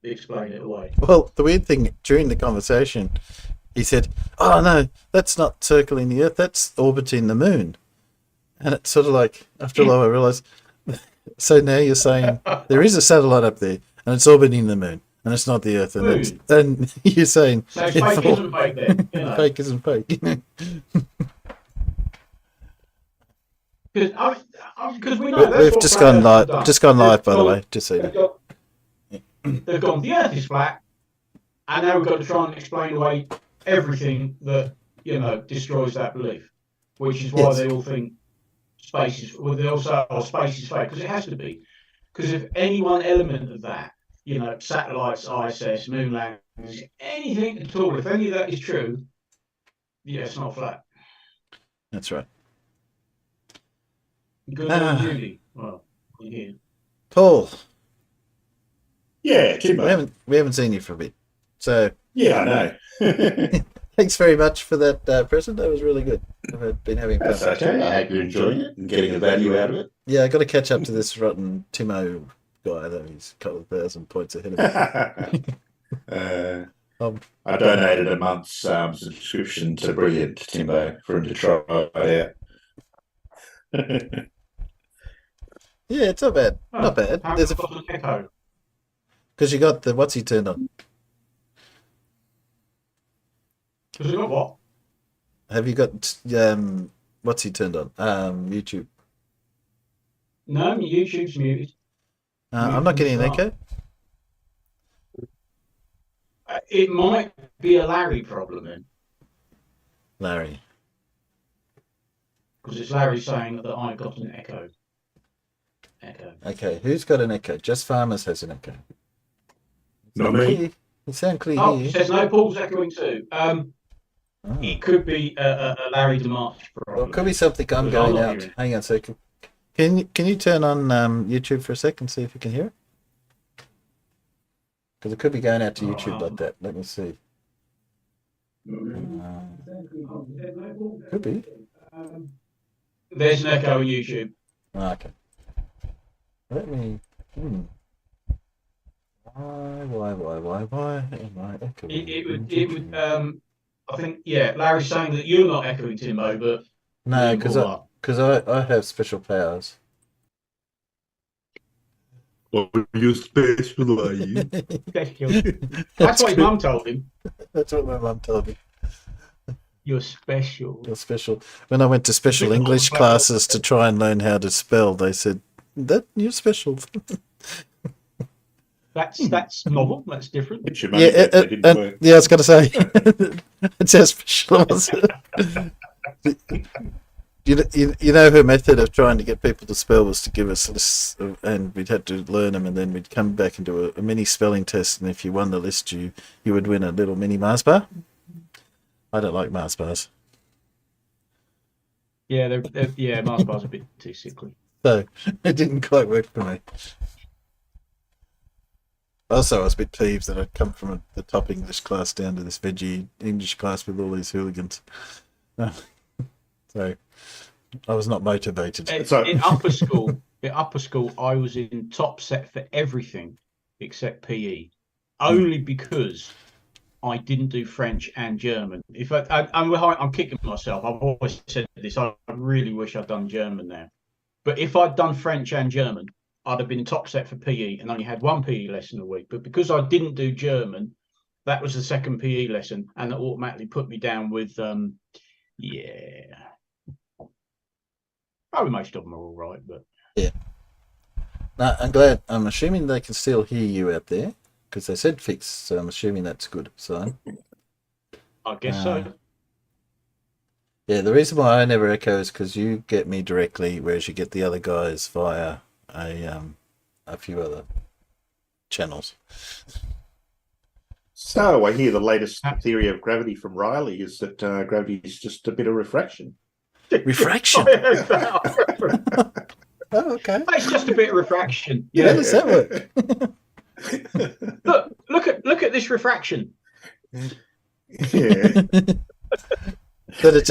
explain it away. Well, the weird thing during the conversation, he said, "Oh no, that's not circling the Earth. That's orbiting the Moon." And it's sort of like after a while I realised. So now you're saying there is a satellite up there, and it's orbiting the Moon, and it's not the Earth, and it's Moon. and you're saying So fake isn't fake then, fake isn't fake. Because we know that's We've what just flat gone earthers have live. done. Just gone live, by the Gone- way. Just so you They've know. gone, the Earth is flat, and now we've got to try and explain away everything that destroys that belief, which is why Yes. they all think space is. Well, they all say, "Oh, space is fake," because it has to be. Because if any one element of that, satellites, ISS, moon landings, anything at all, if any of that is true, yeah, it's not flat. That's right. Good on Judy. Well, yeah. Paul, Yeah, Timbo. we haven't seen you for a bit, so Yeah, I know. thanks very much for that present. That was really good. I've been having fun. That's okay. I hope you're enjoying it and getting the value out of it. Yeah, I got to catch up to this rotten Timo guy, though. He's a couple of 1,000 points ahead of me. I donated a month's subscription to Brilliant, Timbo, for him to try it out. Yeah, it's not bad. Not bad. How There's got an echo? because you got the what's he turned on? Because it got what? Have you got what's he turned on? YouTube. No, YouTube's muted. I'm not getting an echo. It might be a Larry problem then, Larry. because it's Larry saying that I got an echo. Okay, who's got an echo? Just Farmers has an echo. Not me. You sound clear Oh, here. it says no, Paul's echoing too. Oh. It could be a Larry DeMarch problem. Well, it could be something I'm Because going not out. hearing. Hang on a second. Can you turn on YouTube for a second, see if you can hear it? Because it could be going out to YouTube like that. Let me see. Could be. There's an echo on YouTube. Okay. Let me. Why am I echoing? It would. I think Larry's saying that you're not echoing Timbo, but No, Paul are. because I have special powers. Well, you're special, are you? That's what his mum told him. That's what my mum told me. You're special. You're special. When I went to special Bit English more classes to try and learn how to spell, they said that you're special. That's novel. That's different. It's your money that didn't work. Yeah, I was going to say it's how special it was. You know her method of trying to get people to spell was to give us lists, and we'd have to learn them, and then we'd come back and do a mini spelling test, and if you won the list, you would win a little mini Mars bar. I don't like Mars bars, Yeah, Mars bar's a bit too sickly. so it didn't quite work for me. Also, I was a bit peeved that I'd come from the top English class down to this veggie English class with all these hooligans. So I was not motivated. In upper school, I was in top set for everything except PE, only because I didn't do French and German. I'm kicking myself. I've always said this. I really wish I'd done German now. But if I'd done French and German, I'd have been top set for PE and only had one PE lesson a week. But because I didn't do German, that was the second PE lesson, and it automatically put me down with Probably most of them are all right, but yeah. No, I'm glad. I'm assuming they can still hear you out there because they said fixed, so I'm assuming that's a good sign. I guess so. Yeah, the reason why I never echo is because you get me directly, whereas you get the other guys via a few other channels. So I hear the latest theory of gravity from Riley is that gravity is just a bit of refraction. Refraction. Oh, okay. It's just a bit of refraction. Yeah, how does that work? Look at this refraction. Yeah. But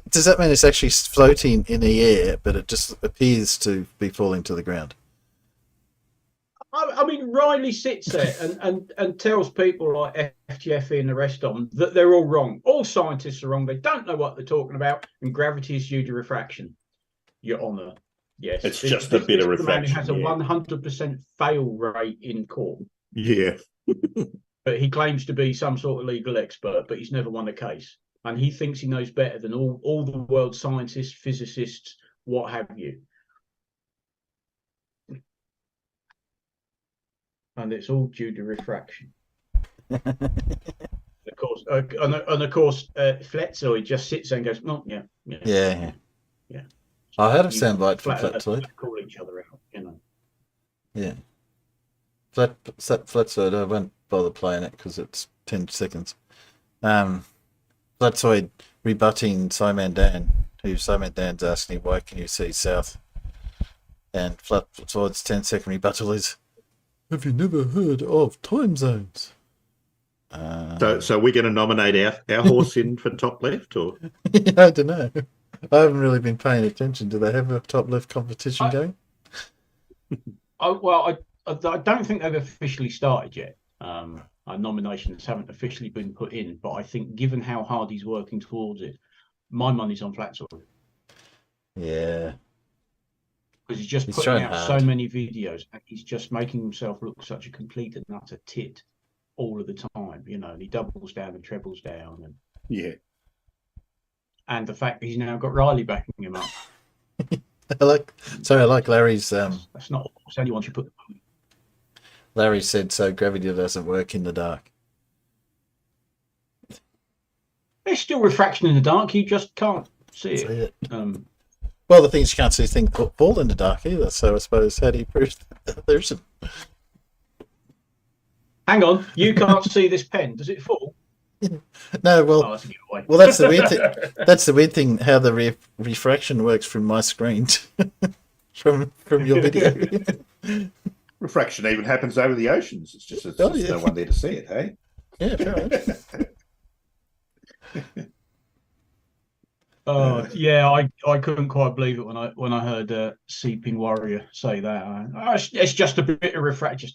does that mean it's actually floating in the air, but it just appears to be falling to the ground? I mean, Riley sits there and tells people like FGFE and the rest of them that they're all wrong. All scientists are wrong. They don't know what they're talking about, and gravity is due to refraction. Your Honour, yes. It's just a bit of refraction. The man who has a 100% fail rate in court. Yeah. But he claims to be some sort of legal expert, but he's never won a case. And he thinks he knows better than all the world's scientists, physicists, what have you. And it's all due to refraction. Of course, Fletzoid just sits there and goes, "No, yeah." I heard of soundbite from Fletzoid. Call each other out, you know. Yeah. Fletzoid, I won't bother playing it because it's 10 seconds. Fletzoid rebutting Simon Dan, who Simon Dan's asking why can you see south? And Fletzoid's 10-second rebuttal is, have you never heard of time zones? So we're going to nominate our horse in for top left, or? I don't know. I haven't really been paying attention. Do they have a top left competition going? I don't think they've officially started yet. Our nominations haven't officially been put in, but I think given how hard he's working towards it, my money's on Flatsoil. Yeah. Because he's just putting out so many videos, and he's just making himself look such a complete and utter tit all of the time, you know, and he doubles down and trebles down. And yeah. And the fact that he's now got Riley backing him up. I like Larry's. That's not anyone should put. Larry said, so gravity doesn't work in the dark. There's still refraction in the dark, you just can't see it. Well, the thing is, you can't see things fall in the dark either, so I suppose how do you prove that there isn't? Hang on, you can't see this pen. Does it fall? No, well, that's the weird thing. That's the weird thing, how the refraction works from my screen from your video. Refraction even happens over the oceans. It's just there's no one there to see it, hey? Yeah, fair enough. Yeah, I couldn't quite believe it when I heard Seeping Warrior say that. It's just a bit of refraction.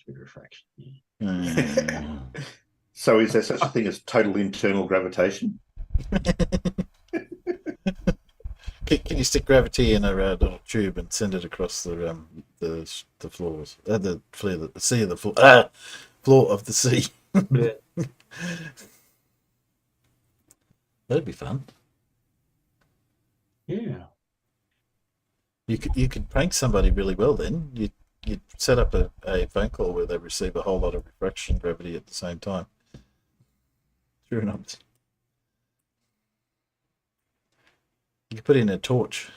So is there such a thing as total internal gravitation? Can you stick gravity in a little tube and send it across the floors? The floor of the sea. That'd be fun. Yeah. You could prank somebody really well then. You'd set up a phone call where they receive a whole lot of refraction gravity at the same time. True enough. You could put in a torch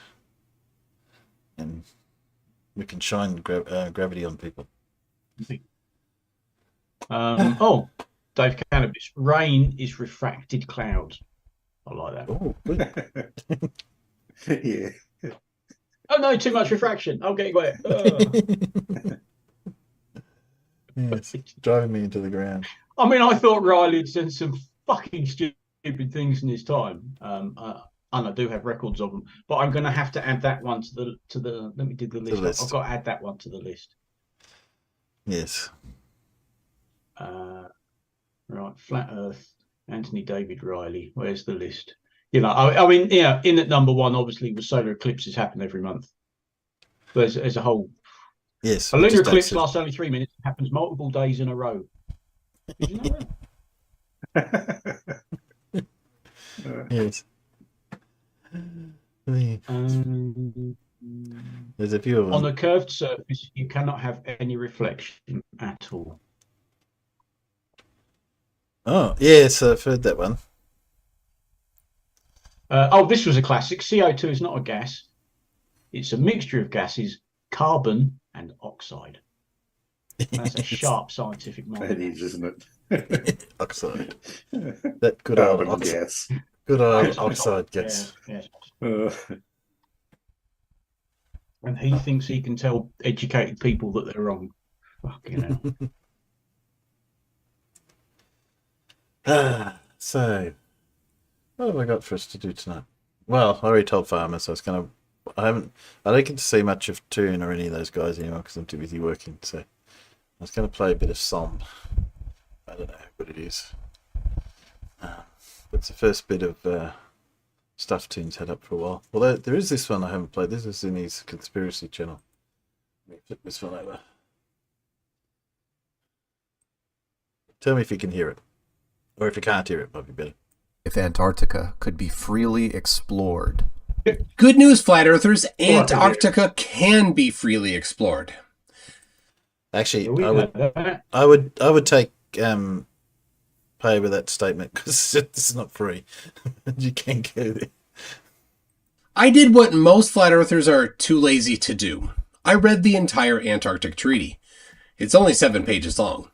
and we can shine gravity on people. Dave Cannabis. Rain is refracted clouds. I like that. Oh, good. Yeah. Oh no, too much refraction. I'm getting wet. Yes, driving me into the ground. I mean, I thought Riley had said some fucking stupid things in his time. And I do have records of them, but I'm going to have to add that one to the. Let me do the list. I've got to add that one to the list. Yes. Right, Flat Earth, Anthony David Riley. Where's the list? You know, I mean, yeah, in at number one, obviously, was solar eclipses happen every month. There's a whole. Yes. A lunar eclipse lasts only 3 minutes. It happens multiple days in a row. Did you know that? Yes. There's a few of them. On a curved surface, you cannot have any reflection at all. Oh, yes, I've heard that one. This was a classic. CO2 is not a gas. It's a mixture of gases, carbon and oxide. That's a sharp scientific mind. It is, isn't it? Oxide. That good old oxide. Gas. Good old oxide gas. Yes. And he thinks he can tell educated people that they're wrong. Fucking hell. So, what have I got for us to do tonight? Well, I already told Farmer, so I don't get to see much of Toon or any of those guys anymore because I'm too busy working. So, was going to play a bit of Som. I don't know how good it is. It's the first bit of stuff Tim's had up for a while. Although there is this one I haven't played. This is in his conspiracy channel. Let me flip this one over. Tell me if you can hear it. Or if you can't hear it, might be better. If Antarctica could be freely explored. Good news, flat earthers. Antarctica can be freely explored. Actually, I would take pay with that statement because it's not free. You can't go there. I did what most flat earthers are too lazy to do. I read the entire Antarctic Treaty. It's only 7 pages long.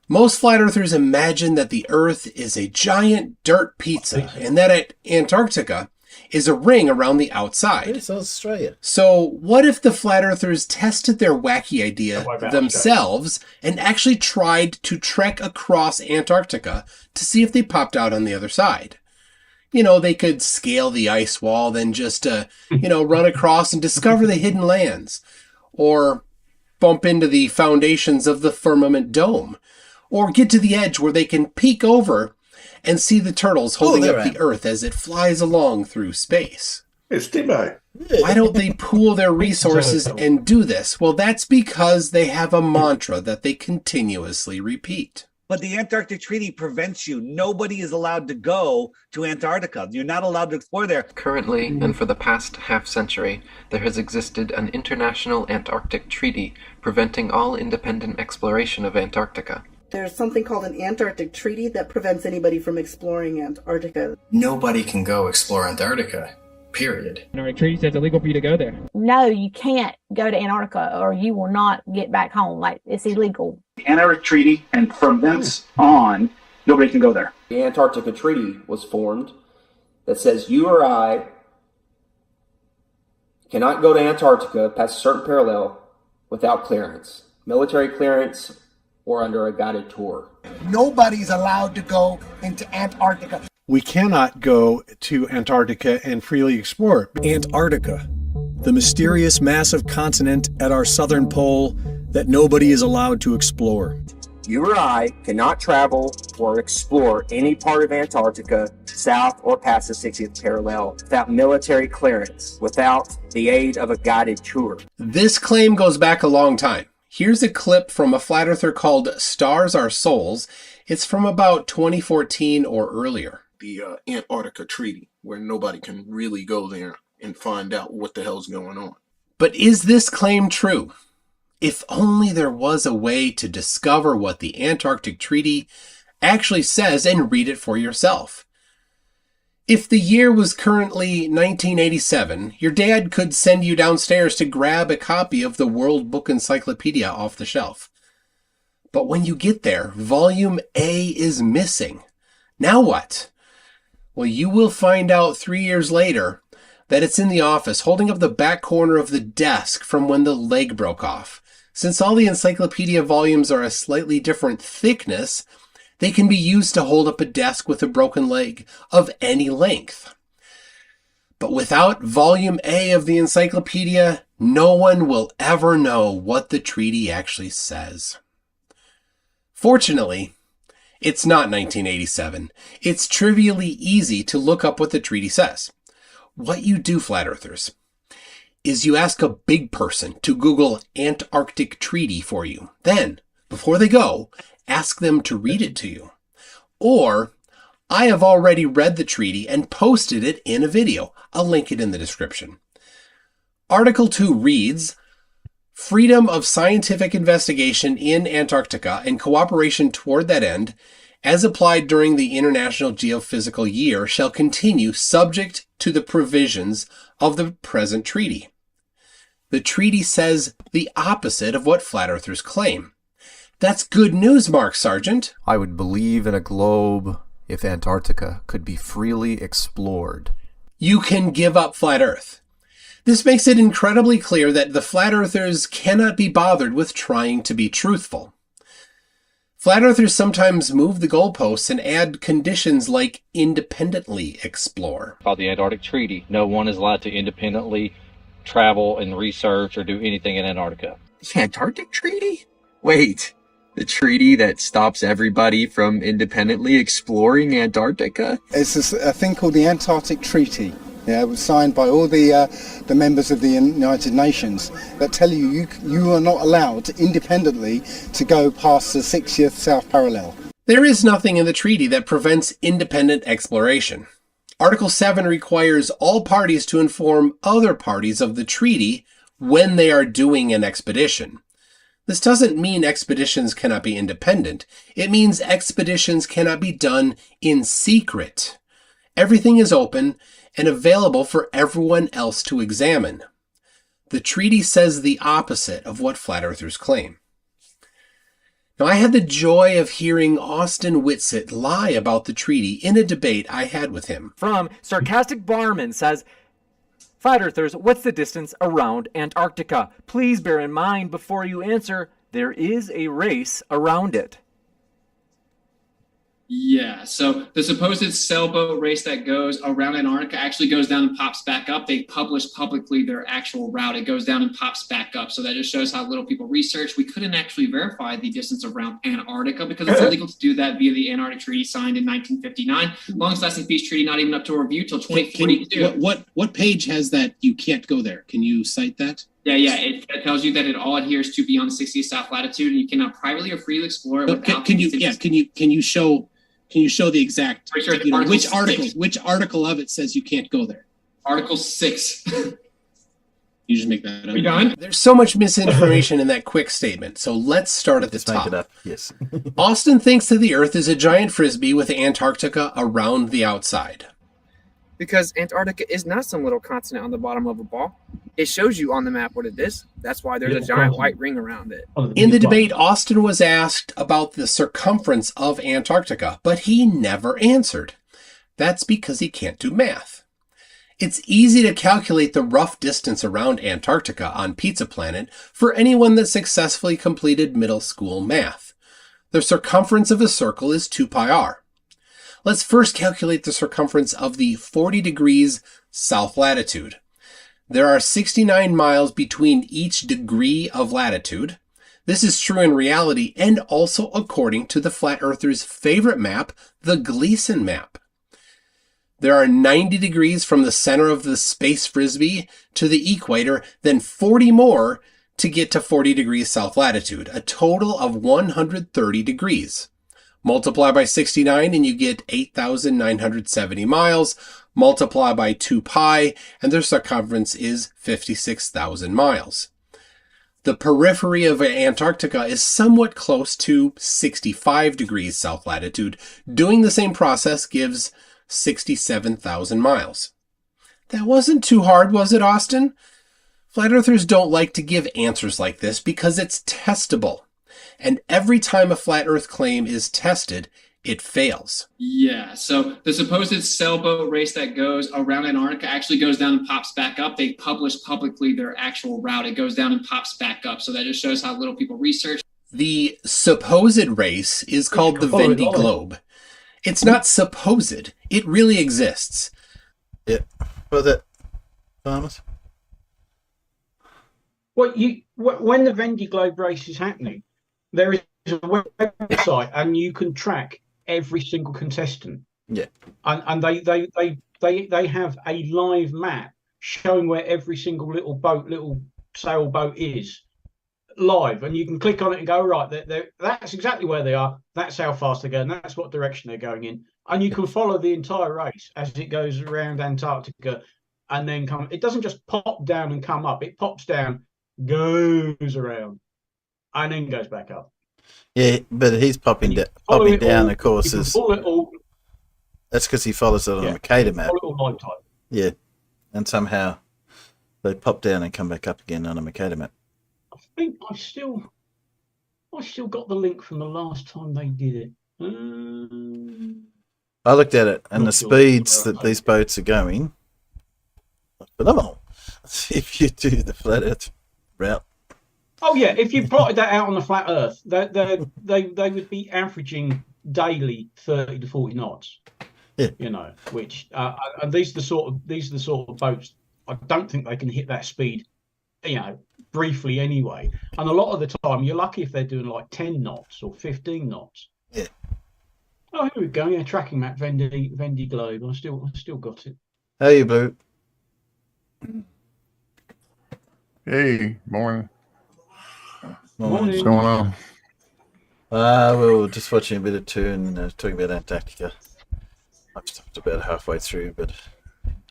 Most flat earthers imagine that the Earth is a giant dirt pizza and that Antarctica is a ring around the outside. It's Australia. So what if the flat earthers tested their wacky idea themselves and actually tried to trek across Antarctica to see if they popped out on the other side? You know, they could scale the ice wall, then just, run across and discover the hidden lands. Or bump into the foundations of the firmament dome. Or get to the edge where they can peek over and see the turtles holding up the Earth as it flies along through space. It's Timbo. Why don't they pool their resources and do this? Well, that's because they have a mantra that they continuously repeat. But the Antarctic Treaty prevents you. Nobody is allowed to go to Antarctica. You're not allowed to explore there. Currently, and for the past half-century, there has existed an international Antarctic treaty preventing all independent exploration of Antarctica. There's something called an Antarctic Treaty that prevents anybody from exploring Antarctica. Nobody can go explore Antarctica, period. Antarctic Treaty says it's illegal for you to go there. No, you can't go to Antarctica or you will not get back home. Like, it's illegal. The Antarctic Treaty, and from thence on, nobody can go there. The Antarctica Treaty was formed that says you or I cannot go to Antarctica past a certain parallel without clearance, military clearance, or under a guided tour. Nobody's allowed to go into Antarctica. We cannot go to Antarctica and freely explore it. Antarctica, the mysterious massive continent at our southern pole that nobody is allowed to explore. You or I cannot travel or explore any part of Antarctica south or past the 60th parallel without military clearance, without the aid of a guided tour. This claim goes back a long time. Here's a clip from a flat earther called Stars Are Souls. It's from about 2014 or earlier. The Antarctica Treaty, where nobody can really go there and find out what the hell's going on. But is this claim true? If only there was a way to discover what the Antarctic Treaty actually says and read it for yourself. If the year was currently 1987, your dad could send you downstairs to grab a copy of the World Book Encyclopedia off the shelf. But when you get there, Volume A is missing. Now what? Well, you will find out 3 years later that it's in the office, holding up the back corner of the desk from when the leg broke off. Since all the encyclopedia volumes are a slightly different thickness, they can be used to hold up a desk with a broken leg of any length. But without Volume A of the encyclopedia, no one will ever know what the treaty actually says. Fortunately, it's not 1987. It's trivially easy to look up what the treaty says. What you do, flat earthers, is you ask a big person to Google Antarctic Treaty for you. Then, before they go, ask them to read it to you. Or, I have already read the treaty and posted it in a video. I'll link it in the description. Article 2 reads, freedom of scientific investigation in Antarctica and cooperation toward that end, as applied during the International Geophysical Year, shall continue subject to the provisions of the present treaty. The treaty says the opposite of what flat earthers claim. That's good news, Mark Sargent. I would believe in a globe if Antarctica could be freely explored. You can give up flat Earth. This makes it incredibly clear that the flat earthers cannot be bothered with trying to be truthful. Flat earthers sometimes move the goalposts and add conditions like independently explore. Called the Antarctic Treaty. No one is allowed to independently travel and research or do anything in Antarctica. The Antarctic Treaty? Wait, the treaty that stops everybody from independently exploring Antarctica? It's a thing called the Antarctic Treaty. Yeah, it was signed by all the members of the United Nations that tell you are not allowed independently to go past the 60th south parallel. There is nothing in the treaty that prevents independent exploration. Article 7 requires all parties to inform other parties of the treaty when they are doing an expedition. This doesn't mean expeditions cannot be independent. It means expeditions cannot be done in secret. Everything is open and available for everyone else to examine. The treaty says the opposite of what flat earthers claim. Now, I had the joy of hearing Austin Whitsitt lie about the treaty in a debate I had with him. From Sarcastic Barman says, Flat Earthers, what's the distance around Antarctica? Please bear in mind before you answer, there is a race around it. Yeah, so the supposed sailboat race that goes around Antarctica actually goes down and pops back up. They publish publicly their actual route. It goes down and pops back up. So that just shows how little people research. We couldn't actually verify the distance around Antarctica because it's illegal to do that via the Antarctic Treaty signed in 1959. Longest lasting peace treaty not even up to review till 2042. What page has that you can't go there? Can you cite that? Yeah. It tells you that it all adheres to beyond the 60th south latitude, and you cannot privately or freely explore it without. Can you show the exact, which article of it says you can't go there? Article 6. You just make that up. We done? There's so much misinformation in that quick statement, so let's start at the top. Make it up. Yes. Austin thinks that the Earth is a giant frisbee with Antarctica around the outside. Because Antarctica is not some little continent on the bottom of a ball. It shows you on the map what it is. That's why there's a giant white ring around it. In the debate, Austin was asked about the circumference of Antarctica, but he never answered. That's because he can't do math. It's easy to calculate the rough distance around Antarctica on Pizza Planet for anyone that successfully completed middle school math. The circumference of a circle is 2 pi r. Let's first calculate the circumference of the 40 degrees south latitude. There are 69 miles between each degree of latitude. This is true in reality and also according to the Flat Earthers' favorite map, the Gleason map. There are 90 degrees from the center of the space frisbee to the equator, then 40 more to get to 40 degrees south latitude, a total of 130 degrees. Multiply by 69 and you get 8,970 miles. Multiply by 2 pi and their circumference is 56,000 miles. The periphery of Antarctica is somewhat close to 65 degrees south latitude. Doing the same process gives 67,000 miles. That wasn't too hard, was it, Austin? Flat Earthers don't like to give answers like this because it's testable. And every time a flat Earth claim is tested, it fails. Yeah, so the supposed sailboat race that goes around Antarctica actually goes down and pops back up. They publish publicly their actual route. It goes down and pops back up. So that just shows how little people research. The supposed race is called the Vendy Globe. It's not supposed. It really exists. Yeah. Was it, Thomas? When the Vendy Globe race is happening, there is a website and you can track every single contestant. Yeah. And they have a live map showing where every single little sailboat is live, and you can click on it and go, right, that's exactly where they are, that's how fast they're going, that's what direction they're going in, and you can follow the entire race as it goes around Antarctica and then it doesn't just pop down and come up, it pops down, goes around and then goes back up. Yeah, but he's popping down, of course. That's because he follows it on a Mercator map. Yeah, and somehow they pop down and come back up again on a Mercator map. I think I still got the link from the last time they did it. I looked at it, and the speeds that these boats are going are phenomenal. If you do the flat Earth route. Oh yeah, if you plotted that out on the flat Earth, they would be averaging daily 30 to 40 knots. Yeah, you know, which and these are the sort of boats. I don't think they can hit that speed briefly anyway. And a lot of the time, you're lucky if they're doing like 10 knots or 15 knots. Yeah. Oh, here we go. Yeah, tracking map, Vendy Globe. I still got it. How you, Blue? Hey, morning. Morning. What's going on? We were just watching a bit of Toon, talking about Antarctica. I've stopped about halfway through, but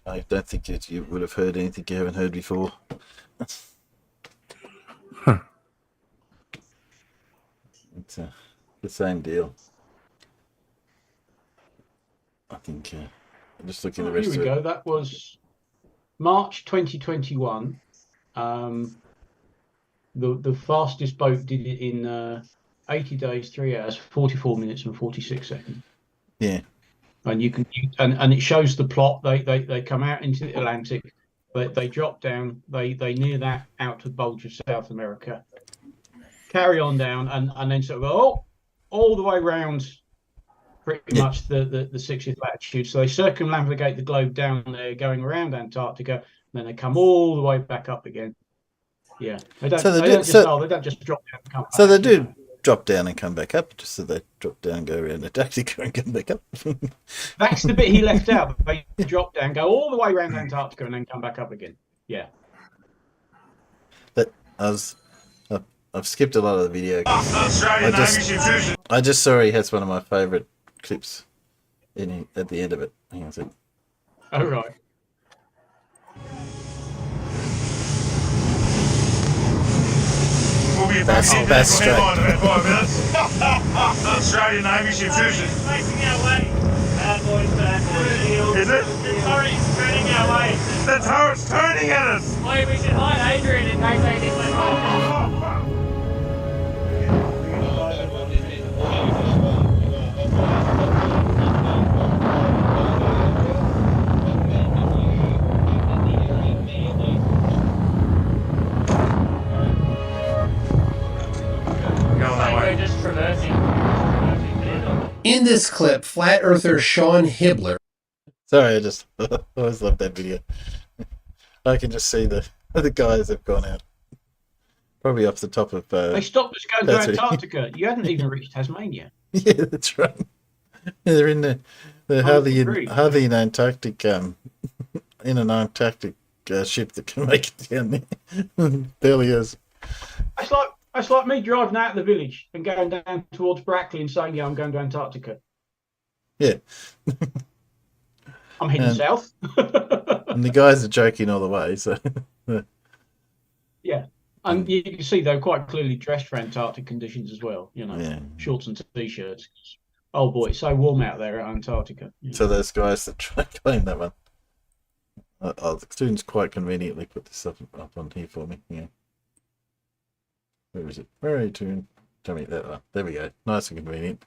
I don't think you would have heard anything you haven't heard before. It's the same deal. I think I'm just looking at the rest Here we of go. it. That was March 2021. The fastest boat did it in 80 days, 3 hours, 44 minutes and 46 seconds. Yeah. And and it shows the plot. They come out into the Atlantic, they drop down, they near that outer bulge of South America, carry on down, and then sort of go all the way around pretty much the 60th latitude. So they circumnavigate the globe down there, going around Antarctica, and then they come all the way back up again. Yeah, they don't just drop down and come back. So they do drop down and come back up, just so they drop down, go around Antarctica and come back up. That's the bit he left out. They drop down, go all the way around Antarctica, and then come back up again. Yeah. But I've skipped a lot of the video. I just saw he has one of my favourite clips at the end of it. Hang on a second. Oh, right. We'll be back in That's for straight. headline in about 5 minutes. Australian Navy ship Fusion. Facing our way. Bad boys, bad boys. Is it? The turret's turning our way. The turret's turning at us. Wait, we should hide Adrian in case they think we're wrong. In this clip, flat earther Sean Hibbler. Sorry, I always love that video. I can just see the guys have gone out. Probably off the top of... they stopped us going to Antarctica. You hadn't even reached Tasmania. Yeah, that's right. They're in the hardly in Antarctic, in an Antarctic ship that can make it down there. Barely is. That's like me driving out of the village and going down towards Brackley and saying, yeah, I'm going to Antarctica. Yeah. I'm heading south. And the guys are joking all the way, so... Yeah. And you can see they're quite clearly dressed for Antarctic conditions as well, shorts and T-shirts. Oh boy, it's so warm out there at Antarctica. Yeah. So those guys that try to claim that one. The students quite conveniently put this up on here for me. Yeah. Where is it? Where are you doing? Tell me that one. There we go. Nice and convenient.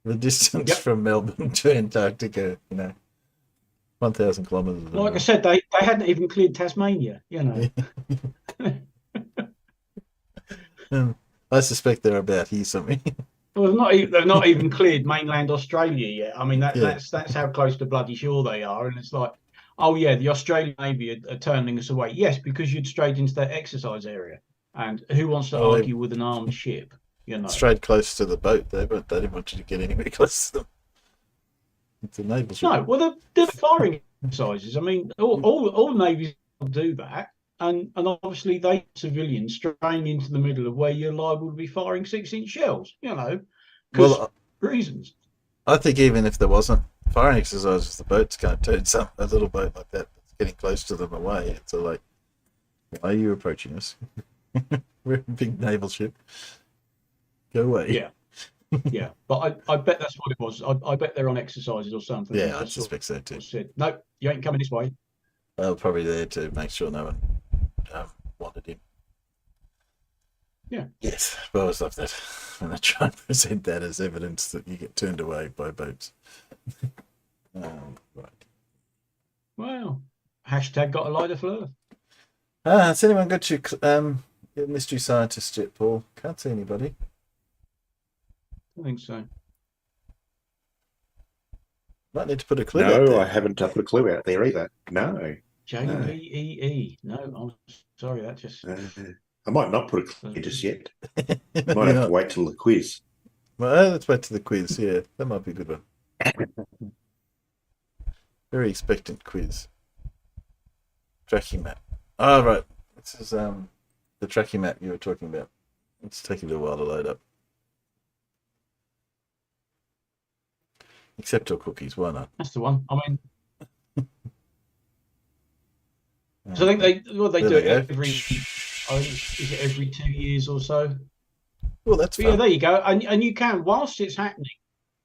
The distance from Melbourne to Antarctica, 1,000 kilometres. Like I said, they hadn't even cleared Tasmania, I suspect they're about here somewhere. Well, they've not even cleared mainland Australia yet. I mean, that's how close to bloody shore they are. And it's like, oh yeah, the Australian Navy are turning us away. Yes, because you'd strayed into their exercise area. And who wants to argue with an armed ship? Straight close to the boat there, but they didn't want you to get anywhere close to them. It's a naval ship. No, well, they're firing exercises. I mean, all navies do that. And obviously they civilians straying into the middle of where you're liable to be firing 6-inch shells, because reasons. I think even if there wasn't firing exercises, the boat's going to turn a little boat like that that's getting close to them away. It's like, why are you approaching us? We're a big naval ship. Go away. Yeah. Yeah. But I bet that's what it was. I bet they're on exercises or something. Yeah, I suspect so too. Said, no, you ain't coming this way. They were probably there to make sure no one wanted him. Yeah. Yes, I always love that. And I try and present that as evidence that you get turned away by boats. Right. Well, hashtag got a lighter flirt. Has anyone got your mystery scientist yet, Paul? Can't see anybody. I think so. Might need to put a clue out there. No, I haven't put a clue out there either. No. JPEE. No, I'm sorry. That just. I might not put a clear just yet. Maybe Might have not. to wait till the quiz. Well, let's wait to the quiz. Yeah, that might be a good one. Very expectant quiz. Tracking map. Oh, right. This is the tracking map you were talking about. It's taking a little while to load up. Accept your cookies, why not? That's the one. I mean, so I think they do it every. Is it every 2 years or so? Well, that's fun. Yeah. There you go, and you can, whilst it's happening,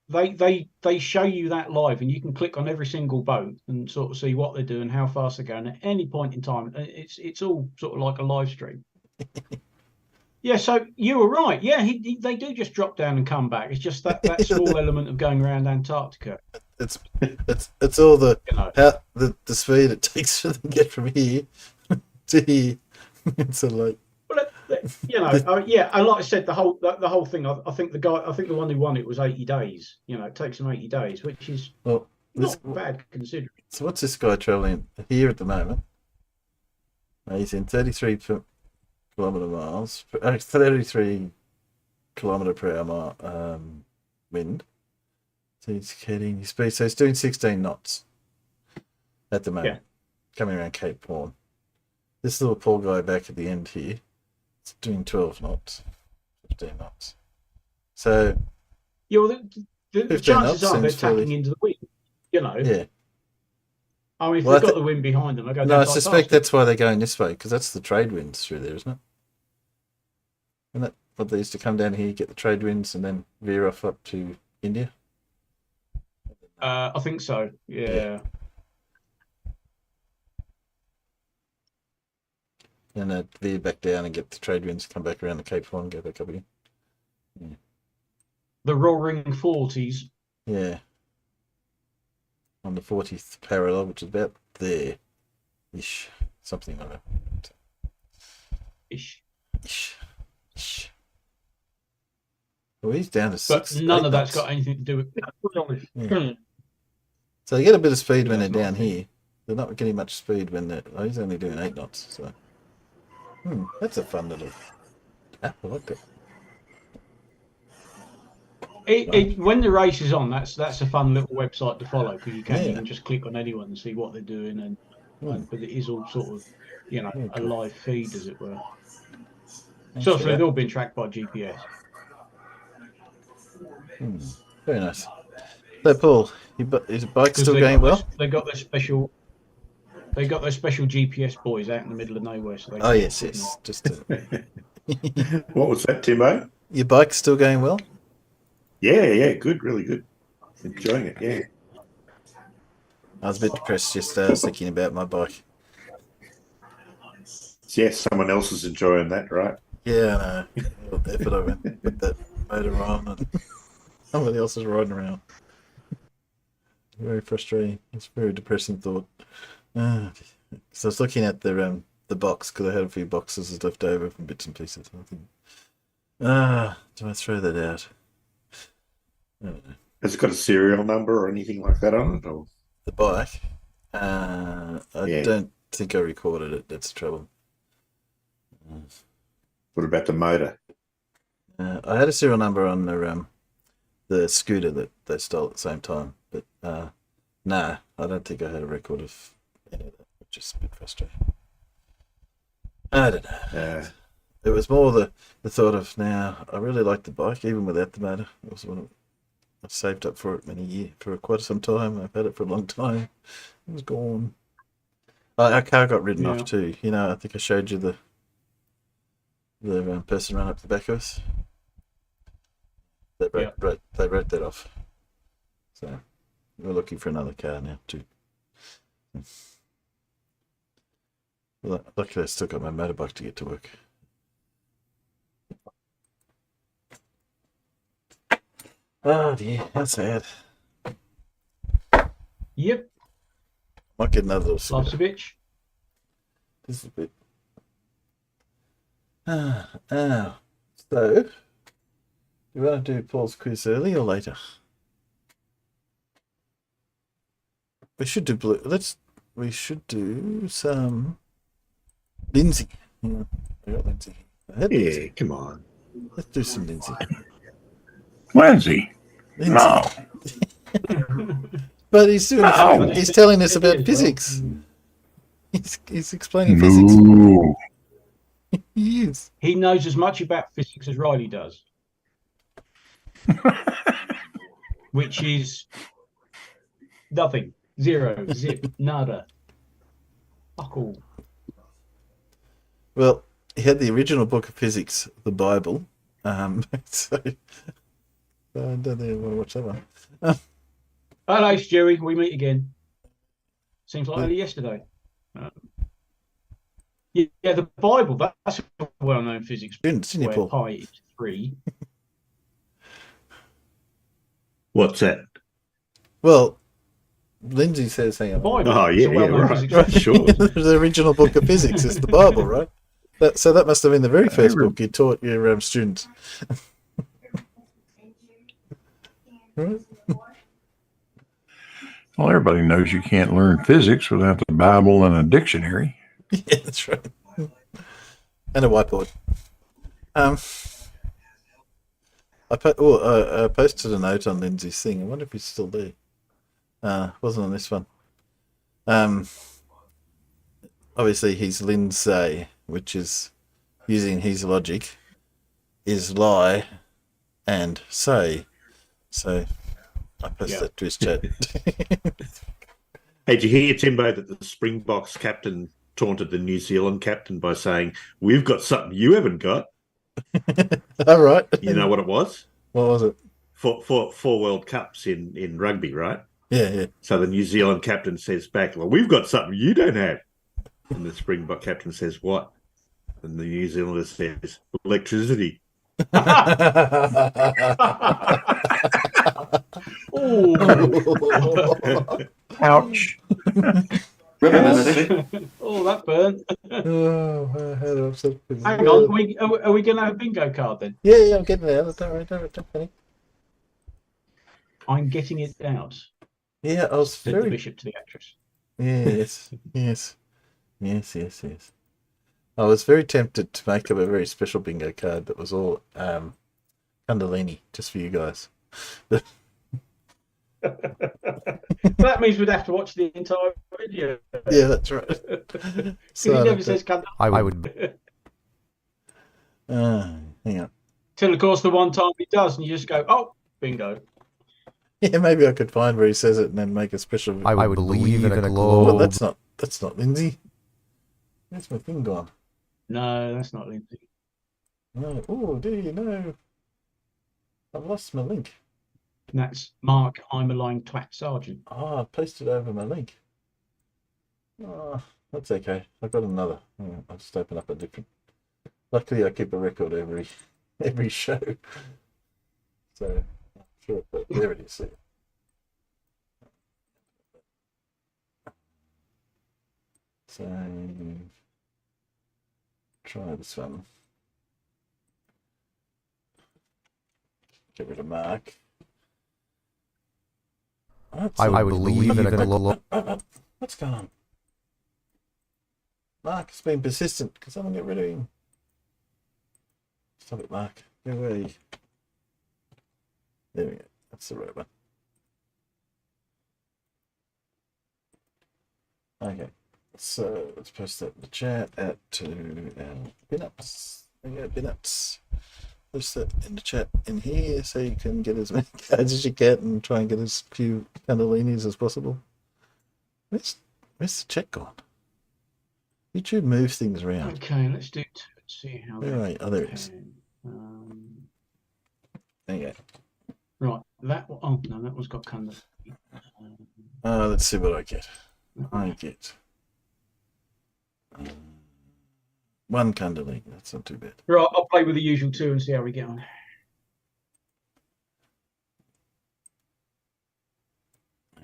they show you that live, and you can click on every single boat and sort of see what they're doing, how fast they're going at any point in time. It's all sort of like a live stream. Yeah, so you were right. Yeah, they do just drop down and come back. It's just that small element of going around Antarctica. It's all the the speed it takes for them to get from here to here. It's sort of like, yeah, and like I said, the whole thing. I think the one who won it was 80 days. It takes him 80 days, which is not bad considering. So what's this guy traveling here at the moment? He's in 33 kilometre miles, 33 kilometre per hour wind. So he's heading his speed. So he's doing 16 knots at the moment, coming around Cape Horn. This little poor guy back at the end here, it's doing 12 knots, 15 knots. So yeah, well, the chances are they're tacking into the wind. Yeah. I mean, if they've got the wind behind them, no, I suspect that's why they're going this way, because that's the trade winds through there, isn't it? Isn't that what they used to come down here, get the trade winds, and then veer off up to India? I think so. Yeah. And then veer back down and get the trade winds, come back around the Cape Horn and go back up again. Yeah. The roaring 40s. Yeah. On the 40th parallel, which is about there. Ish. Something like that. Ish. Well, he's down to 6. But none of that's got anything to do with it. Yeah. So they get a bit of speed when they're down here. They're not getting much speed when they're... Oh, he's only doing 8 knots, so... that's a fun little app. I like that. When the race is on, that's a fun little website to follow, because you can just click on anyone and see what they're doing, and but it is all sort of a live feed, as it were. So they've all been tracked by GPS. Very nice. So Paul, is bike still going well? They got their special GPS boys out in the middle of nowhere. So yes. Just what was that, Timbo? Your bike's still going well? Yeah, good, really good. Enjoying it, yeah. I was a bit depressed just thinking about my bike. Yes, someone else is enjoying that, right? Yeah, I know. The effort I went with that motor on, and somebody else is riding around. Very frustrating. It's a very depressing thought. So I was looking at the box, because I had a few boxes left over from bits and pieces. I think, do I throw that out? I don't know. Has it got a serial number or anything like that on it? Or? The bike? I don't think I recorded it. That's the trouble. What about the motor? I had a serial number on the scooter that they stole at the same time, but no, I don't think I had a record of any of that, which is a bit frustrating. I don't know. It was more the thought of, now, I really like the bike, even without the motor. It was one of, I saved up for it for quite some time. I've had it for a long time. It was gone. Our car got ridden off too. I think I showed you the person ran up the back of us. They wrote that off. So we're looking for another car now too. Well, luckily I still got my motorbike to get to work. Oh dear, that's sad. Yep. Might get another little scooter. Life's a bitch. This is a bit. So, you want to do Paul's quiz early or later? We should do blue. we should do some Lindsay. Hang on. I got Lindsay. Yeah, come on. Let's do some Lindsay. Lindsay. No. But he's doing. No. He's telling us about physics. He's explaining physics. No. He is. He knows as much about physics as Riley does. Which is nothing. Zero. Zip. Nada. Fuck all. Well, he had the original book of physics, the Bible. So I don't think I want to watch that one. Hello, Stewie. We meet again. Seems like only yesterday. Yeah, the Bible. That's a well-known physics book where pi is 3. What's that? Well, Lindsay says, hang on. Bible. Oh, yeah, right. Sure. The original book of physics is the Bible, right? So that must have been the very first book you taught your students. Right? Well, everybody knows you can't learn physics without the Bible and a dictionary. Yeah, that's right. And a whiteboard. I posted a note on Lindsay's thing. I wonder if he's still there. Wasn't on this one. Obviously, he's Lindsay, which is using his logic, is lie and say. So I posted that to his chat. Hey, did you hear, Timbo, that the Springboks captain taunted the New Zealand captain by saying, "We've got something you haven't got"? All right. You know what it was? What was it? Four World Cups in rugby, right? Yeah. So the New Zealand captain says back, "Well, we've got something you don't have." And the Springbok captain says, "What?" And the New Zealander says, "Electricity." Ouch. Oh, that burnt. Oh, I had upset. Hang on, are we going to have a bingo card then? Yeah, I'm getting there. Don't panic. I'm getting it out. Yeah, I was Said the bishop to the actress. Yes. I was very tempted to make up a very special bingo card that was all Kundalini, just for you guys. That means we'd have to watch the entire video. Yeah, that's right. So he never says Kundalini. I would. Hang on. Till, of course, the one time he does, and you just go, "Oh, bingo." Yeah, maybe I could find where he says it and then make a special. I would believe in a globe. Well, that's not Lindsay. Where's my thing gone? No, that's not Lindsay. No. Oh, do you know? I've lost my link. And that's Mark. I'm a lying twat sergeant. I pasted over my link. Oh, that's okay. I've got another. I'll just open up a different. Luckily, I keep a record every show. So, sure, but there it is. So, try this one. Get rid of Mark. I would believe in a globe. What's going on? Mark has been persistent. Can someone get rid of him? Stop it, Mark. Go away. There we go. That's the right one. Okay. So let's post that in the chat out to our pinups. There you go, pinups. Post that in the chat in here so you can get as many cards as you can and try and get as few Kundalinis as possible. Where's the chat gone? YouTube moves things around. Okay, let's do two. Let's see how. Where are you? Oh, there it is. There you go. Right, that. Oh no, that one's got Kundalini. Let's see what I get. I get one Kundalini. That's not too bad. Right, I'll play with the usual two and see how we get on.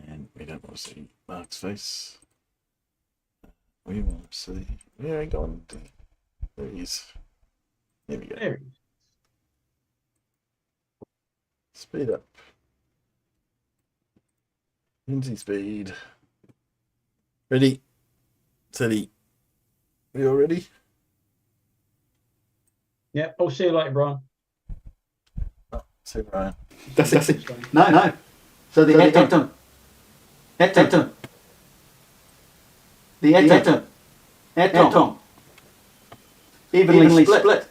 And we don't want to see Mark's face. We want to see. Where are you going? There he is. There we go. There he is. Speed up. Lindsay speed. Ready? Steady. You all ready? Yeah. I'll see you later, Brian. See Brian. That's it. No. So the atom. The atom. Evenly split.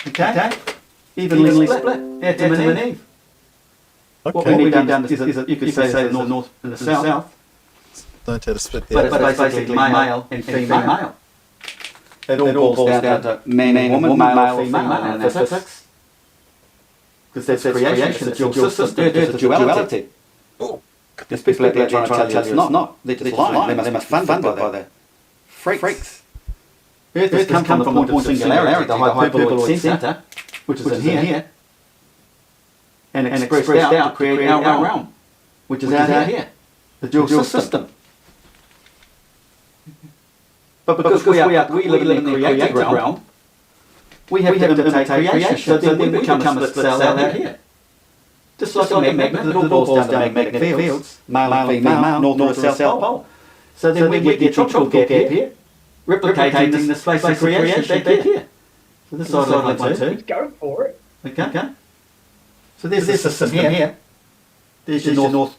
Okay? Evenly split. Atom and Eve. Okay. What we've done is you could say the north and the south. Don't tell to split the But atom. it's basically male and female. It all boils down to man and woman, male or female, and that's physics. Because that's creation, it's your system, there's a duality. There's people out there trying to tell you it's not. They're just lying. They must be funded by the freaks. Earth has come from the point of singularity, the hyperboloid centre, which is in here, and expressed out to create our realm, which is out here, the dual system. But because we live in the created realm, we have to imitate creation, so then we become a split cell out here. Just like a magnet, it all boils down to magnetic fields, male and female, north or south pole. So then we get the tropical gap here, replicating the space of creation back here. So this side of one too. Go for it. Okay. So there's this system here. There's your northern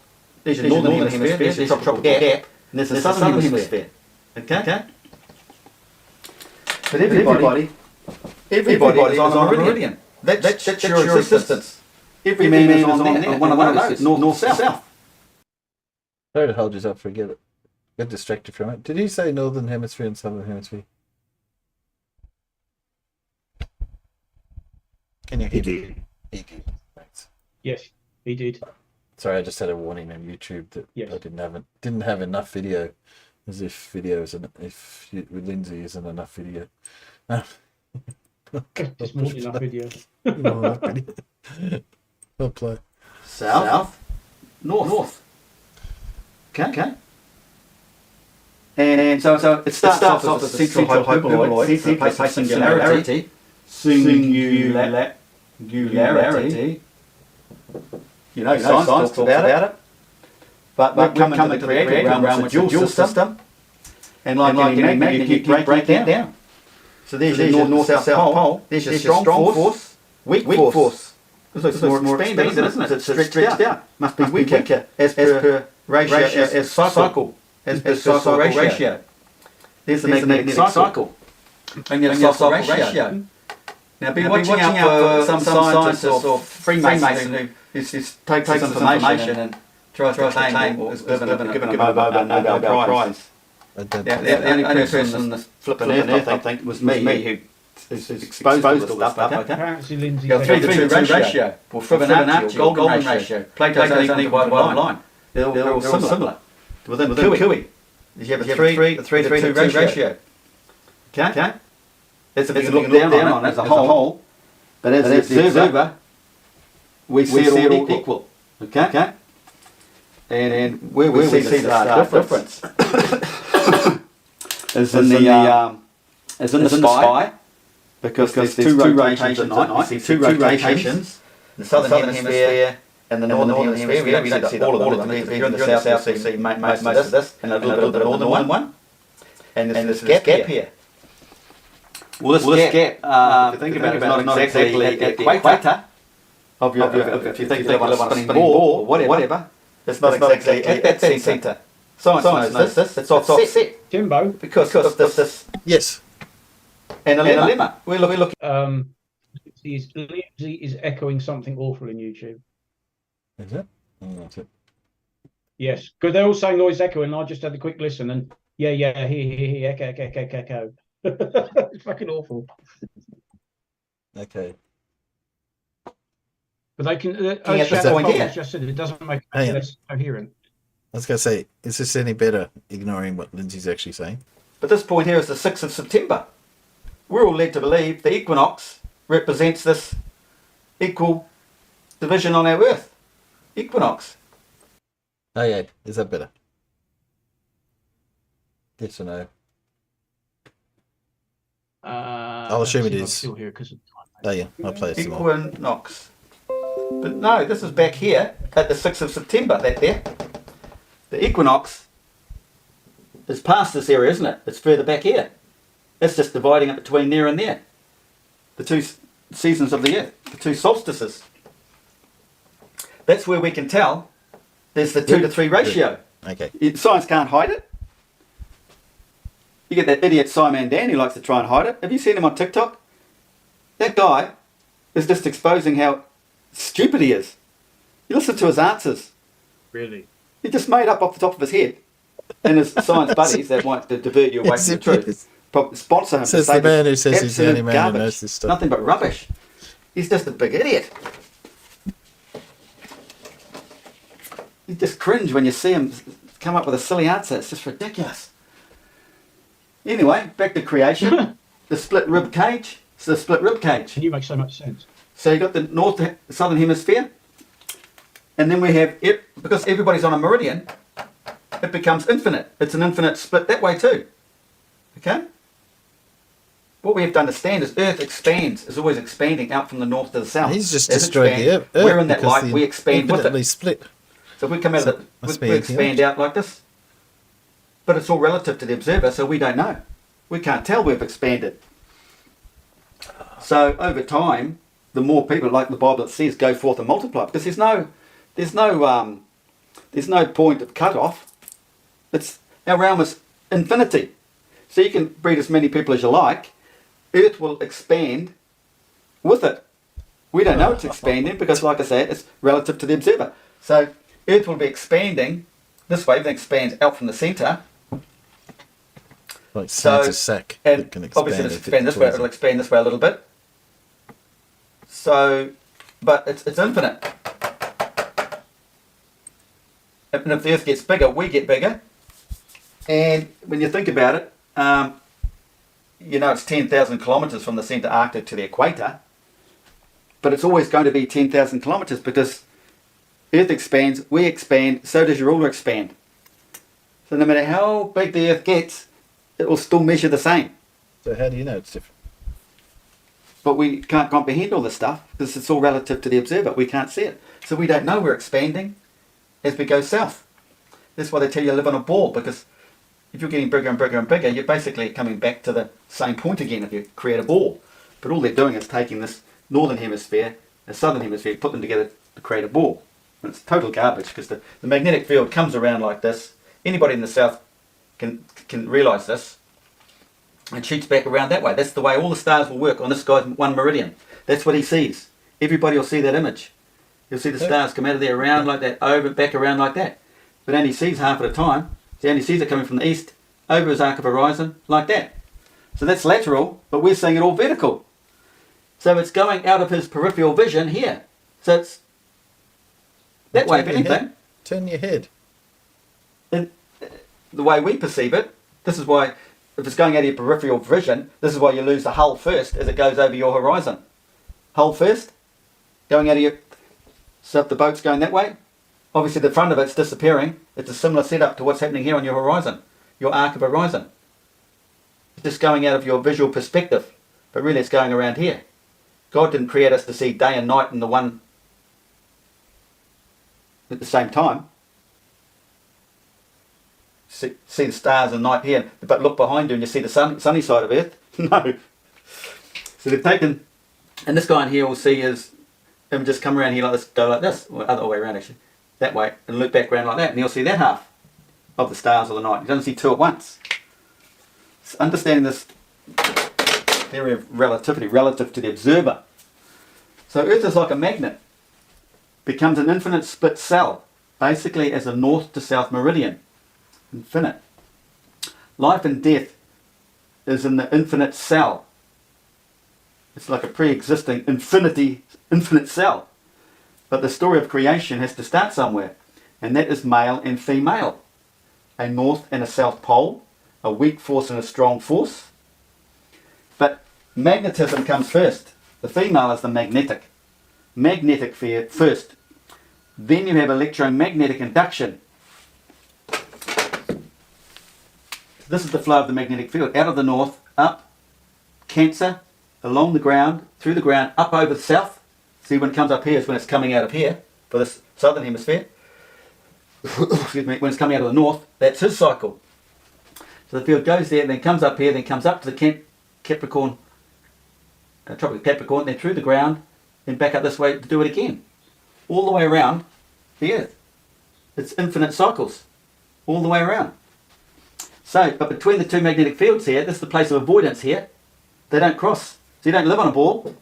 hemisphere, there's your tropical gap, and there's the southern hemisphere. Okay? But everybody is on a meridian. That's your existence. Every man is on there, on one of those, north, south. Sorry to hold you up for a get distracted from it. Did he say northern hemisphere and southern hemisphere? Can you hear me? He did. Thanks. Yes, he did. Sorry, I just had a warning on YouTube that I didn't have enough video. As if video isn't, with Lindsay isn't enough video. Just more than enough video. I'll play. South, north. Okay. And so it starts off as a central hyperboloid, place of singularity, singularity. You know, science talks about it. But we come into the creative realm, which is a dual system. And like any magnet, you keep breaking it down. So there's your north-south pole. There's your strong force, weak force. It's more expanded, isn't it? It's stretched out. Must be weaker as per ratio, as cycle. As per cycle ratio. There's the magnetic cycle. Magnetic cycle ratio. Now be watching out for some scientists or Freemason who takes this information and tries to claim or is given a Nobel Prize. The only person that's flipping earth, I think, was me who exposed all this stuff. Apparently, Lindsay. 3-to-2 ratio, or Fibonacci, or golden ratio. Plato's only divided by line. They're all similar. Within Cooey, you have a 3-to-2 ratio. Okay? That's if you look down on it as a whole, but as the observer, we see it all equal. Okay? And where we see the difference is in the spy, because there's two rotations at night. You see two rotations, the southern hemisphere and the northern hemisphere. We don't see all of them. If you're in the south, you see most of this, and a little bit of the northern one. And there's this gap here. Well, this gap, if you think about it, it's not exactly at the equator of if you think of a spinning ball or whatever. It's not exactly at that centre. Science knows this. It's offset. Timbo. Because this. Yes. And a lemma. We're looking. Lindsay is echoing something awful in YouTube. Is it? Oh, that's it. Yes, because they're all saying noise echoing. I just had a quick listen and here, echo. It's fucking awful. Okay. But they can. Just said it doesn't make it less coherent. I was going to say, is this any better, ignoring what Lindsay's actually saying? But this point here is the 6th of September. We're all led to believe the equinox represents this equal division on our Earth. Equinox. Oh yeah, is that better? Yes or no? I'll assume it is. Still here oh yeah, I'll play it some more. Equinox. But no, this is back here at the 6th of September, that there. The equinox is past this area, isn't it? It's further back here. It's just dividing it between there and there. The two seasons of the Earth, the two solstices. That's where we can tell there's the 2 to 3 ratio. Okay. Science can't hide it. You get that idiot Simon Dan who likes to try and hide it. Have you seen him on TikTok? That guy is just exposing how stupid he is. You listen to his answers. Really? He just made up off the top of his head. And his science buddies that want to divert you away from the truth sponsor him. Says to say the man who says he's the only man garbage. who knows this stuff. Nothing but rubbish. He's just a big idiot. You just cringe when you see him come up with a silly answer. It's just ridiculous. Anyway, back to creation. The split rib cage. It's the split rib cage. You make so much sense. So you got the southern hemisphere, and then we have it, because everybody's on a meridian, it becomes infinite. It's an infinite split that way too. Okay? What we have to understand is Earth expands, is always expanding out from the north to the south. He's just As it destroyed the expands, Earth. We're in that because light, we expand with infinitely it. split. So if we come out of must the, be we a expand out like this. But it's all relative to the observer, so we don't know. We can't tell we've expanded. So over time, the more people, like the Bible says, go forth and multiply, because there's no point of cut off. It's our realm is infinity, so you can breed as many people as you like. Earth will expand with it. We don't know it's expanding because, like I said, it's relative to the observer. So Earth will be expanding this way. Everything expands out from the centre. Like Santa's sack. And it can expand obviously it'll expand this way. It'll expand this way a little bit. So, but it's infinite. And if the Earth gets bigger, we get bigger. And when you think about it, it's 10,000 kilometres from the centre Arctic to the equator. But it's always going to be 10,000 kilometres because Earth expands, we expand, so does your ruler expand. So no matter how big the Earth gets, it will still measure the same. So how do you know it's different? But we can't comprehend all this stuff because it's all relative to the observer. We can't see it. So we don't know we're expanding as we go south. That's why they tell you to live on a ball, because if you're getting bigger and bigger and bigger, you're basically coming back to the same point again if you create a ball. But all they're doing is taking this northern hemisphere and southern hemisphere, put them together to create a ball. And it's total garbage because the magnetic field comes around like this. Anybody in the south can realise this, and shoots back around that way. That's the way all the stars will work on this guy's one meridian. That's what he sees. Everybody will see that image. You'll see the stars come out of there around like that, over, back around like that. But only sees half at a time. So he only sees it coming from the east, over his arc of horizon, like that. So that's lateral, but we're seeing it all vertical. So it's going out of his peripheral vision here. So it's that way, if anything. Turn your head. And the way we perceive it, this is why, if it's going out of your peripheral vision, this is why you lose the hull first as it goes over your horizon. Hull first, going out of your... So if the boat's going that way, obviously the front of it's disappearing. It's a similar setup to what's happening here on your horizon, your arc of horizon. It's just going out of your visual perspective, but really it's going around here. God didn't create us to see day and night in the one at the same time. See the stars and night here, but look behind you and you see the sunny side of Earth. No. So they've taken, and this guy in here will see him just come around here like this, go like this, or other way around actually, that way, and look back around like that, and he'll see that half of the stars of the night. He doesn't see two at once. So understanding this theory of relativity, relative to the observer. So Earth is like a magnet, becomes an infinite split cell, basically as a north to south meridian. Infinite. Life and death is in the infinite cell. It's like a pre-existing infinite cell. But the story of creation has to start somewhere, and that is male and female. A north and a south pole, a weak force and a strong force. But magnetism comes first. The female is the magnetic. Magnetic first. Then you have electromagnetic induction. This is the flow of the magnetic field. Out of the north, up, Cancer, along the ground, through the ground, up over the south. See, when it comes up here is when it's coming out of here, for this southern hemisphere. Excuse me, when it's coming out of the north, that's his cycle. So the field goes there, and then comes up here, then comes up to the Capricorn, tropical Capricorn, then through the ground, then back up this way to do it again. All the way around the Earth. It's infinite cycles. All the way around. So, but between the two magnetic fields here, this is the place of avoidance here. They don't cross. So you don't live on a ball.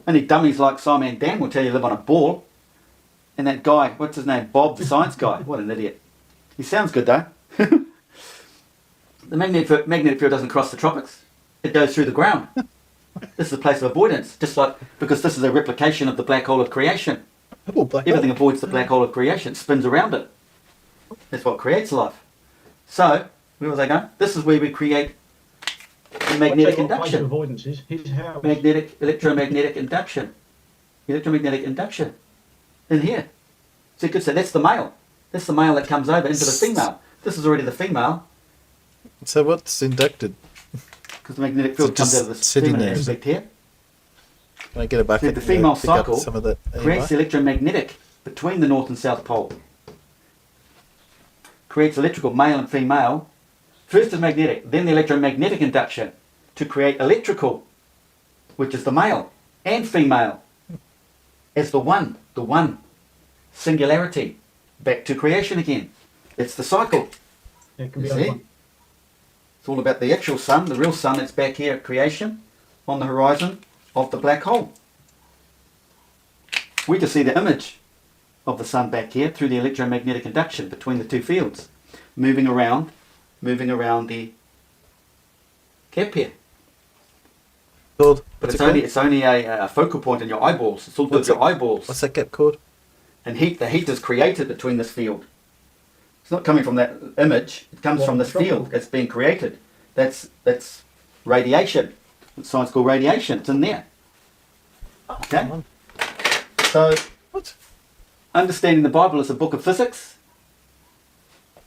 Only dummies like Simon Dan will tell you live on a ball. And that guy, what's his name? Bob, the science guy. What an idiot. He sounds good though. The magnetic field doesn't cross the tropics. It goes through the ground. This is a place of avoidance. Just like, because this is a replication of the black hole of creation. Everything avoids the black hole of creation, spins around it. That's what creates life. So, where was I going? This is where we create magnetic induction. Electromagnetic induction. Electromagnetic induction. In here. So you could say that's the male. That's the male that comes over into the female. This is already the female. So what's inducted? Because the magnetic field comes out of this feminine aspect here. Can I get a bucket? The female cycle some of that creates the electromagnetic between the north and south pole. Creates electrical, male and female. First is magnetic, then the electromagnetic induction to create electrical, which is the male and female as the one singularity, back to creation again. It's the cycle. Yeah, it can be You see? one. It's all about the actual sun, the real sun that's back here at creation on the horizon of the black hole. We just see the image of the sun back here through the electromagnetic induction between the two fields, moving around the cap here. Called? But it's only a focal point in your eyeballs. It's all good your eyeballs. What's that gap called? And the heat is created between this field. It's not coming from that image. It comes from this field that's being created. That's radiation. What science called radiation. It's in there. Okay. So, understanding the Bible is a book of physics.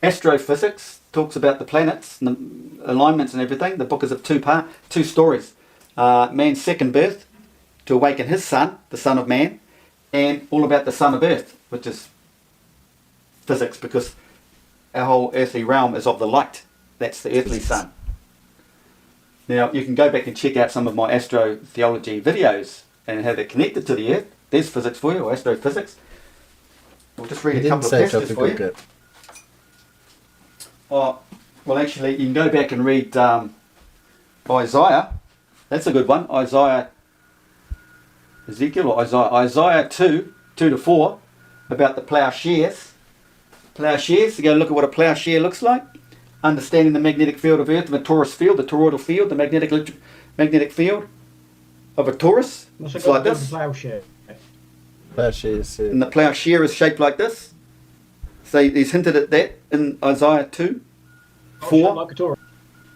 Astrophysics talks about the planets and the alignments and everything. The book is of two stories. Man's second birth, to awaken his son, the son of man, and all about the son of earth, which is physics, because our whole earthly realm is of the light. That's the earthly sun. Now, you can go back and check out some of my astrotheology videos and how they're connected to the earth. There's physics for you, or astrophysics. We'll just read a couple of passages for you. Oh, well, actually, you can go back and read Isaiah. That's a good one. Ezekiel or Isaiah. Isaiah 2-4, about the ploughshares. Plowshares, you go look at what a plowshare looks like. Understanding the magnetic field of Earth, the torus field, the toroidal field, the magnetic field of a torus. It's like this. Plowshares. And the plowshare is shaped like this. So he's hinted at that in Isaiah 2:4. Like a torus.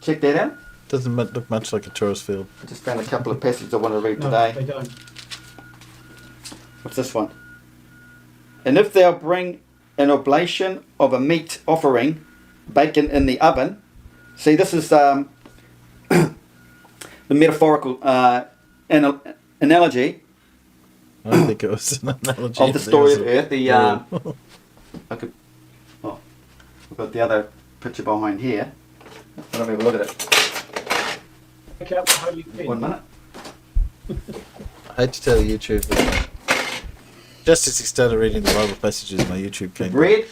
Check that out. Doesn't look much like a torus field. I just found a couple of passages I want to read today. They don't. What's this one? And if thou bring an oblation of a meat offering, bacon in the oven. See, this is the metaphorical analogy. I don't think it was an analogy of the story of Earth. We've got the other picture behind here. I'll have a look at it. 1 minute. I had to tell YouTube that just as he started reading the Bible passages, my YouTube came. Bread,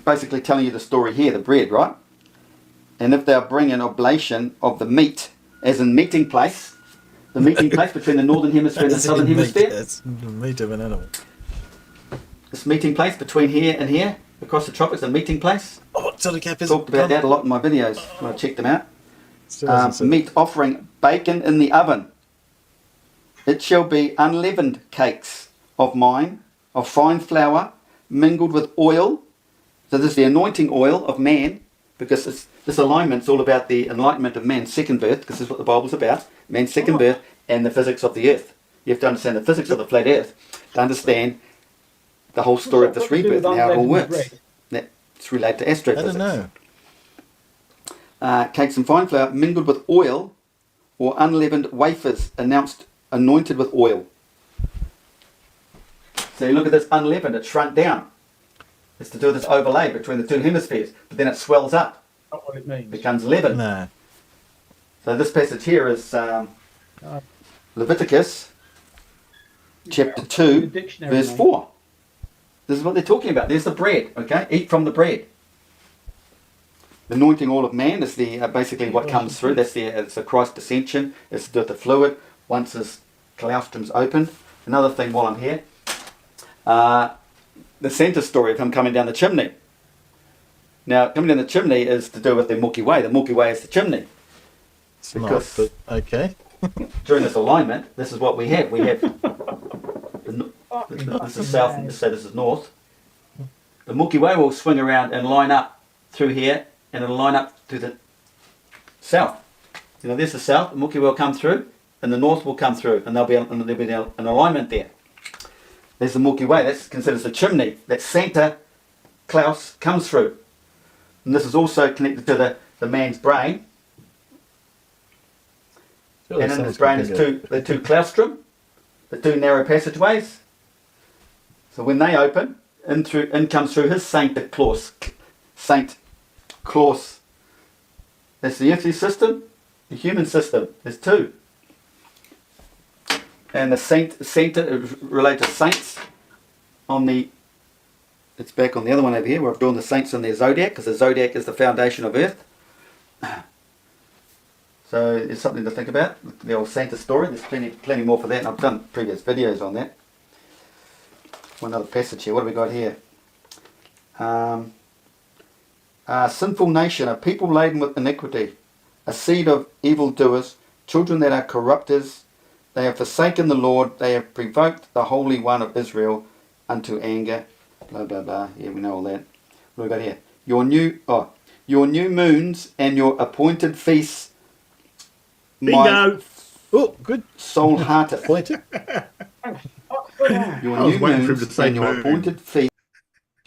basically telling you the story here, the bread, right? And if thou bring an oblation of the meat, as in meeting place, the meeting place between the northern hemisphere and the southern hemisphere. It's the meat of an animal. This meeting place between here and here, across the tropics, a meeting place. Oh, what sort of cap is it? Talked about that a lot in my videos when I checked them out. Meat offering, bacon in the oven. It shall be unleavened cakes of mine, of fine flour, mingled with oil. So this is the anointing oil of man, because this alignment is all about the enlightenment of man's second birth, because this is what the Bible's about, man's second birth and the physics of the earth. You have to understand the physics of the flat earth to understand the whole story of this rebirth and how it all works. That's related to astrophysics. I don't know. Cakes and fine flour mingled with oil, or unleavened wafers anointed with oil. So you look at this unleavened, it's shrunk down. It's to do with this overlay between the two hemispheres, but then it swells up. not what it means. becomes 11. No. So this passage here is Leviticus chapter 2, verse 4. This is what they're talking about. There's the bread, okay? Eat from the bread. The anointing oil of man is the basically what comes through. It's the Christ ascension. It's the fluid once his claustrum's opened. Another thing while I'm here, the Santa story of him coming down the chimney. Now, coming down the chimney is to do with the Milky Way. The Milky Way is the chimney. It's not, but okay. During this alignment, this is what we have. We have this is south, and this is north. The Milky Way will swing around and line up through here, and it'll line up to the south. You know, there's the south. The Milky Way will come through, and the north will come through, and there'll be an alignment there. There's the Milky Way. That's considered the chimney that Santa Claus comes through, and this is also connected to the man's brain. And in his brain is the two claustrum, the two narrow passageways. So when they open, in comes through his Saint Claus. Saint Claus. That's the earthly system, the human system. There's two. And the Santa related to saints on the. It's back on the other one over here where I've drawn the saints on their zodiac, because the zodiac is the foundation of Earth. So it's something to think about. The old Santa story. There's plenty more for that, and I've done previous videos on that. One other passage here. What have we got here? A sinful nation, a people laden with iniquity, a seed of evildoers, children that are corrupters. They have forsaken the Lord. They have provoked the Holy One of Israel unto anger. Blah blah blah. Yeah, we know all that. What have we got here? Your new moons and your appointed feasts. Bingo! Oh, good. Soul-hearted. Pointed. Your new moons and your appointed feast.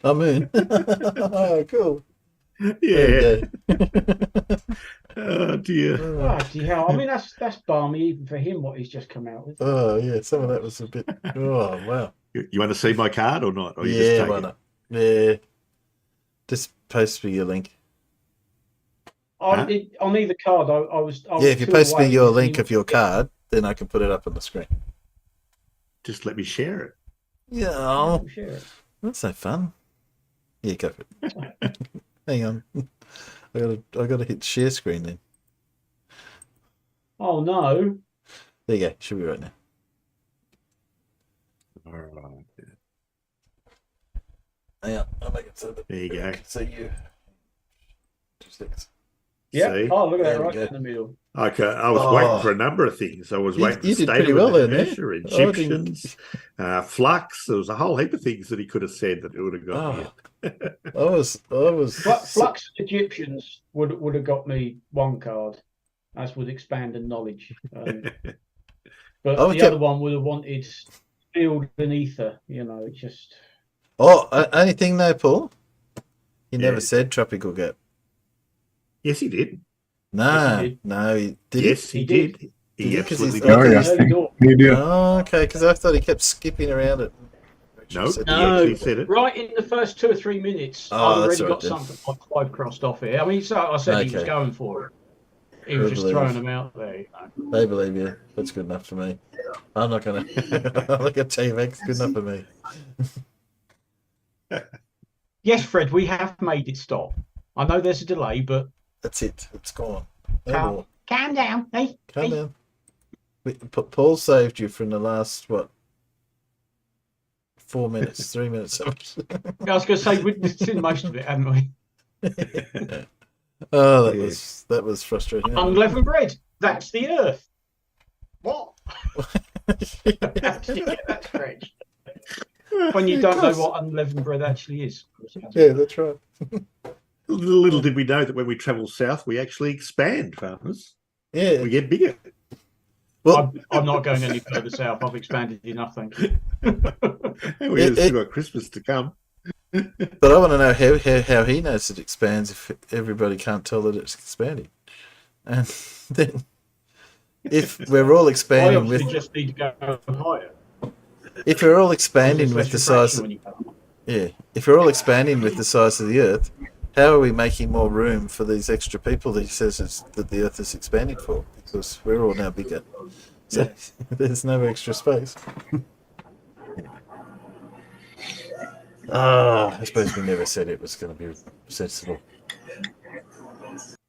Oh, moon. Oh, cool. Yeah. Oh dear. Oh, hell. I mean, that's balmy even for him. What he's just come out with. Oh yeah, some of that was a bit. Oh wow. You want to see my card or not? Or you Yeah, just why not? Yeah. Just post me your link. On either card, I was. Yeah, if you post me your link of your card, then I can put it up on the screen. Just let me share it. Yeah. Share it. That's no fun. Yeah, go for it. Hang on. I gotta hit share screen then. Oh no. There you go. Should be right now. All right. Hang on. I'll make it so that there you go. So you. 2 seconds. Yeah. See? Oh, look at that right in the middle. Okay, I was waiting for a number of things. I was waiting for you did state pretty of well there, Indonesia, Egyptians, flux. There was a whole heap of things that he could have said that it would have got me. I was. Flux Egyptians would have got me one card, as would expand and knowledge. But the other one would have wanted field and ether. You know, it's just. Oh, anything there, Paul? He never said tropical gap. Yes, he did. No, he did. No, he did. Yes, he did. He absolutely did. Oh, yeah. He did. Oh, okay, because I thought he kept skipping around it. No, he actually said it. Right in the first 2 or 3 minutes, I've already got something like 5 crossed off here. I mean, so I said he was going for it. He was just throwing them out there. You know. They believe you. That's good enough for me. I'm not gonna. I'm not gonna tell you, Max. Good enough for me. Yes, Fred, we have made it stop. I know there's a delay, but that's it. It's gone. Calm down. Hey, calm down. Paul saved you from the last 4 minutes, 3 minutes. I was going to say we've seen most of it, haven't we? Oh, that was frustrating. Unleavened bread. That's the earth. What? That's French. When you don't know what unleavened bread actually is. Yeah, that's right. Little did we know that when we travel south, we actually expand, farmers. Yeah, we get bigger. Well, I'm not going any further south. I've expanded enough, thank you. We still got Christmas to come. But I want to know how he knows it expands if everybody can't tell that it's expanding. And then, if we're all expanding with, just need to go higher. If we're all expanding with the size, if we're all expanding with the size of the Earth, how are we making more room for these extra people that he says that the Earth is expanding for? Because we're all now bigger. So there's no extra space. I suppose we never said it was going to be sensible.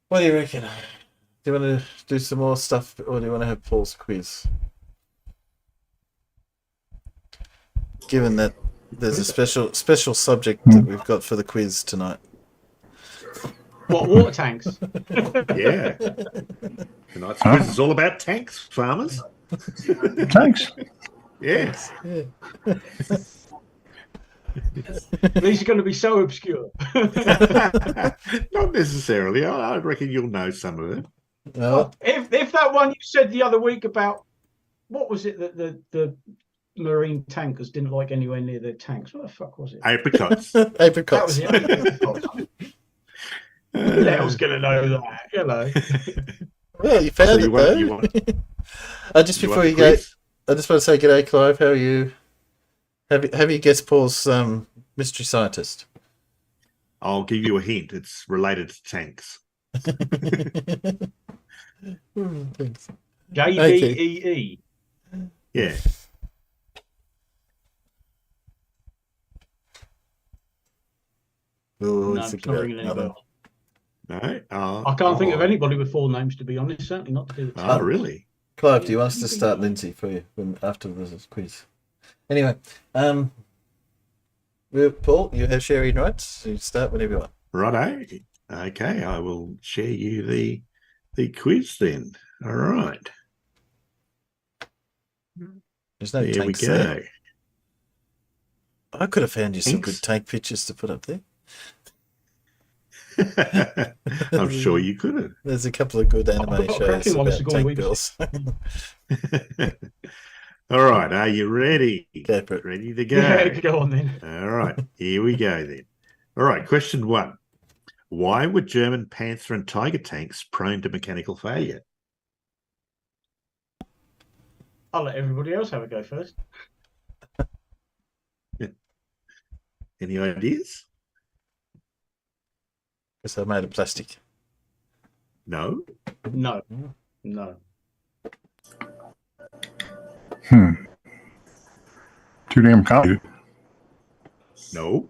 What do you reckon? Do you want to do some more stuff, or do you want to have Paul's quiz? Given that there's a special subject that we've got for the quiz tonight. What, water tanks? Yeah. Tonight's quiz is all about tanks, farmers. Tanks. Yes. Yeah. These are going to be so obscure. Not necessarily. I reckon you'll know some of it. No. If that one you said the other week about, what was it that the marine tankers didn't like anywhere near their tanks? What the fuck was it? Apricots. Apricots. That was it. I was going to know that. Hello. Well, you found it though. Just before you go, I just want to say g'day, Clive. How are you? Have you guessed Paul's mystery scientist? I'll give you a hint. It's related to tanks. Thanks. JBEE. Yeah. No, it's not ringing any bell. No. I can't think of anybody with 4 names, to be honest. Certainly not to do with Oh, really? Clive, do you want us to start Lindsay for you after this quiz? Anyway, Paul, you have sharing rights. You start whenever you want. Righto. Okay, I will share you the quiz then. All right. There's no There we tanks go. there. I could have found you some Tanks? good tank pictures to put up there. I'm sure you could have. There's a couple of good anime shows about tank bills. All right, are you ready? Go for it. Ready to go? Yeah, go on then. All right, here we go then. All right, question 1. Why were German Panther and Tiger tanks prone to mechanical failure? I'll let everybody else have a go first. Any ideas? Because they're made of plastic. No. No. Too damn complicated. No.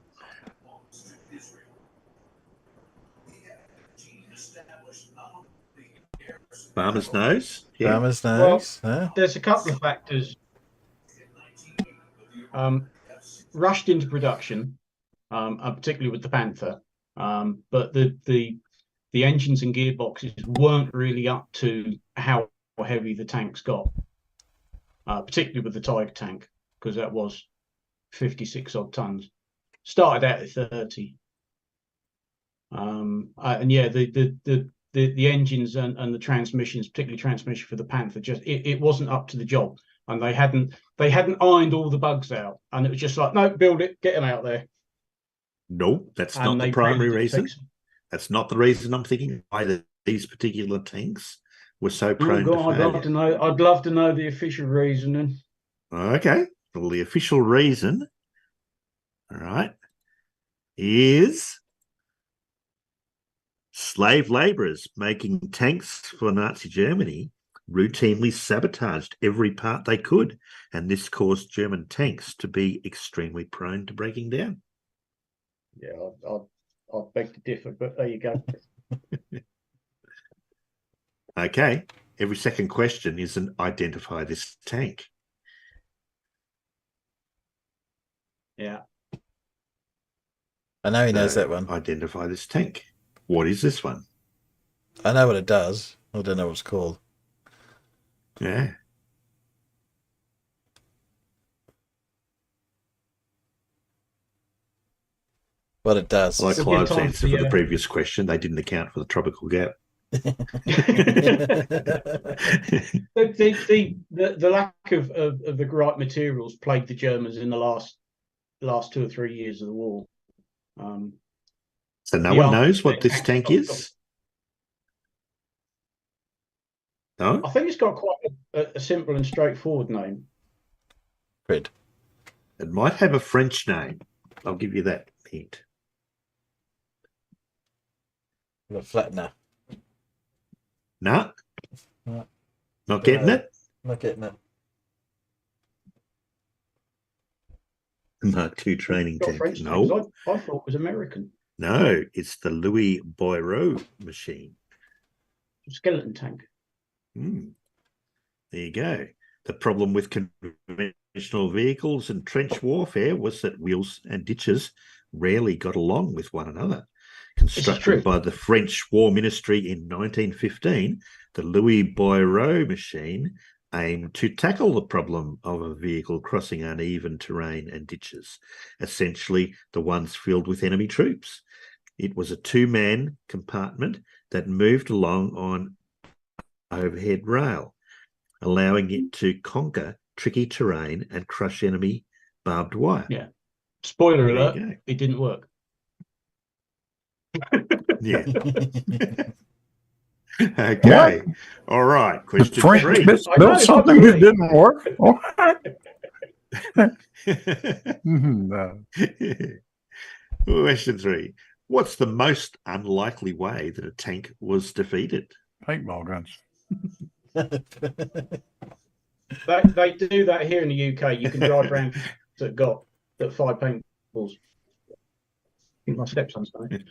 Farmer's nose. Yeah. Farmer's nose. Well, there's a couple of factors. Rushed into production, particularly with the Panther, but the engines and gearboxes weren't really up to how heavy the tanks got, particularly with the Tiger tank, because that was 56 odd tons. Started out at 30. And yeah, the engines and the transmissions, particularly transmission for the Panther, just it wasn't up to the job, and they hadn't ironed all the bugs out, and it was just like, no, build it, get them out there. No, that's not the primary reason. That's not the reason I'm thinking why these particular tanks were so prone to failure. I'd love to know the official reasoning. Okay, well, the official reason, all right, is slave labourers making tanks for Nazi Germany routinely sabotaged every part they could, and this caused German tanks to be extremely prone to breaking down. Yeah, I'll beg to differ, but there you go. Okay, every second question is an identify this tank. Yeah. I know he knows that one. Identify this tank. What is this one? I know what it does. I don't know what it's called. Yeah. What it does. Like Clive's answer for the previous question, they didn't account for the tropical gap. The lack of the right materials plagued the Germans in the last 2 or 3 years of the war. So no one knows what this tank is? No? I think it's got quite a simple and straightforward name. Fred. It might have a French name. I'll give you that hint. The flattener. No, No. not getting it. Not getting it. Mark II training Got tank. French No, tanks. I thought it was American. no, it's the Louis Boireau machine. Skeleton tank. There you go. The problem with conventional vehicles and trench warfare was that wheels and ditches rarely got along with one another. Constructed by the French War Ministry in 1915, the Louis Boireau machine aimed to tackle the problem of a vehicle crossing uneven terrain and ditches, essentially the ones filled with enemy troops. It was a two-man compartment that moved along on overhead rail, allowing it to conquer tricky terrain and crush enemy barbed wire. Yeah. Spoiler There you alert, go. it didn't work. Yeah. Okay. All right. Question French 3. built something that didn't work. All right. No. Question 3. What's the most unlikely way that a tank was defeated? Paintball guns. They do that here in the UK. You can drive around that fire paintballs. I think my stepson's done it.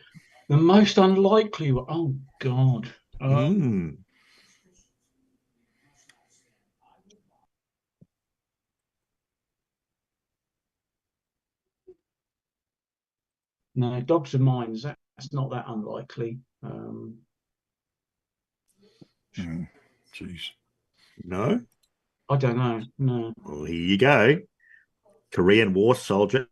The most unlikely one. Oh God. No, dogs and mines. That's not that unlikely. Jeez. No? I don't know. No. Well, here you go. Korean War soldier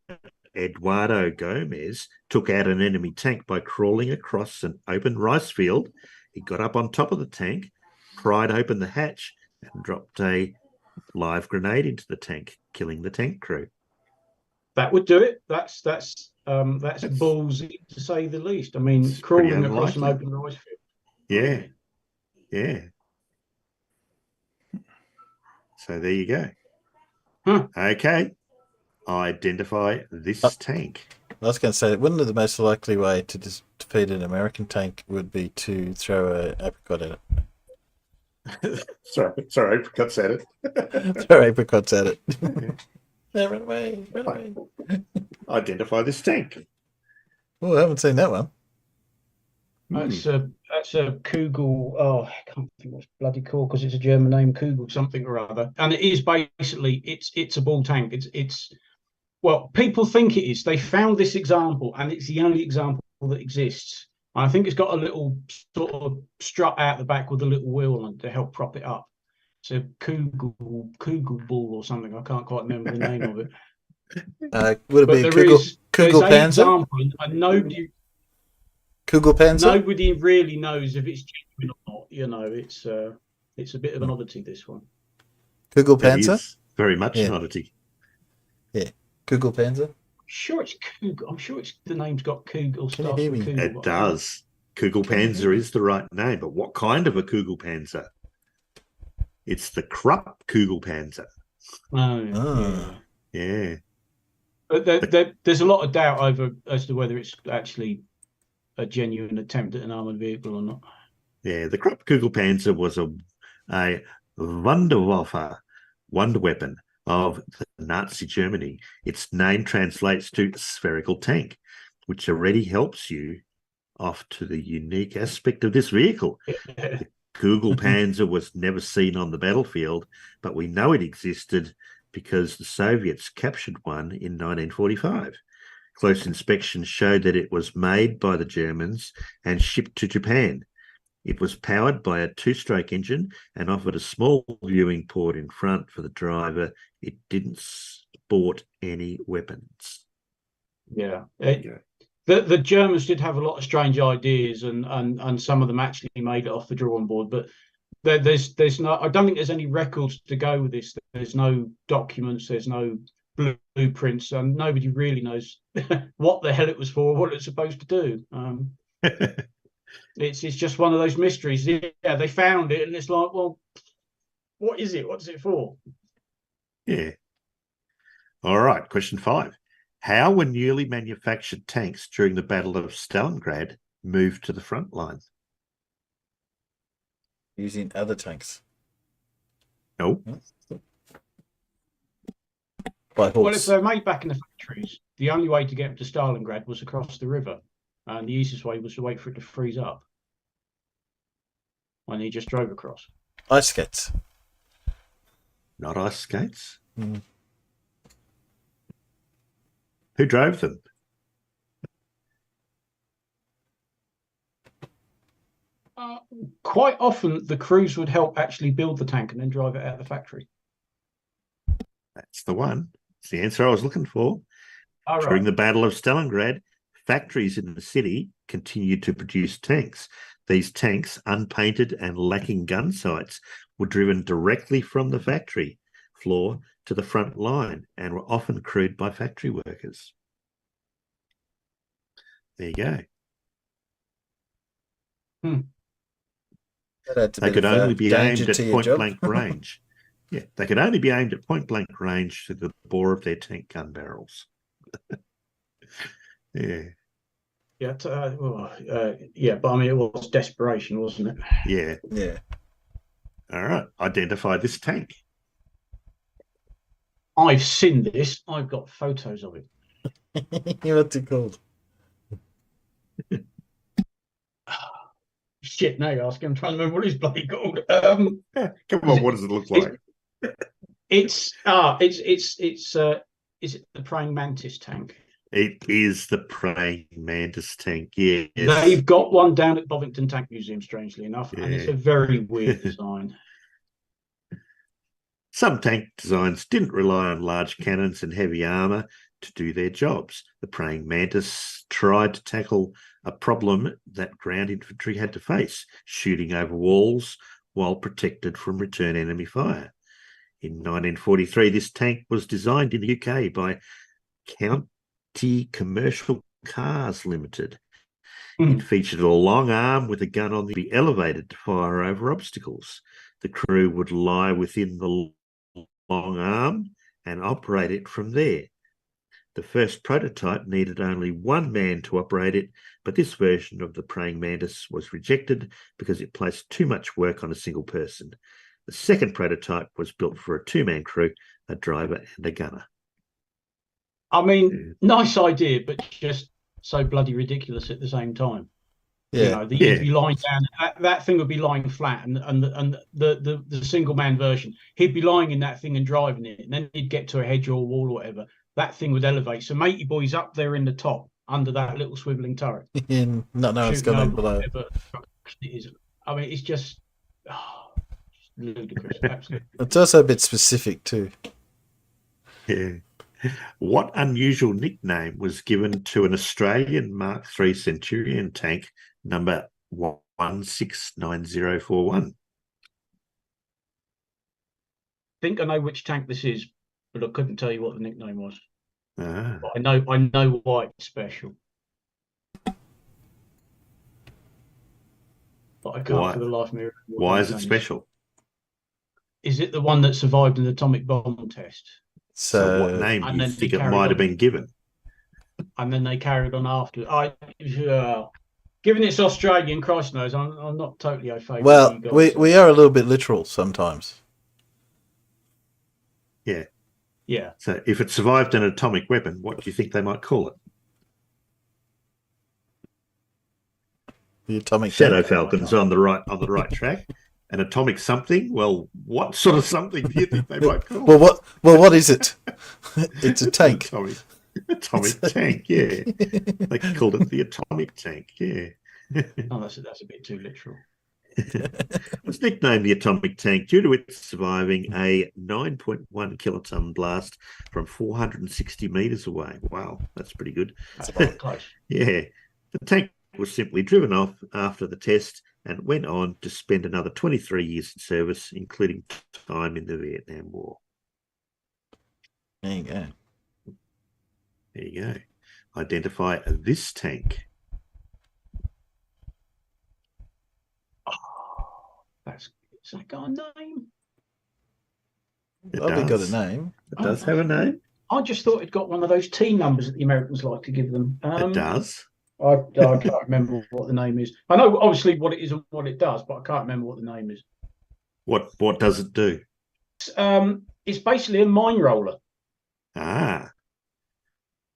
Eduardo Gomez took out an enemy tank by crawling across an open rice field. He got up on top of the tank, pried open the hatch, and dropped a live grenade into the tank, killing the tank crew. That would do it. That's ballsy to say the least. I mean, crawling across an open rice field. Yeah. Yeah. So there you go. Okay. Identify this tank. I was going to say, wouldn't the most likely way to defeat an American tank would be to throw an apricot at it? Sorry, apricots at it. Throw apricots at it. Yeah, run away. Identify this tank. Oh, I haven't seen that one. That's a Kugel. Oh, I can't think what's bloody called because it's a German name, Kugel something or other. And it is basically it's a ball tank. It's well, people think it is. They found this example, and it's the only example that exists. And I think it's got a little sort of strut out the back with a little wheel on to help prop it up. It's a Kugel ball or something. I can't quite remember the name of it. Would it be Kugel Panzer? And nobody. Kugel Panzer? Nobody really knows if it's genuine or not. You know, it's a bit of an oddity, this one. Kugel Panzer? Very much an oddity. Yeah. Kugel Panzer? Sure, it's Kugel. I'm sure the name's got Kugel. It does. Kugel Panzer is the right name, but what kind of a Kugel Panzer? It's the Krupp Kugel Panzer. Yeah. But there's a lot of doubt as to whether it's actually a genuine attempt at an armored vehicle or not. Yeah, the Krupp Kugel Panzer was a Wunderwaffe, wonder weapon of the Nazi Germany. Its name translates to spherical tank, which already helps you off to the unique aspect of this vehicle. The Kugel Panzer was never seen on the battlefield, but we know it existed because the Soviets captured one in 1945. Close inspection showed that it was made by the Germans and shipped to Japan. It was powered by a two-stroke engine and offered a small viewing port in front for the driver. It didn't sport any weapons. Yeah. The Germans did have a lot of strange ideas, and some of them actually made it off the drawing board. But there's no. I don't think there's any records to go with this. There's no documents. There's no blueprints, and nobody really knows what the hell it was for, what it's supposed to do. It's just one of those mysteries. Yeah, they found it, and it's like, well, what is it? What's it for? Yeah. All right. Question 5. How were newly manufactured tanks during the Battle of Stalingrad moved to the front line? Using other tanks. No. By horse. Well, if they're made back in the factories, the only way to get them to Stalingrad was across the river, and the easiest way was to wait for it to freeze up. And he just drove across. Ice skates. Not ice skates. Mm. Who drove them? Quite often, the crews would help actually build the tank and then drive it out of the factory. That's the one. It's the answer I was looking for. All right. During the Battle of Stalingrad, factories in the city continued to produce tanks. These tanks, unpainted and lacking gun sights, were driven directly from the factory floor to the front line and were often crewed by factory workers. There you go. They could only be aimed at point-blank range. Yeah, they could only be aimed at point-blank range to the bore of their tank gun barrels. Yeah. Yeah, yeah, but I mean, it was desperation, wasn't it? Yeah. Yeah. All right. Identify this tank. I've seen this. I've got photos of it. What's it called? Shit, now you're asking. I'm trying to remember what it's bloody called. Come on, what does it look like? Is it the praying mantis tank? It is the praying mantis tank, yes. They've got one down at Bovington Tank Museum, strangely enough, and it's a very weird design. Some tank designs didn't rely on large cannons and heavy armour to do their jobs. The praying mantis tried to tackle a problem that ground infantry had to face, shooting over walls while protected from return enemy fire. In 1943, this tank was designed in the UK by County Commercial Cars Limited. It featured a long arm with a gun on the elevated to fire over obstacles. The crew would lie within the long arm and operate it from there. The first prototype needed only one man to operate it, but this version of the praying mantis was rejected because it placed too much work on a single person. The second prototype was built for a two-man crew, a driver and a gunner. I mean, nice idea, but just so bloody ridiculous at the same time. Yeah. You know, you'd be lying down. That thing would be lying flat, and the single man version, he'd be lying in that thing and driving it, and then he'd get to a hedge or a wall or whatever. That thing would elevate. So matey boy's up there in the top under that little swiveling turret. Not know what's going on below. I mean, it's just ludicrous. Absolutely. It's also a bit specific too. Yeah. What unusual nickname was given to an Australian Mark III Centurion tank number 169041? I think I know which tank this is, but I couldn't tell you what the nickname was. Ah. But I know why it's special. But I can't for the life of me remember what Why the is it name special? Is it the one that survived an atomic bomb test? So what name do you think it might have been given? And then they carried on after. Given it's Australian, Christ knows, I'm not totally au fait. Well, we are a little bit literal sometimes. Yeah. Yeah. So if it survived an atomic weapon, what do you think they might call it? The atomic Shadow Falcon's on the right track. An atomic something? Well, what sort of something do you think they might call it? Well, what is it? It's a tank. Atomic tank, yeah. They called it the atomic tank, yeah. Oh, that's a bit too literal. It was nicknamed the atomic tank due to it surviving a 9.1 kiloton blast from 460 meters away. Wow, that's pretty good. That's about close. Yeah. The tank was simply driven off after the test and went on to spend another 23 years in service, including time in the Vietnam War. There you go. There you go. Identify this tank. Has that got a name? It Probably does. got a name. It does have a name. I just thought it got one of those T numbers that the Americans like to give them. It does. I can't remember what the name is. I know obviously what it is and what it does, but I can't remember what the name is. What does it do? It's basically a mine roller. Ah.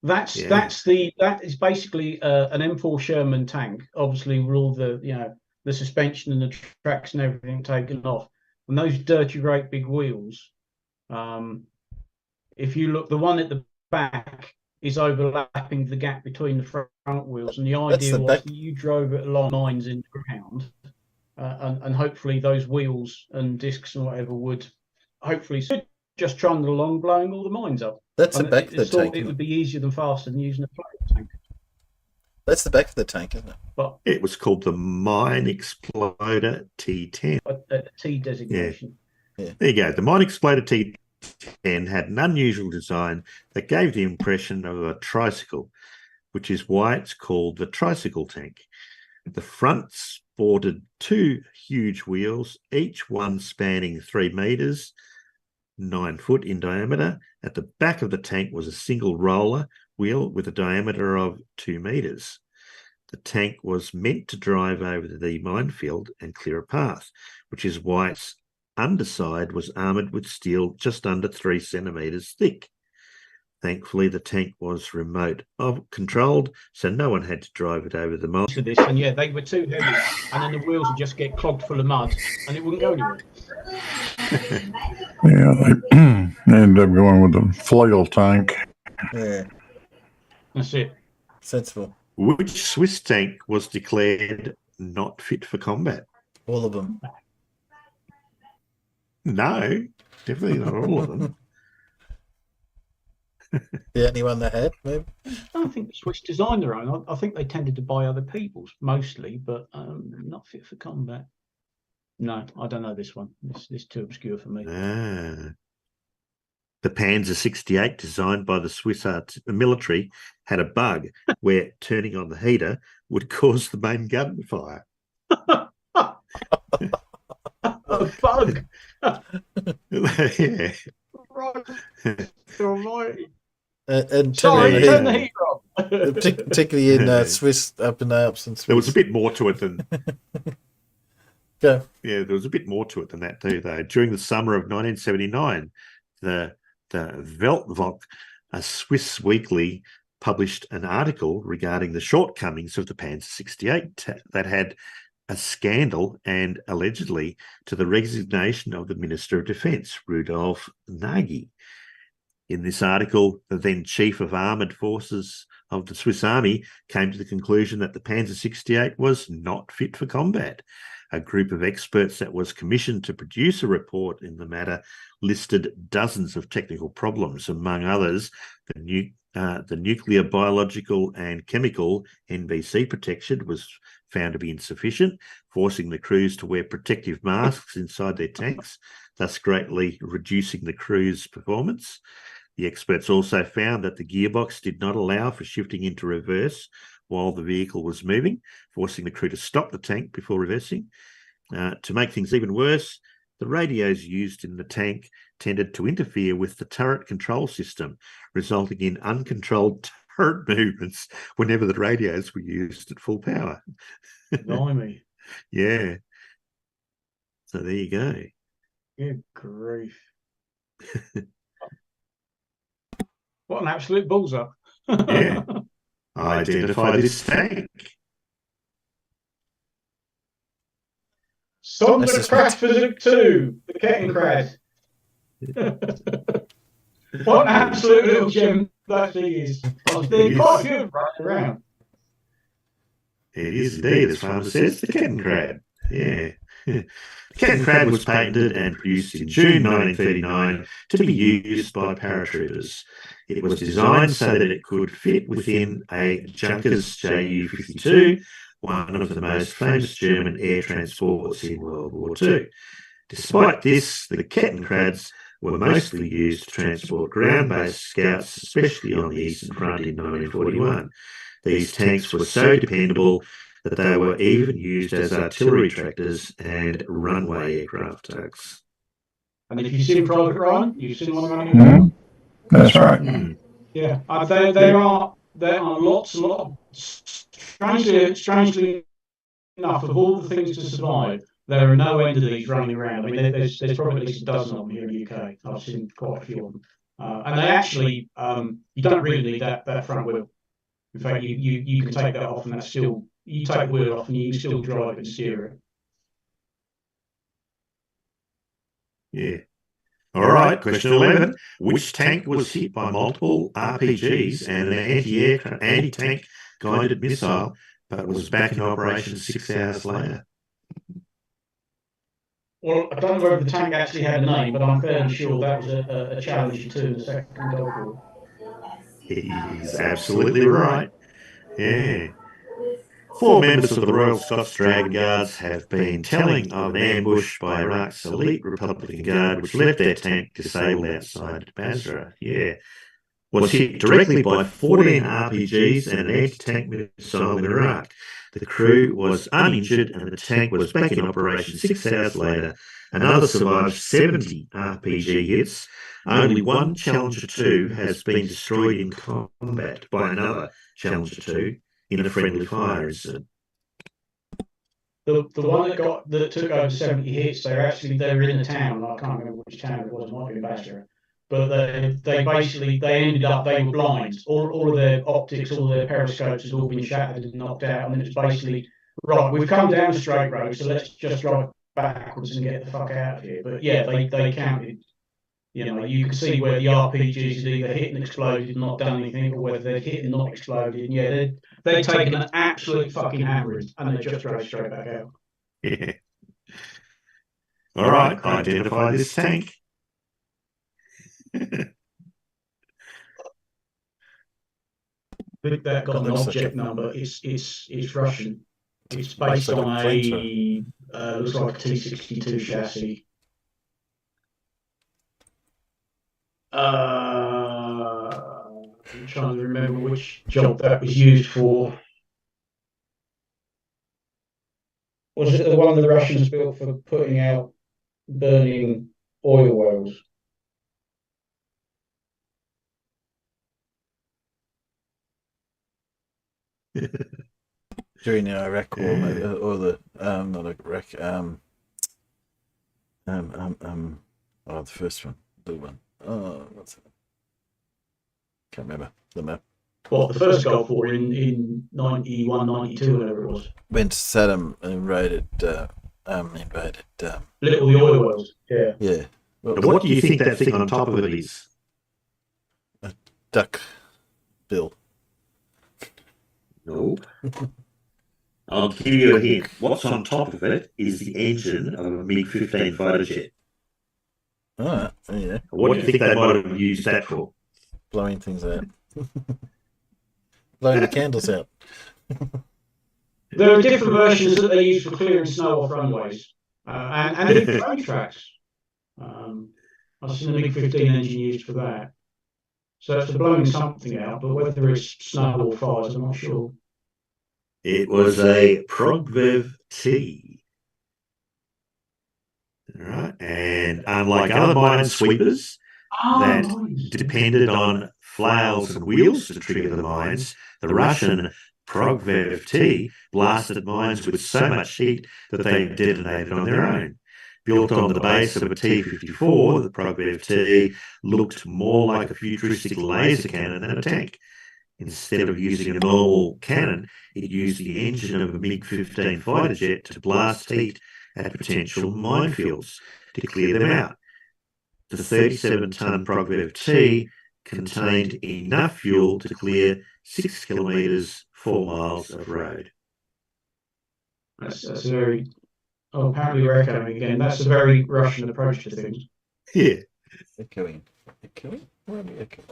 That is basically an M4 Sherman tank, obviously with all the the suspension and the tracks and everything taken off, and those dirty great big wheels. If you look, the one at the back is overlapping the gap between the front wheels, and the idea was that you drove it along lines in the ground, and hopefully those wheels and discs and whatever would hopefully just trundle along, blowing all the mines up. That's the back of the tank. It would be easier than faster than using a float tank. That's the back of the tank, isn't it? But it was called the Mine Exploder T10. A T designation. Yeah. There you go. The Mine Exploder T10 had an unusual design that gave the impression of a tricycle, which is why it's called the tricycle tank. The front sported two huge wheels, each one spanning 3 meters, 9 foot in diameter. At the back of the tank was a single roller wheel with a diameter of 2 meters. The tank was meant to drive over the minefield and clear a path, which is why its underside was armoured with steel just under 3 centimeters thick. Thankfully, the tank was remote controlled, so no one had to drive it over the mine. And yeah, they were too heavy, and then the wheels would just get clogged full of mud, and it wouldn't go anywhere. Yeah, they ended up going with the flail tank. Yeah. That's it. Sensible. Which Swiss tank was declared not fit for combat? All of them. No, definitely not all of them. The only one that had, maybe? I don't think the Swiss designed their own. I think they tended to buy other people's mostly, but not fit for combat. No, I don't know this one. This is too obscure for me. Ah. The Panzer 68, designed by the Swiss military, had a bug where turning on the heater would cause the main gun to fire. A bug? Yeah. Right. Almighty. And Sorry, turn the heater off. Particularly in Swiss, up in the Alps and Swiss. There was a bit more to it than... Yeah, there was a bit more to it than that too, though. During the summer of 1979, the Weltwoche, a Swiss weekly, published an article regarding the shortcomings of the Panzer 68 that had a scandal and allegedly to the resignation of the Minister of Defence, Rudolf Nagy. In this article, the then Chief of Armoured Forces of the Swiss Army came to the conclusion that the Panzer 68 was not fit for combat. A group of experts that was commissioned to produce a report in the matter listed dozens of technical problems, among others, the nuclear, biological and chemical NBC protection was found to be insufficient, forcing the crews to wear protective masks inside their tanks, thus greatly reducing the crew's performance. The experts also found that the gearbox did not allow for shifting into reverse while the vehicle was moving, forcing the crew to stop the tank before reversing. To make things even worse, the radios used in the tank tended to interfere with the turret control system, resulting in uncontrolled turret movements whenever the radios were used at full power. Blimey. Yeah. So there you go. Good grief. What an absolute bullseye. Yeah. Identify this tank. Saunter Crash Physics 2, the Kettenkrad. What an absolute little gem that thing is. They're quite good running around. It is indeed, as Farmer says, the Kettenkrad. Yeah. The Kettenkrad was patented and produced in June 1939 to be used by paratroopers. It was designed so that it could fit within a Junkers Ju-52, one of the most famous German air transports in World War II. Despite this, the Kettenkrads were mostly used to transport ground-based scouts, especially on the Eastern Front in 1941. These tanks were so dependable that they were even used as artillery tractors and runway aircraft tugs. And if you've seen Private Ryan, you've seen one running around. That's right. Yeah, there are lots and lots of strangely enough, of all the things to survive, there are no end of these running around. I mean, there's probably at least a dozen of them here in the UK. I've seen quite a few of them. And they actually, you don't really need that front wheel. In fact, you can take that off, and that's still, you take the wheel off and you can still drive it and steer it. Yeah. All right, question 11. Which tank was hit by multiple RPGs and an anti-tank guided missile, but was back in operation 6 hours later? Well, I don't know whether the tank actually had a name, but I'm fairly sure that was a Challenger 2 in the Second Gulf War. He's absolutely right. Yeah. 4 members of the Royal Scots Dragon Guards have been telling of an ambush by Iraq's elite Republican Guard, which left their tank disabled outside Basra. Yeah. Was hit directly by 14 RPGs and an anti-tank missile in Iraq. The crew was uninjured and the tank was back in operation 6 hours later. Another survived 70 RPG hits. Only one Challenger 2 has been destroyed in combat by another Challenger 2 in a friendly fire incident. The one that took over 70 hits, they were in a town. I can't remember which town it was. It might be Basra. But they were blind. All of their optics, all their periscopes had all been shattered and knocked out. And it was basically, right, we've come down the straight road, so let's just drive backwards and get the fuck out of here. But yeah, they counted. You know, you could see where the RPGs had either hit and exploded and not done anything, or whether they'd hit and not exploded. And yeah, they'd taken an absolute fucking hammering and they just drove straight back out. Yeah. All right, identify this tank. I think that got an object number. It's Russian. It's based on a looks like a T-62 chassis. I'm trying to remember which job that was used for. Was it the one the Russians built for putting out burning oil wells? During the Iraq War, maybe, or the not Iraq, the first one, the one. Oh, what's it? Can't remember the map. What, the first Gulf War in 91, 92, whatever it was? When Saddam invaded Little the oil wells. Yeah. Yeah. Well, what do you think that thing on top of it is? A duck bill. No. I'll give you a hint. What's on top of it is the engine of a MiG-15 fighter jet. Oh, yeah. What do you think they might have used that for? Blowing things out. Blowing the candles out. There are different versions that they use for clearing snow off runways and even train tracks. I've seen the MiG-15 engine used for that. So it's for blowing something out, but whether it's snow or fires, I'm not sure. It was a Progvev T. All right. And unlike other minesweepers that depended on flails and wheels to trigger the mines, the Russian Progvev T blasted mines with so much heat that they detonated on their own. Built on the base of a T-54, the Progvev T looked more like a futuristic laser cannon than a tank. Instead of using a normal cannon, it used the engine of a MiG-15 fighter jet to blast heat at potential minefields to clear them out. The 37-ton Progvev T contained enough fuel to clear 6 kilometres, 4 miles of road. That's a very... Oh, apparently we're echoing again. That's a very Russian approach to things. Yeah. Echoing? Where are we echoing?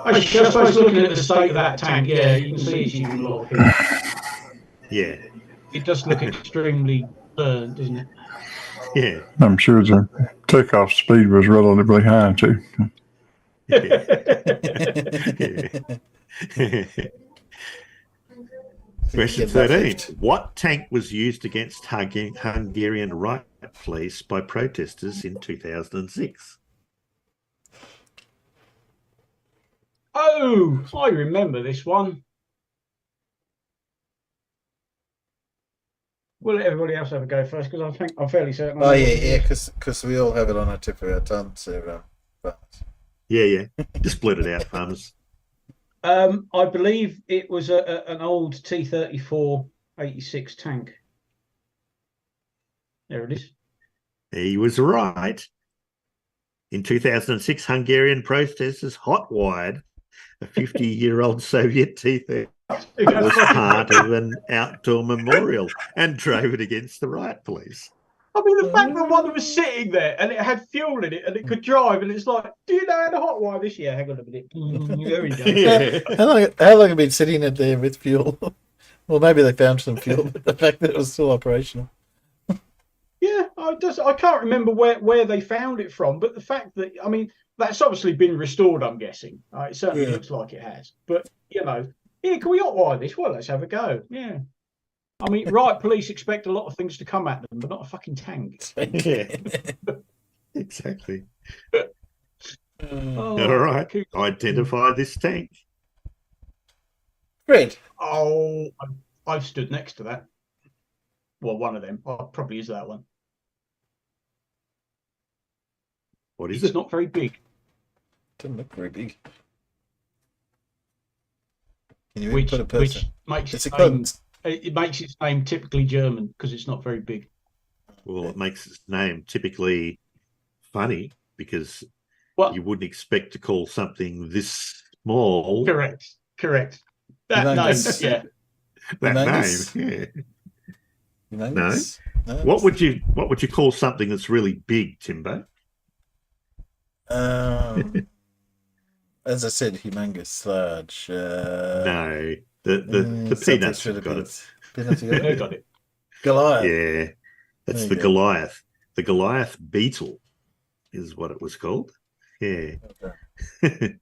I suppose looking at the state of that tank, yeah, you can see it's using a lot of heat. Yeah. It does look extremely burned, doesn't it? Yeah. I'm sure the takeoff speed was relatively high, too. Question 13. What tank was used against Hungarian riot police by protesters in 2006? Oh, I remember this one. We'll let everybody else have a go first because I think I'm fairly certain. Oh yeah, because we all have it on our tip of our tongue. So, Yeah. Just blurt it out, farmers. I believe it was an old T-34 86 tank. There it is. He was right. In 2006, Hungarian protesters hot-wired a 50-year-old Soviet T-34 was part of an outdoor memorial and drove it against the riot police. I mean, the fact that one was sitting there and it had fuel in it and it could drive, and it's like, do you know how to hot wire this? Yeah, hang on a minute. There we go. Yeah. How long have you been sitting in there with fuel? Well, maybe they found some fuel, but the fact that it was still operational. Yeah, I can't remember where they found it from, but the fact that, I mean, that's obviously been restored, I'm guessing. It certainly looks like it has. But, can we hot wire this? Well, let's have a go. Yeah. I mean, riot police expect a lot of things to come at them, but not a fucking tank. Yeah. Exactly. All right. Identify this tank. Fred. Oh, I've stood next to that. Well, one of them. Probably is that one. What is it? It's not very big. Doesn't look very big. Can you put a person? It makes its name typically German because it's not very big. Well, it makes its name typically funny because you wouldn't expect to call something this small. Correct. That name, yeah. That name, yeah. No. What would you call something that's really big, Timbo? As I said, humongous, large. No, the peanuts have got it. Peanuts have got it. Goliath. Yeah, that's the Goliath. The Goliath beetle is what it was called. Yeah. Okay.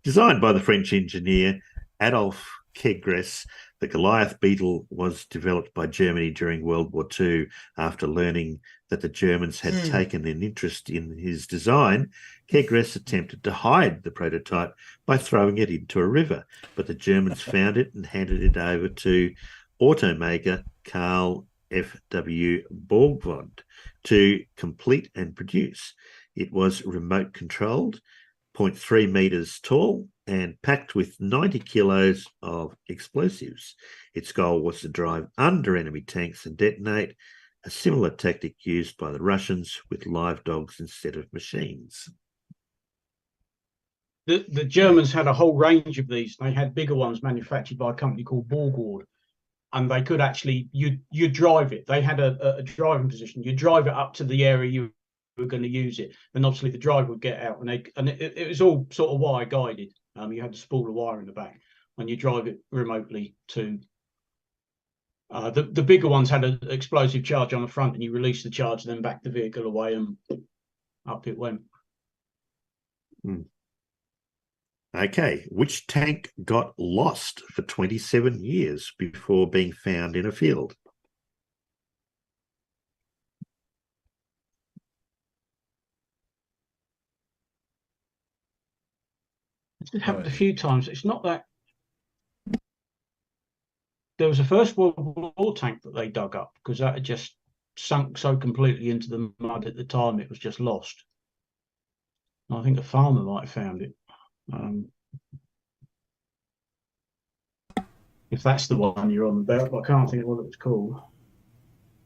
Designed by the French engineer Adolphe Kegres, the Goliath beetle was developed by Germany during World War II. After learning that the Germans had taken an interest in his design, Kegres attempted to hide the prototype by throwing it into a river, but the Germans found it and handed it over to automaker Carl F.W. Borgward to complete and produce. It was remote controlled, 0.3 meters tall, and packed with 90 kilos of explosives. Its goal was to drive under enemy tanks and detonate, a similar tactic used by the Russians with live dogs instead of machines. The Germans had a whole range of these. They had bigger ones manufactured by a company called Borgward, and they could actually, you drive it. They had a driving position. You drive it up to the area you were going to use it, and obviously the driver would get out, and it was all sort of wire guided. You had a spool of wire in the back when you drive it remotely to. The bigger ones had an explosive charge on the front, and you release the charge, then back the vehicle away, and up it went. Okay, which tank got lost for 27 years before being found in a field? It's happened a few times. It's not that. There was a First World War tank that they dug up because that had just sunk so completely into the mud at the time it was just lost. And I think a farmer might have found it. If that's the one you're on about, I can't think of what it was called.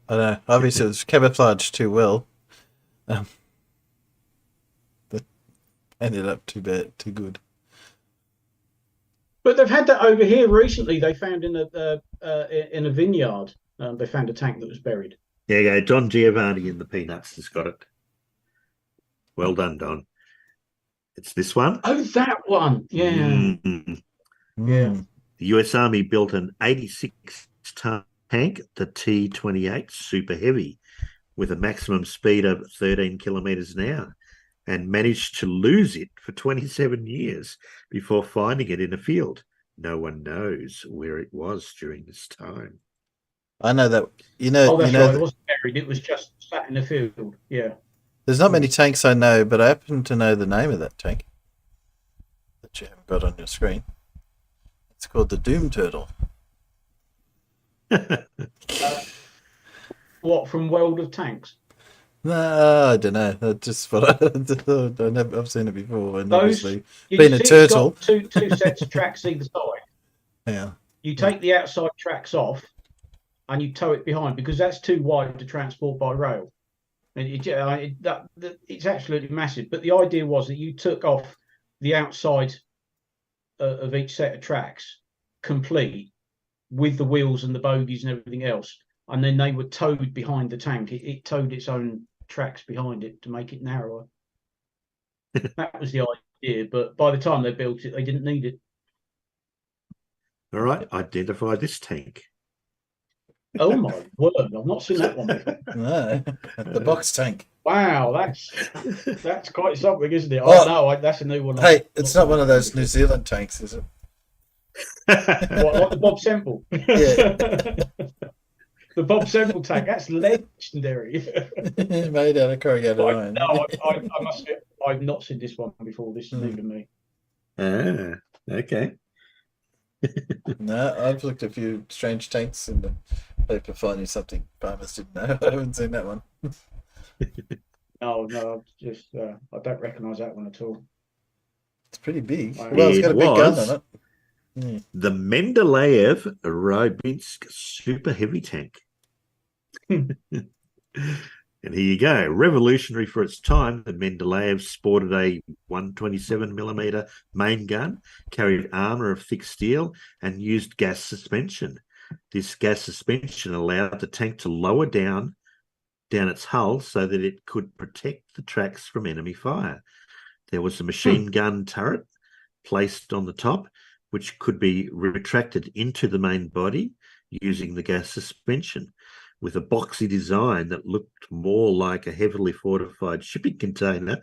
I know. Obviously, it was camouflaged too well. That ended up too good. But they've had that over here recently. They found in a vineyard. They found a tank that was buried. Yeah, Don Giovanni in the Peanuts has got it. Well done, Don. It's this one. Oh, that one. Yeah. Mm-hmm. Yeah. The US Army built an 86-ton tank, the T-28 Super Heavy, with a maximum speed of 13 kilometers an hour, and managed to lose it for 27 years before finding it in a field. No one knows where it was during this time. I know that. Oh, that's right. It wasn't buried. It was just sat in a field. Yeah. There's not many tanks I know, but I happen to know the name of that tank. The which you haven't got on your screen. It's called the Doom Turtle. What, from World of Tanks? No, I don't know. That's just what I've seen it before, and Those, obviously you being a see, turtle. it's got two sets of tracks either side. Yeah. You take the outside tracks off, and you tow it behind because that's too wide to transport by rail. And it's absolutely massive. But the idea was that you took off the outside of each set of tracks complete with the wheels and the bogies and everything else, and then they were towed behind the tank. It towed its own tracks behind it to make it narrower. That was the idea, but by the time they built it, they didn't need it. All right, identify this tank. Oh my word! I've not seen that one before. No, the box tank. Wow, that's quite something, isn't it? Oh, no, that's a new one. Hey, it's not one of those New Zealand tanks, is it? What, like the Bob Semple? Yeah. The Bob Semple tank, that's legendary. Made out of corrugated iron. No, I must admit, I've not seen this one before. This is new to me. Ah, okay. No, I've looked at a few strange tanks in the paper finding something farmers didn't know. I haven't seen that one. No, just I don't recognise that one at all. It's pretty big. Wow. Well, it's got a big gun on it. The Mendeleev Rybinsk Super Heavy Tank. And here you go. Revolutionary for its time, the Mendeleev sported a 127mm main gun, carried armour of thick steel, and used gas suspension. This gas suspension allowed the tank to lower down its hull so that it could protect the tracks from enemy fire. There was a machine gun turret placed on the top, which could be retracted into the main body using the gas suspension. With a boxy design that looked more like a heavily fortified shipping container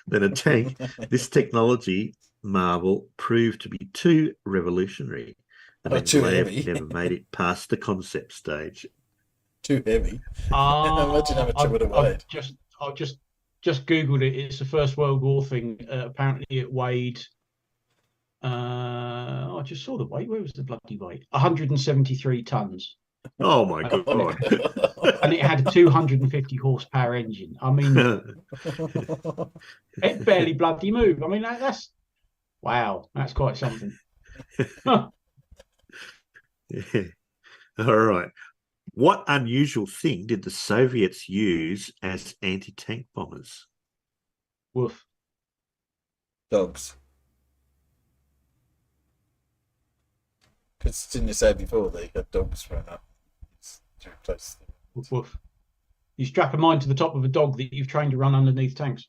than a tank, this technology marvel proved to be too revolutionary. Too heavy. Never made it past the concept stage. Too heavy. Imagine how much it would have weighed. I've just googled it. It's a First World War thing. Apparently, it weighed. I just saw the weight. Where was the bloody weight? 173 tons. Oh my god! And it had a 250 horsepower engine. I mean, it barely bloody moved. I mean, that's wow. That's quite something. Yeah. All right. What unusual thing did the Soviets use as anti-tank bombers? Woof. Dogs. Because didn't you say before they got dogs thrown up to replace them? Woof, woof. You strap a mine to the top of a dog that you've trained to run underneath tanks.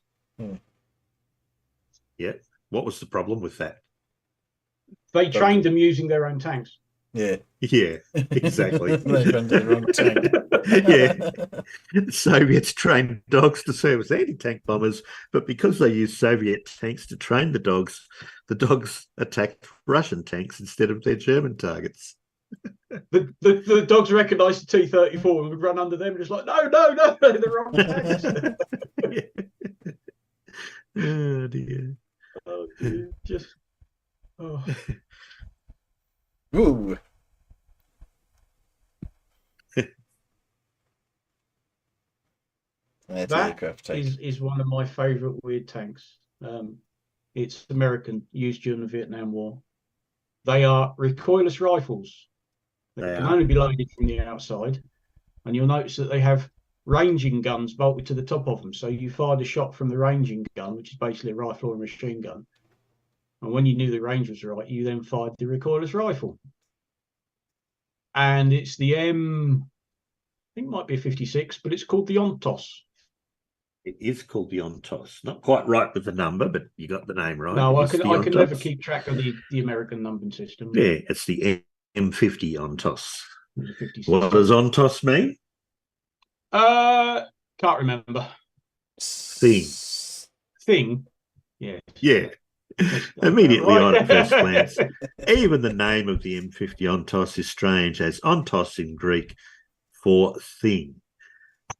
Yeah. What was the problem with that? They trained them using their own tanks. Yeah. Yeah, exactly. They run the wrong tank. Yeah. Soviets trained dogs to serve as anti-tank bombers, but because they used Soviet tanks to train the dogs attacked Russian tanks instead of their German targets. The dogs recognised the T-34 and would run under them, just like, no, they're the wrong tanks. Oh dear. Oh dear. Just Ooh. That is one of my favourite weird tanks. It's American, used during the Vietnam War. They are recoilless rifles. They can only be loaded from the outside. And you'll notice that they have ranging guns bolted to the top of them. So you fired a shot from the ranging gun, which is basically a rifle or a machine gun. And when you knew the range was right, you then fired the recoilless rifle. And it's the I think it might be a 56, but it's called the Ontos. It is called the Ontos. Not quite right with the number, but you got the name right. No, I can never keep track of the American numbering system. Yeah, it's the M50 Ontos. What does Ontos mean? Can't remember. Thing? Yeah. Yeah. Immediately on at first glance. Even the name of the M50 Ontos is strange, as Ontos in Greek for thing.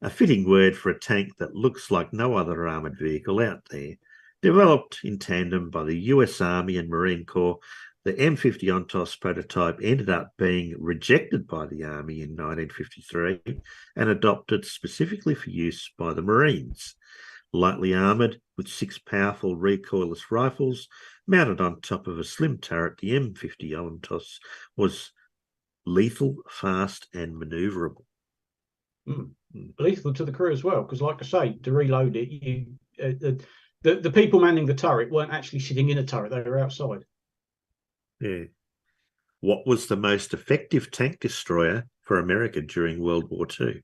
A fitting word for a tank that looks like no other armoured vehicle out there. Developed in tandem by the US Army and Marine Corps, the M50 Ontos prototype ended up being rejected by the Army in 1953 and adopted specifically for use by the Marines. Lightly armoured with 6 powerful recoilless rifles mounted on top of a slim turret, the M50 Ontos was lethal, fast and manoeuvrable. Lethal to the crew as well, because like I say, to reload it, the people manning the turret weren't actually sitting in a turret, they were outside. Yeah. What was the most effective tank destroyer for America during World War II?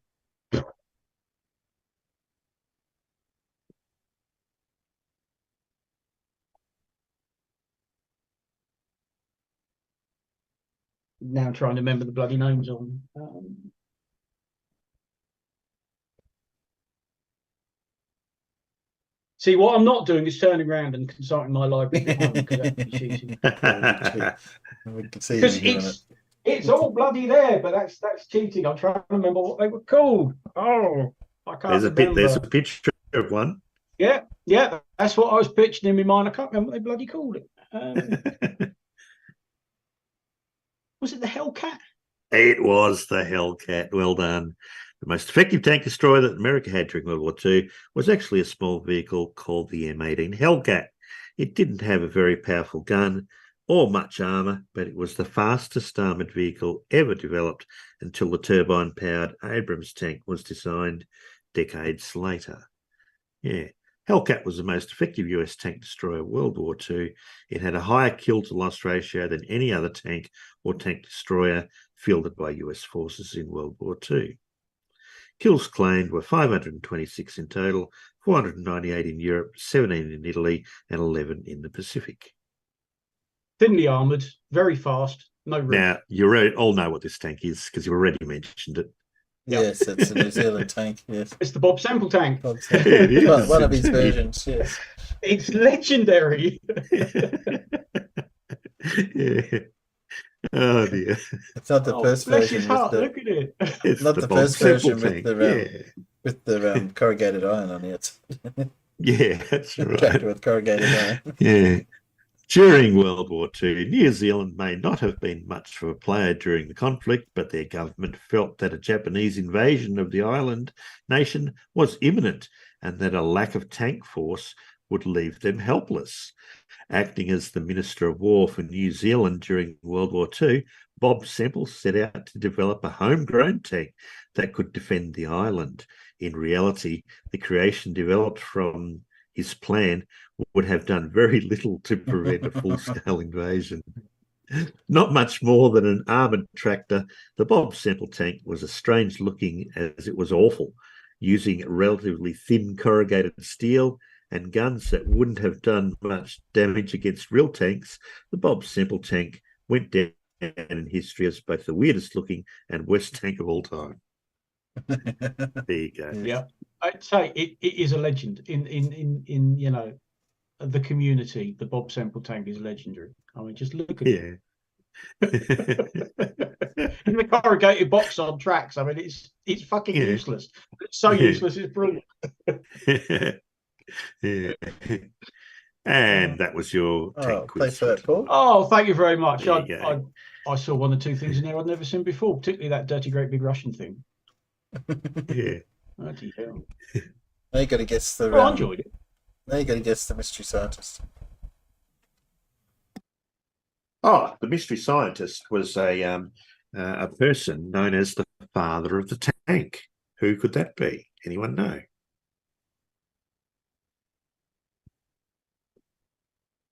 Now trying to remember the bloody names on. See, what I'm not doing is turning around and consulting my library behind me, because that'd be cheating. Because it's all bloody there, but that's cheating. I'm trying to remember what they were called. Oh, I can't remember. There's a picture of one. Yeah, that's what I was picturing in my mind. I can't remember what they bloody called it. Was it the Hellcat? It was the Hellcat. Well done. The most effective tank destroyer that America had during World War II was actually a small vehicle called the M18 Hellcat. It didn't have a very powerful gun or much armour, but it was the fastest armoured vehicle ever developed until the turbine-powered Abrams tank was designed decades later. Yeah, Hellcat was the most effective US tank destroyer of World War II. It had a higher kill-to-loss ratio than any other tank or tank destroyer fielded by US forces in World War II. Kills claimed were 526 in total, 498 in Europe, 17 in Italy, and 11 in the Pacific. Thinly armoured, very fast, no risk. Now, you all know what this tank is because you already mentioned it. Yes, it's a New Zealand tank, yes. It's the Bob Sample tank. Bob Sample. It is. One of his versions, yes. It's legendary. Yeah. Oh dear. It's not the first version. Look at it. It's not the first version with the corrugated iron on it. Yeah, that's right. With corrugated iron. Yeah. During World War II, New Zealand may not have been much of a player during the conflict, but their government felt that a Japanese invasion of the island nation was imminent and that a lack of tank force would leave them helpless. Acting as the Minister of War for New Zealand during World War II, Bob Semple set out to develop a homegrown tank that could defend the island. In reality, the creation developed from his plan would have done very little to prevent a full-scale invasion. Not much more than an armoured tractor, the Bob Semple tank was as strange looking as it was awful, using relatively thin corrugated steel and guns that wouldn't have done much damage against real tanks. The Bob Semple tank went down in history as both the weirdest looking and worst tank of all time. There you go. Yeah, I'd say it is a legend in you know, the community. The Bob Semple tank is legendary. I mean, just look at it. In the corrugated box on tracks. I mean, it's fucking useless. It's so useless. It's brilliant. Yeah. And that was your tank quiz. Thanks for that, Paul. Oh, thank you very much. I saw one or two things in there I'd never seen before, particularly that dirty great big Russian thing. Yeah. Bloody hell. Now you got to guess the. I enjoyed it. Now you got to guess the mystery scientist. Oh, the mystery scientist was a person known as the father of the tank. Who could that be? Anyone know?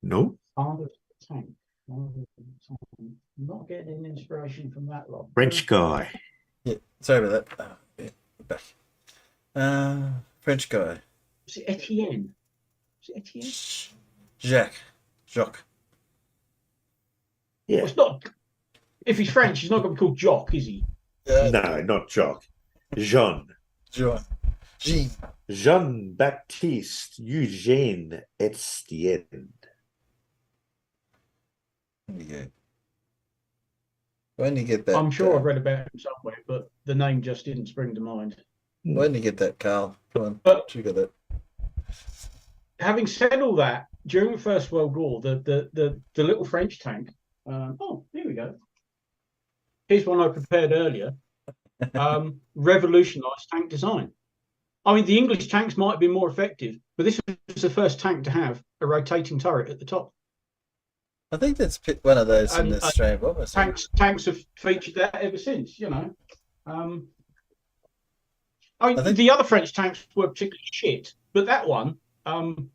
No. Father of the tank. I'm not getting any inspiration from that lot. French guy. Yeah, sorry about that. Back. French guy. Was it Etienne? Was it Etienne? Jacques. Yeah. Well, it's not. If he's French, he's not going to be called Jock, is he? No, not Jock. Jean. Jean-Baptiste Eugène Estienne. There you go. When you get that, I'm sure I've read about him somewhere, but the name just didn't spring to mind. When you get that, Carl? Come on, you got that. having said all that, during the First World War, the little French tank. Here we go. Here's one I prepared earlier. Revolutionised tank design. I mean, the English tanks might be more effective, but this was the first tank to have a rotating turret at the top. I think that's one of those in the Australian Bomber. Tanks have featured that ever since, you know. I mean, the other French tanks were particularly shit, but that one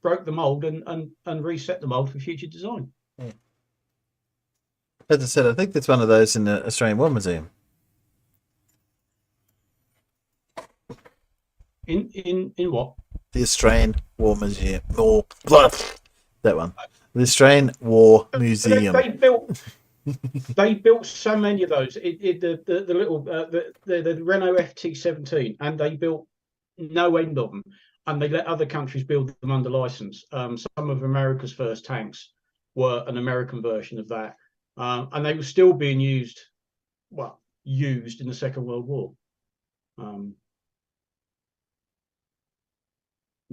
broke the mould and reset the mould for future design. Yeah. As I said, I think that's one of those in the Australian War Museum. In what? The Australian War Museum. Or that one. The Australian War Museum. They built so many of those. The little the Renault FT17, and they built no end of them, and they let other countries build them under license. Some of America's first tanks were an American version of that, and they were still being used in the Second World War.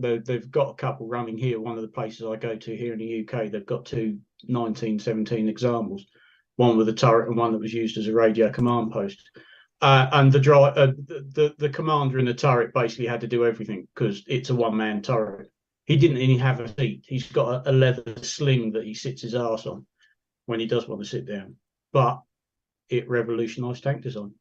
They've got a couple running here. One of the places I go to here in the UK, they've got two 1917 examples, one with a turret and one that was used as a radio command post. And the commander in the turret basically had to do everything because it's a one-man turret. He didn't even have a seat. He's got a leather sling that he sits his arse on when he does want to sit down. But it revolutionised tank design.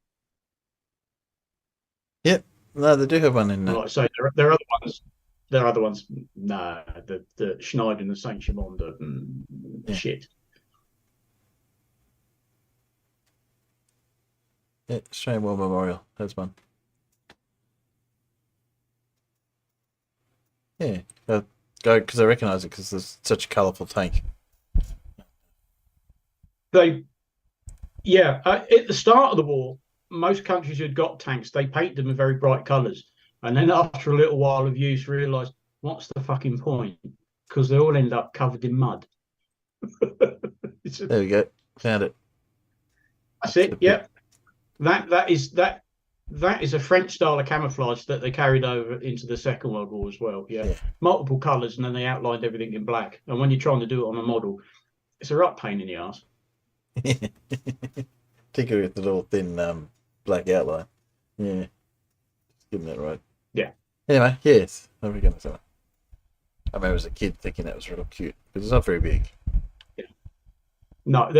Yep. No, they do have one in there. Like I say, there are other ones. There are other ones. No, the Schneider and the Saint Chamond shit. Yeah, Australian War Memorial. There's one. Yeah, go because I recognise it because there's such a colourful tank. At the start of the war, most countries who'd got tanks, they painted them in very bright colours. And then after a little while of use, realised, what's the fucking point? Because they all end up covered in mud. There we go. Found it. That's it. Yep. That is a French style of camouflage that they carried over into the Second World War as well. Yeah. Multiple colours, and then they outlined everything in black. And when you're trying to do it on a model, it's a right pain in the arse. Particularly with the little thin black outline. Yeah. Just giving that right. Yeah. Anyway, yes. What are we going to say? I remember as a kid thinking that was real cute, but it's not very big. Yeah. No,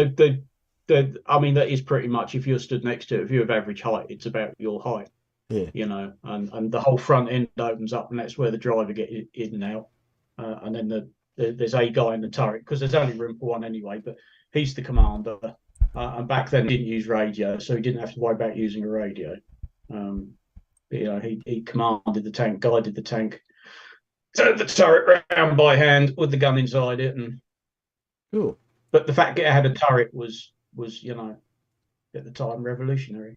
I mean, that is pretty much, if you're stood next to it, if you're of average height, it's about your height. Yeah. You know, and the whole front end opens up, and that's where the driver gets in and out. And then there's a guy in the turret, because there's only room for one anyway, but he's the commander. And back then, he didn't use radio, so he didn't have to worry about using a radio. You know, he commanded the tank, guided the tank, turned the turret round by hand with the gun inside it, and cool. But the fact that it had a turret was you know, at the time revolutionary.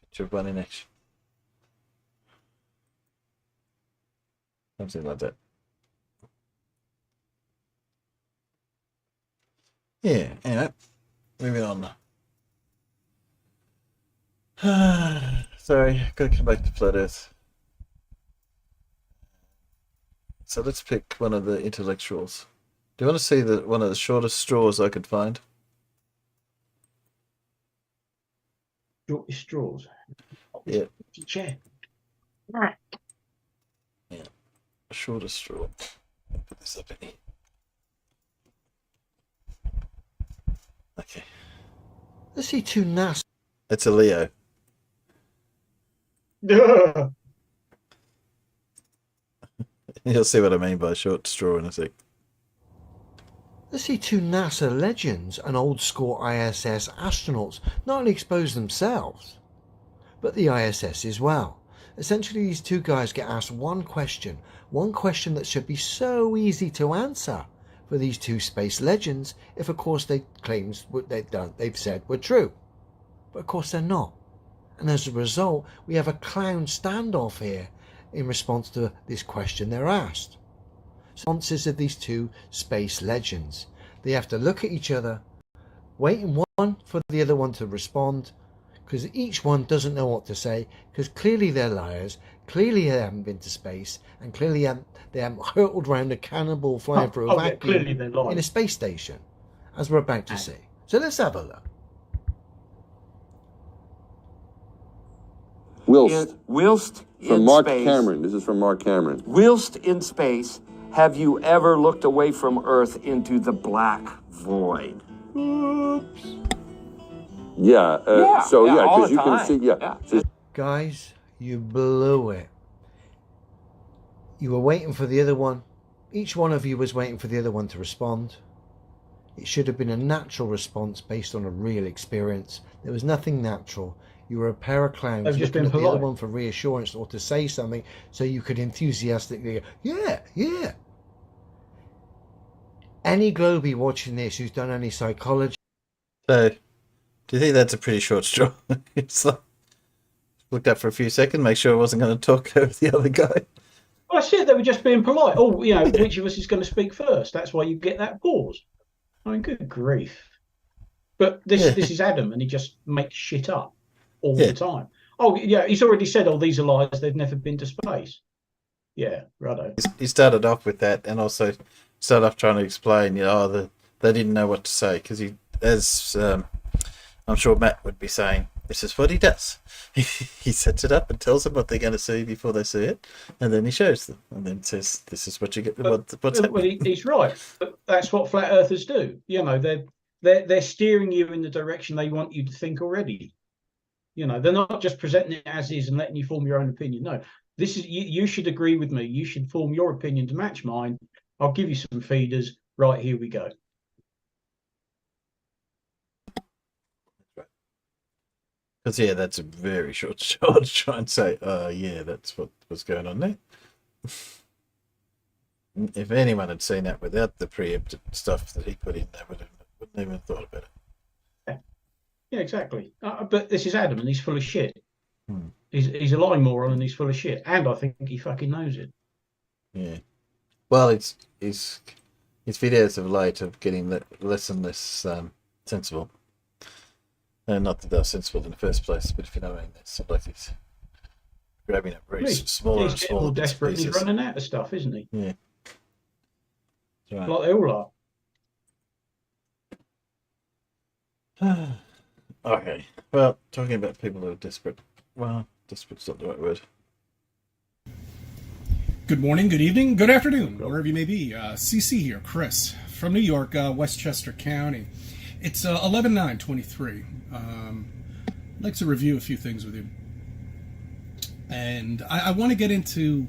Picture of one in action. Something like that. Yeah, anyway, moving on. Sorry, gotta come back to Flat Earth. So let's pick one of the intellectuals. Do you want to see one of the shortest straws I could find? Shortest straws? Yeah. Chair. Yeah. Shortest straw. I'll put this up in here. Okay. Is he too nasty? It's a Leo. You'll see what I mean by short straw in a sec. I see two NASA legends and old school ISS astronauts not only expose themselves, but the ISS as well. Essentially, these two guys get asked one question that should be so easy to answer for these two space legends, if of course they claims what they've said were true. But of course they're not. And as a result, we have a clown standoff here in response to this question they're asked. Responses of these two space legends. They have to look at each other, waiting one for the other one to respond, because each one doesn't know what to say, because clearly they're liars, clearly they haven't been to space, and clearly they haven't hurtled around a cannonball flying through a vacuum in a space station, as we're about to see. So let's have a look. Whilst from in Mark space, Cameron. This is from Mark Cameron. Whilst in space, have you ever looked away from Earth into the black void? Oops. Yeah. Because you can see. Yeah. Guys, you blew it. You were waiting for the other one. Each one of you was waiting for the other one to respond. It should have been a natural response based on a real experience. There was nothing natural. You were a pair of clowns looking at the other one for reassurance or to say something so you could enthusiastically go, yeah. Any Globie watching this who's done any psychology... So, do you think that's a pretty short straw? It's like, looked up for a few seconds, make sure I wasn't going to talk over the other guy. Well, that's it. They were just being polite. Oh, which of us is going to speak first? That's why you get that pause. I mean, good grief. But this is Adam, and he just makes shit up all the time. Oh, yeah, he's already said, these are lies. They've never been to space. Yeah, righto. He started off with that, and also started off trying to explain, they didn't know what to say, because as I'm sure Matt would be saying, this is what he does. He sets it up and tells them what they're going to see before they see it, and then he shows them, and then says, "This is what you get." What's happening? Well, he's right. But that's what flat earthers do. They're steering you in the direction they want you to think already. They're not just presenting it as is and letting you form your own opinion. No, this is you should agree with me. You should form your opinion to match mine. I'll give you some feeders. Right, here we go. Because that's a very short shot to try and say, that's what was going on there. If anyone had seen that without the preempted stuff that he put in, they wouldn't even thought about it. Yeah, exactly. But this is Adam, and he's full of shit. He's a lying moron, and he's full of shit. And I think he fucking knows it. Yeah. Well, his videos of late of getting less and less sensible. Not that they're sensible in the first place, but if you know what I mean, it's like he's grabbing up very smaller and smaller. He's desperate. He's running out of stuff, isn't he? Yeah. Right. Like they all are. Okay. Well, talking about people who are desperate. Well, desperate's not the right word. Good morning, good evening, good afternoon, wherever you may be. CC here, Chris, from New York, Westchester County. It's 11/9/23. I'd like to review a few things with you. And I want to get into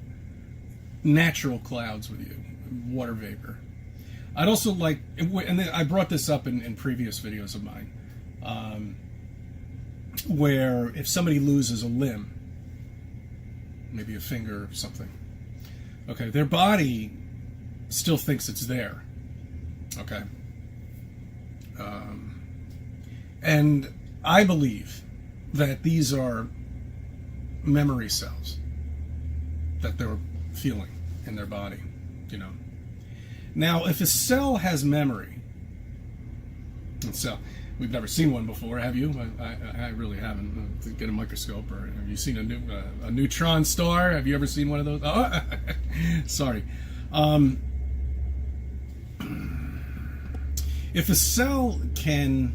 natural clouds with you, water vapor. I'd also like, and I brought this up in previous videos of mine, where if somebody loses a limb, maybe a finger or something, okay, their body still thinks it's there, okay? And I believe that these are memory cells that they're feeling in their body, Now, if a cell has memory, we've never seen one before, have you? I really haven't. To get a microscope, or have you seen a neutron star? Have you ever seen one of those? Oh, sorry. If a cell can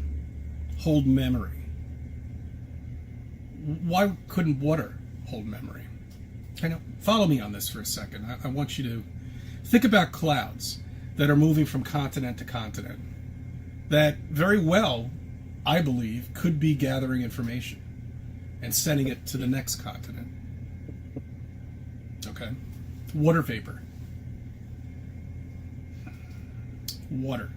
hold memory, why couldn't water hold memory? Follow me on this for a second. I want you to think about clouds that are moving from continent to continent that very well, I believe, could be gathering information and sending it to the next continent. Okay? Water vapor. Water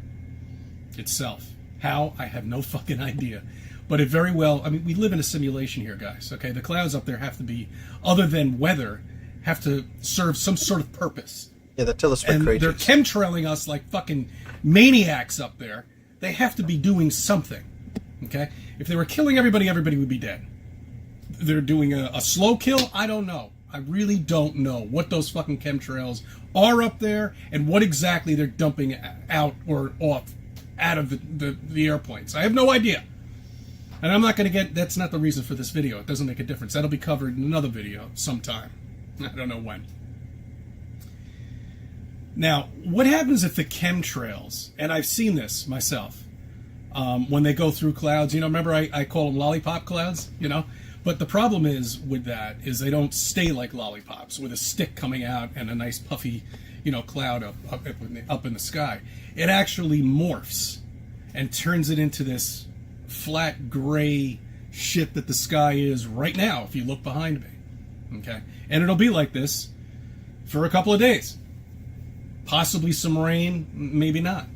itself. How? I have no fucking idea. But it very well, we live in a simulation here, guys, okay? The clouds up there have to be, other than weather, have to serve some sort of purpose. Yeah, they're telescopic creatures. They're chemtrailing us like fucking maniacs up there. They have to be doing something, okay? If they were killing everybody, everybody would be dead. They're doing a slow kill? I don't know. I really don't know what those fucking chemtrails are up there and what exactly they're dumping out or off out of the airplanes. I have no idea. And I'm not going to get, that's not the reason for this video. It doesn't make a difference. That'll be covered in another video sometime. I don't know when. Now, what happens if the chemtrails, and I've seen this myself, when they go through clouds, you know, remember I call them lollipop clouds, you know? But the problem is with that is they don't stay like lollipops with a stick coming out and a nice puffy, you know, cloud up in the sky. It actually morphs and turns it into this flat gray shit that the sky is right now if you look behind me. Okay? And it'll be like this for a couple of days. Possibly some rain, maybe not.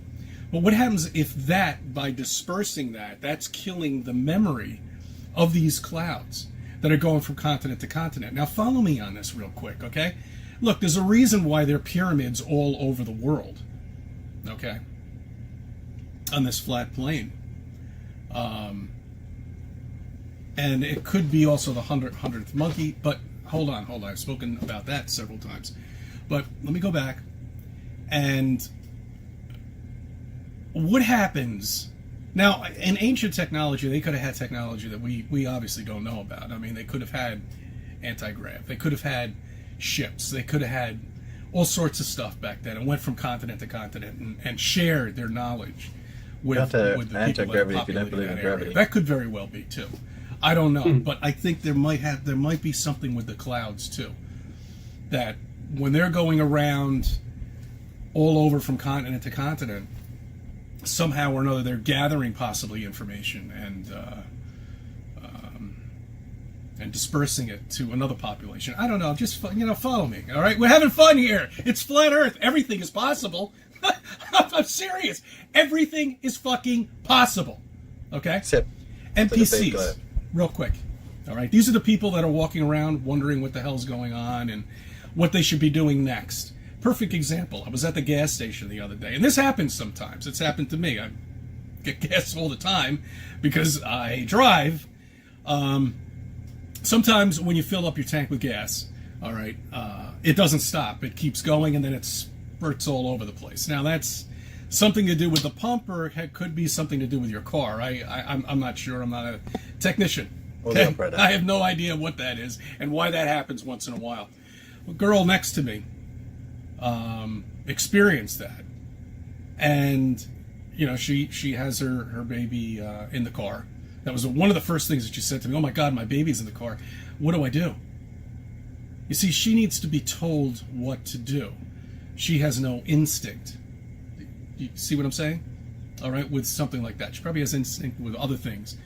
But what happens if that, by dispersing that, that's killing the memory of these clouds that are going from continent to continent? Now follow me on this real quick, okay? Look, there's a reason why there are pyramids all over the world, okay? On this flat plane. And it could be also the 100th monkey, but hold on, I've spoken about that several times. But let me go back. And what happens now in ancient technology? They could have had technology that we obviously don't know about. I mean, they could have had anti-grav, they could have had ships, they could have had all sorts of stuff back then, and went from continent to continent and shared their knowledge with the people that populated that area. That could very well be too. I don't know, but I think there might be something with the clouds too, that when they're going around all over from continent to continent, somehow or another they're gathering possibly information and dispersing it to another population. I don't know. Just, you know, follow me. All right, we're having fun here. It's flat Earth. Everything is possible. I'm serious. Everything is fucking possible. Okay. Except NPCs. Real quick. All right. These are the people that are walking around wondering what the hell's going on and what they should be doing next. Perfect example. I was at the gas station the other day, and this happens sometimes. It's happened to me. I get gas all the time because I drive. Sometimes when you fill up your tank with gas, all right, it doesn't stop. It keeps going, and then it spurts all over the place. Now, that's something to do with the pump, or it could be something to do with your car. I'm not sure. I'm not a technician. Okay? I have no idea what that is and why that happens once in a while. A girl next to me experienced that, and you know, she has her baby in the car. That was one of the first things that she said to me. Oh my God, my baby's in the car. What do I do? You see, she needs to be told what to do. She has no instinct. You see what I'm saying? All right, with something like that, she probably has instinct with other things,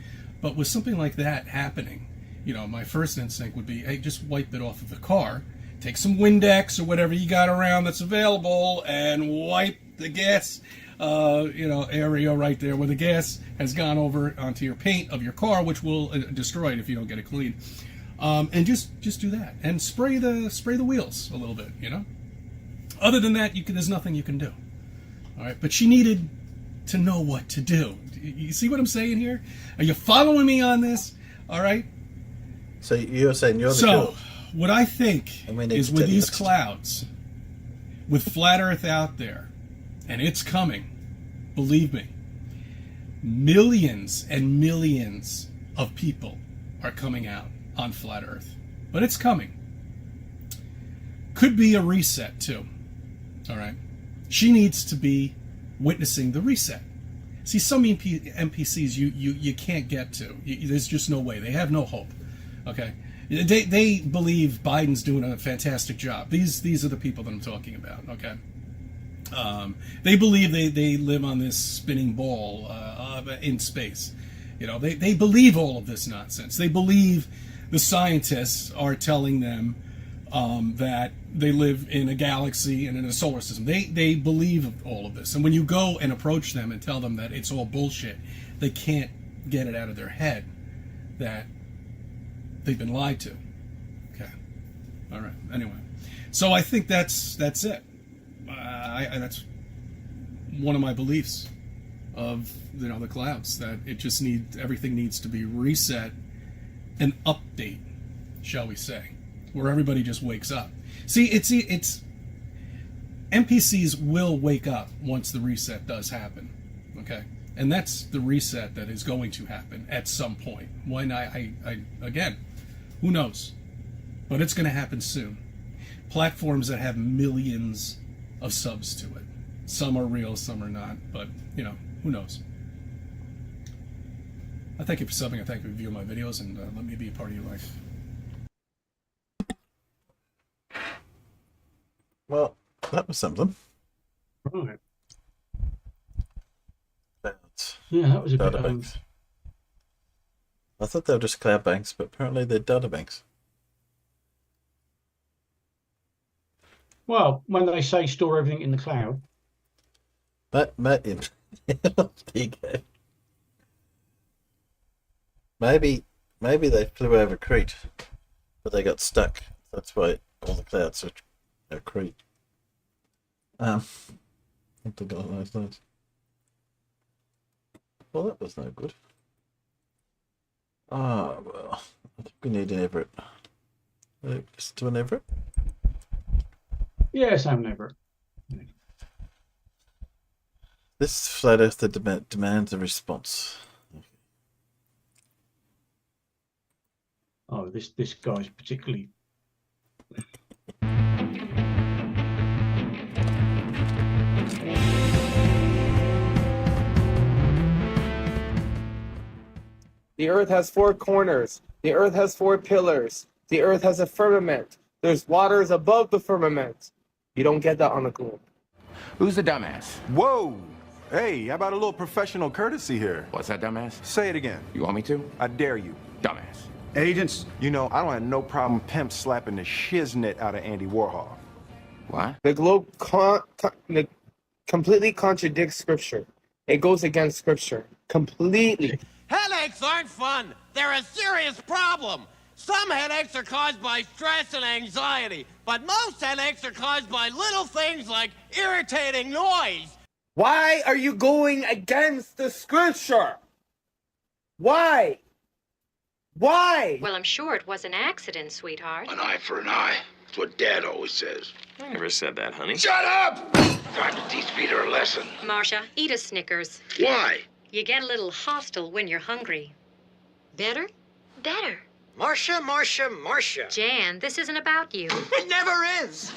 but with something like that happening, you know, my first instinct would be, hey, just wipe it off of the car. Take some Windex or whatever you got around that's available and wipe the gas, area right there where the gas has gone over onto your paint of your car, which will destroy it if you don't get it clean. And just do that and spray the wheels a little bit. You know. Other than that, there's nothing you can do. All right, but she needed to know what to do. You see what I'm saying here? Are you following me on this? All right. So you're saying you're the cure. What I think is with these clouds, with flat Earth out there, and it's coming, believe me, millions and millions of people are coming out on flat Earth. But it's coming. Could be a reset too. All right. She needs to be witnessing the reset. See, some NPCs you can't get to. There's just no way. They have no hope. Okay. They believe Biden's doing a fantastic job. These are the people that I'm talking about. Okay. They believe they live on this spinning ball in space. You know, they believe all of this nonsense. They believe the scientists are telling them that they live in a galaxy and in a solar system. They believe all of this. And when you go and approach them and tell them that it's all bullshit, they can't get it out of their head that they've been lied to. Okay. All right. Anyway, so I think that's it. That's one of my beliefs of the clouds, that everything needs to be reset, an update, shall we say, where everybody just wakes up. See, it's NPCs will wake up once the reset does happen. Okay, And that's the reset that is going to happen at some point. When again, who knows? But it's going to happen soon. Platforms that have millions of subs to it. Some are real, some are not. But, you know, who knows? I thank you for subbing. I thank you for viewing my videos, and let me be a part of your life. Well, that was something. Right. That's Yeah, that was a bit. data banks. I thought they were just cloud banks, but apparently they're data banks. Well, when they say store everything in the cloud. Maybe they flew over Crete, but they got stuck. That's why all the clouds are Crete. Something along those lines. Well, that was no good. Ah, well, I think we need an Everett. Let's do an Everett. Yes, I'm never. This flat earther demands a response. Oh, this guy's particularly. The earth has 4 corners. The earth has 4 pillars. The earth has a firmament. There's waters above the firmament. You don't get that on a globe. Who's the dumbass? Whoa! Hey, how about a little professional courtesy here? What's that, dumbass? Say it again. You want me to? I dare you. Dumbass. Agents, you know, I don't have no problem pimp slapping the shiznit out of Andy Warhol. What? The globe completely contradicts scripture. It goes against scripture. Completely. Headaches aren't fun. They're a serious problem. Some headaches are caused by stress and anxiety, but most headaches are caused by little things like irritating noise. Why are you going against the scripture? Why? Why? Well, I'm sure it was an accident, sweetheart. An eye for an eye. That's what Dad always says. I never said that, honey. Shut up! Time to teach Peter a lesson. Marcia, eat a Snickers. Why? You get a little hostile when you're hungry. Better? Better. Marcia. Jan, this isn't about you. It never is.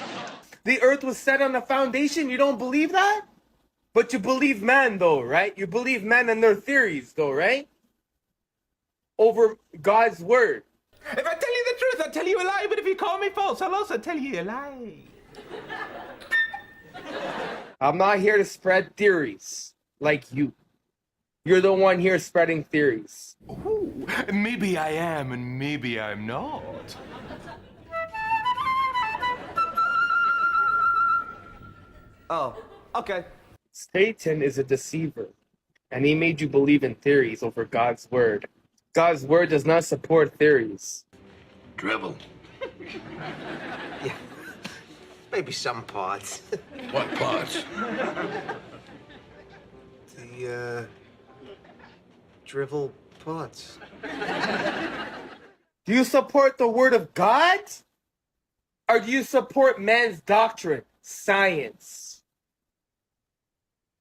The earth was set on a foundation. You don't believe that? But you believe man, though, right? You believe men and their theories, though, right? Over God's word. If I tell you the truth, I'll tell you a lie. But if you call me false, I'll also tell you a lie. I'm not here to spread theories like you. You're the one here spreading theories. Ooh, maybe I am and maybe I'm not. Oh, okay. Satan is a deceiver, and he made you believe in theories over God's word. God's word does not support theories. Dribble. Yeah. Maybe some parts. What parts? The, drivel parts. Do you support the word of God? Or do you support man's doctrine, science?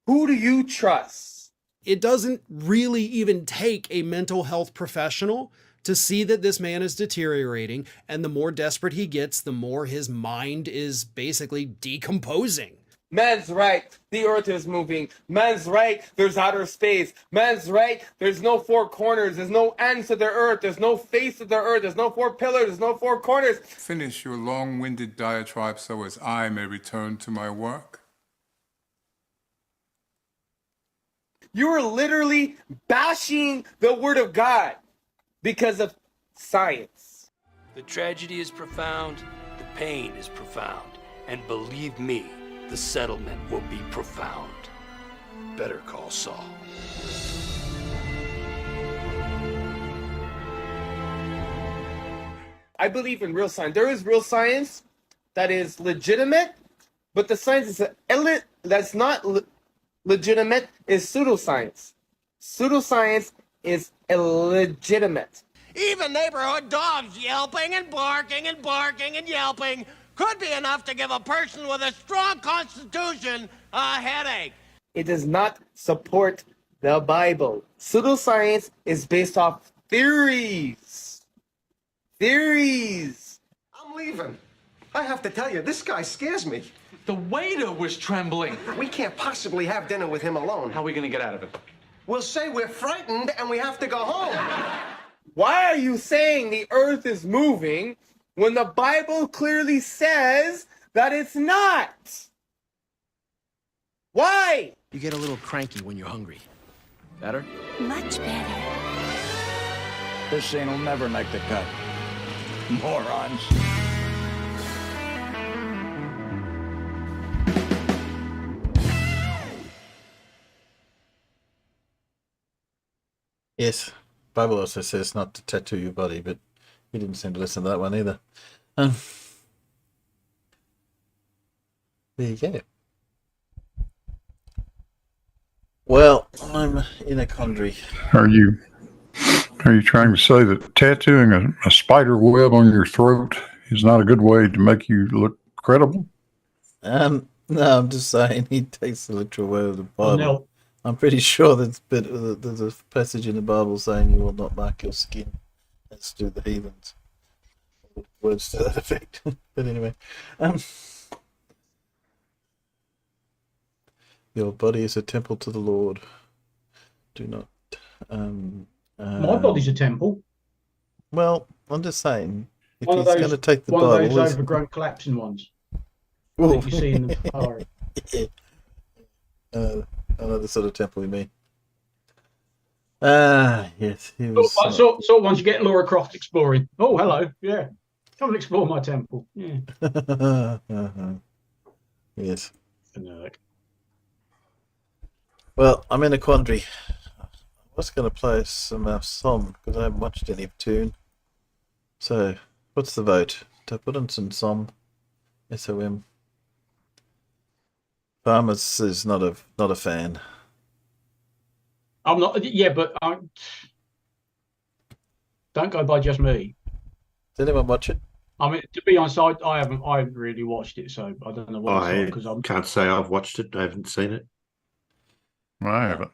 Who do you trust? It doesn't really even take a mental health professional to see that this man is deteriorating, and the more desperate he gets, the more his mind is basically decomposing. Man's right, the earth is moving. Man's right, there's outer space. Man's right, there's no 4 corners. There's no ends to the earth. There's no face of the earth. There's no 4 pillars. There's no 4 corners. Finish your long-winded diatribe so as I may return to my work. You are literally bashing the word of God because of science. The tragedy is profound, the pain is profound, and believe me, the settlement will be profound. Better call Saul. I believe in real science. There is real science that is legitimate, but the science that's not legitimate is pseudoscience. Pseudoscience is illegitimate. Even neighborhood dogs yelping and barking and barking and yelping could be enough to give a person with a strong constitution a headache. It does not support the Bible. Pseudoscience is based off theories. Theories. I'm leaving. I have to tell you, this guy scares me. The waiter was trembling. We can't possibly have dinner with him alone. How are we going to get out of it? We'll say we're frightened and we have to go home. Why are you saying the earth is moving when the Bible clearly says that it's not? Why? You get a little cranky when you're hungry. Better? Much better. This scene will never make the cut. Morons. Yes, Bible also says not to tattoo your body, but he didn't seem to listen to that one either. There you go. Well, I'm in a quandary. Are you trying to say that tattooing a spider web on your throat is not a good way to make you look credible? No, I'm just saying he takes the literal word of the Bible. Oh, no. I'm pretty sure there's a passage in the Bible saying you will not mark your skin, as do the heathens. Words to that effect. But anyway, your body is a temple to the Lord. Do not. My body's a temple. Well, I'm just saying, if One he's of those, going to take the one Bible, of those overgrown collapsing ones that you see in the fire. Another sort of temple you mean. Yes. He was, sort of ones you get Laura Croft exploring. Oh, hello. Yeah. Come and explore my temple. Yeah. Yes. Fanatic. Well, I'm in a quandary. I was going to play some Som because I haven't watched any of Toon. So, what's the vote? To put on some Som? SOM. Farmers is not a fan. I'm not. Yeah, but don't go by just me. Did anyone watch it? I mean, to be honest, I haven't really watched it, so I don't know what it's like, because I can't say I've watched it. I haven't seen it. I haven't.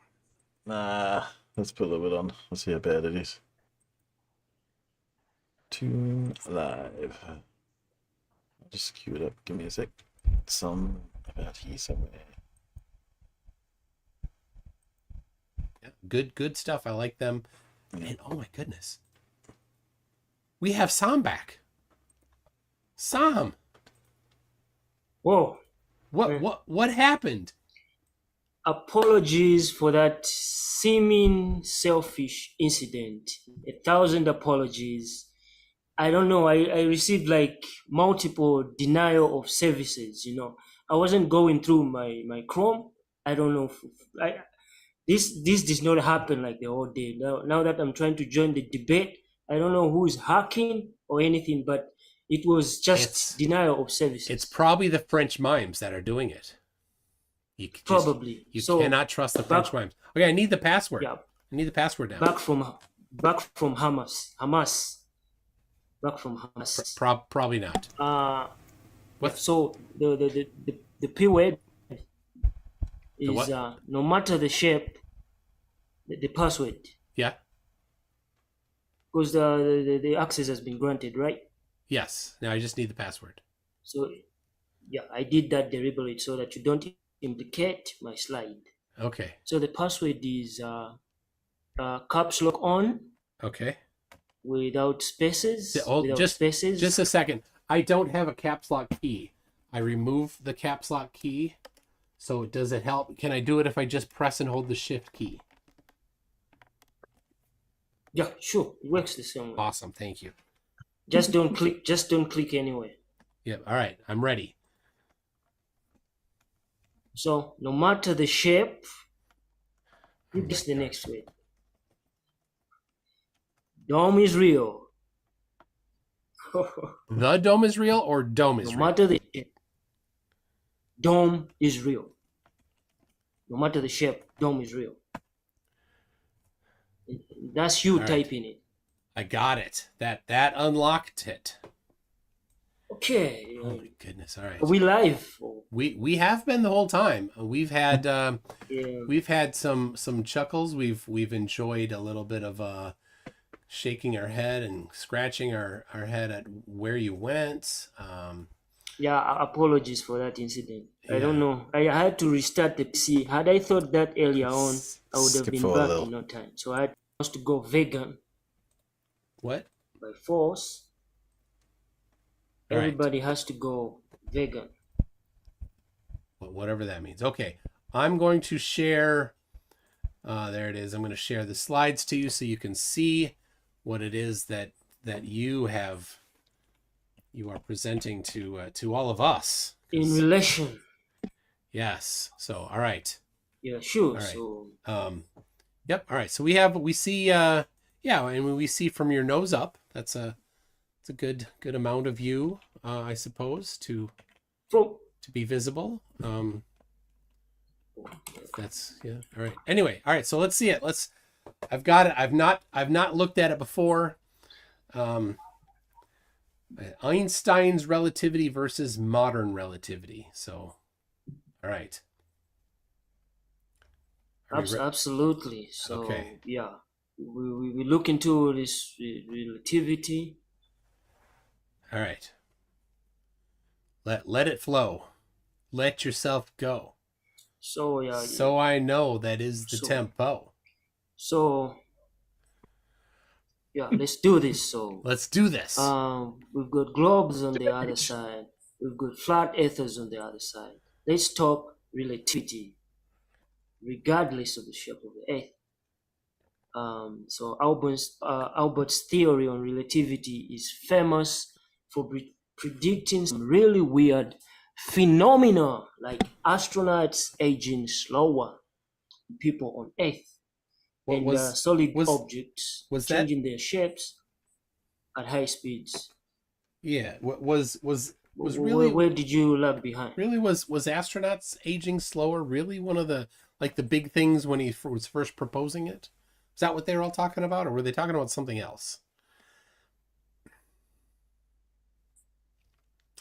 Nah, let's put a little bit on. Let's see how bad it is. Toon Live. I'll just queue it up. Give me a sec. Some about here somewhere. Yeah, good stuff. I like them. And oh my goodness, we have Sam back. Sam. Whoa. What happened? Apologies for that seeming selfish incident. 1,000 apologies. I don't know. I received like multiple denial of services. I wasn't going through my Chrome. I don't know. This did not happen like the whole day. Now that I'm trying to join the debate, I don't know who is hacking or anything, but it was just denial of services. It's probably the French mimes that are doing it. You cannot trust the French mimes. Okay, I need the password. Yeah. I need the password now. Back from Hamas. Back from Hamas. Probably not. What? So the P word is no matter the shape, the password. Yeah. Because the access has been granted, right? Yes. Now I just need the password. So, yeah, I did that deliberately so that you don't implicate my slide. Okay. So the password is caps lock on. Okay. Without spaces. Just a second. I don't have a caps lock key. I remove the caps lock key. So does it help? Can I do it if I just press and hold the shift key? Yeah, sure. It works the same way. Awesome. Thank you. Just don't click anywhere. Yeah. All right. I'm ready. So no matter the shape, this is the next word. Dome is real. The dome is real or dome is real? No matter the shape, dome is real. No matter the shape, dome is real. That's you typing it. I got it. That unlocked it. Okay. Oh my goodness! All right. Are we live? We have been the whole time. We've had some chuckles. We've enjoyed a little bit of shaking our head and scratching our head at where you went. Apologies for that incident. I don't know. I had to restart the PC. Had I thought that earlier on, I would have been back in no time. So I had to go vegan. What? By force. Everybody has to go vegan. Whatever that means. Okay. I'm going to share. There it is. I'm going to share the slides to you so you can see what it is that you are presenting to all of us. In relation. Yes. So, all right. Yeah, sure. All right. So, yep. All right. So we see, and we see from your nose up, it's a good amount of you, I suppose, to be visible. That's, yeah. All right. Anyway. All right. So let's see it. I've got it. I've not looked at it before. Einstein's relativity versus modern relativity. So, all right. Absolutely. So, okay. Yeah, we look into this relativity. All right. Let it flow. Let yourself go. So, yeah. So I know that is the tempo. So, yeah, let's do this. So let's do this. We've got globes on the other side. We've got flat earthers on the other side. Let's talk relativity, regardless of the shape of the earth. So Albert's theory on relativity is famous for predicting some really weird phenomena like astronauts aging slower, people on Earth. Solid objects changing their shapes at high speeds. Yeah, was really, where did you lag behind? Really, was astronauts aging slower really one of the big things when he was first proposing it? Is that what they were all talking about, or were they talking about something else?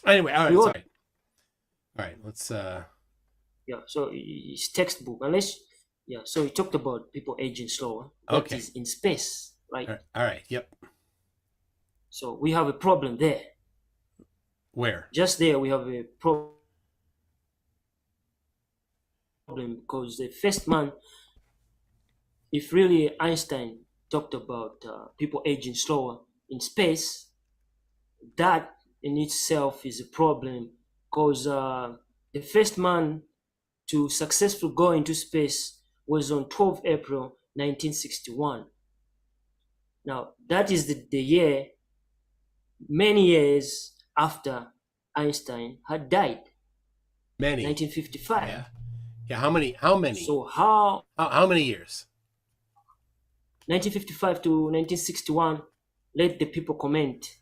Anyway, all right, all right, let's. Yeah, so it's textbook unless. Yeah, so he talked about people aging slower. That is in space, right? All right, yep. So we have a problem there. Where? Just there we have a problem because the first man, if really Einstein talked about people aging slower in space, that in itself is a problem because the first man to successfully go into space was on 12 April 1961. Now, that is the year, many years after Einstein had died. Many. 1955. Yeah. How many? So how many years? 1955 to 1961. Let the people comment.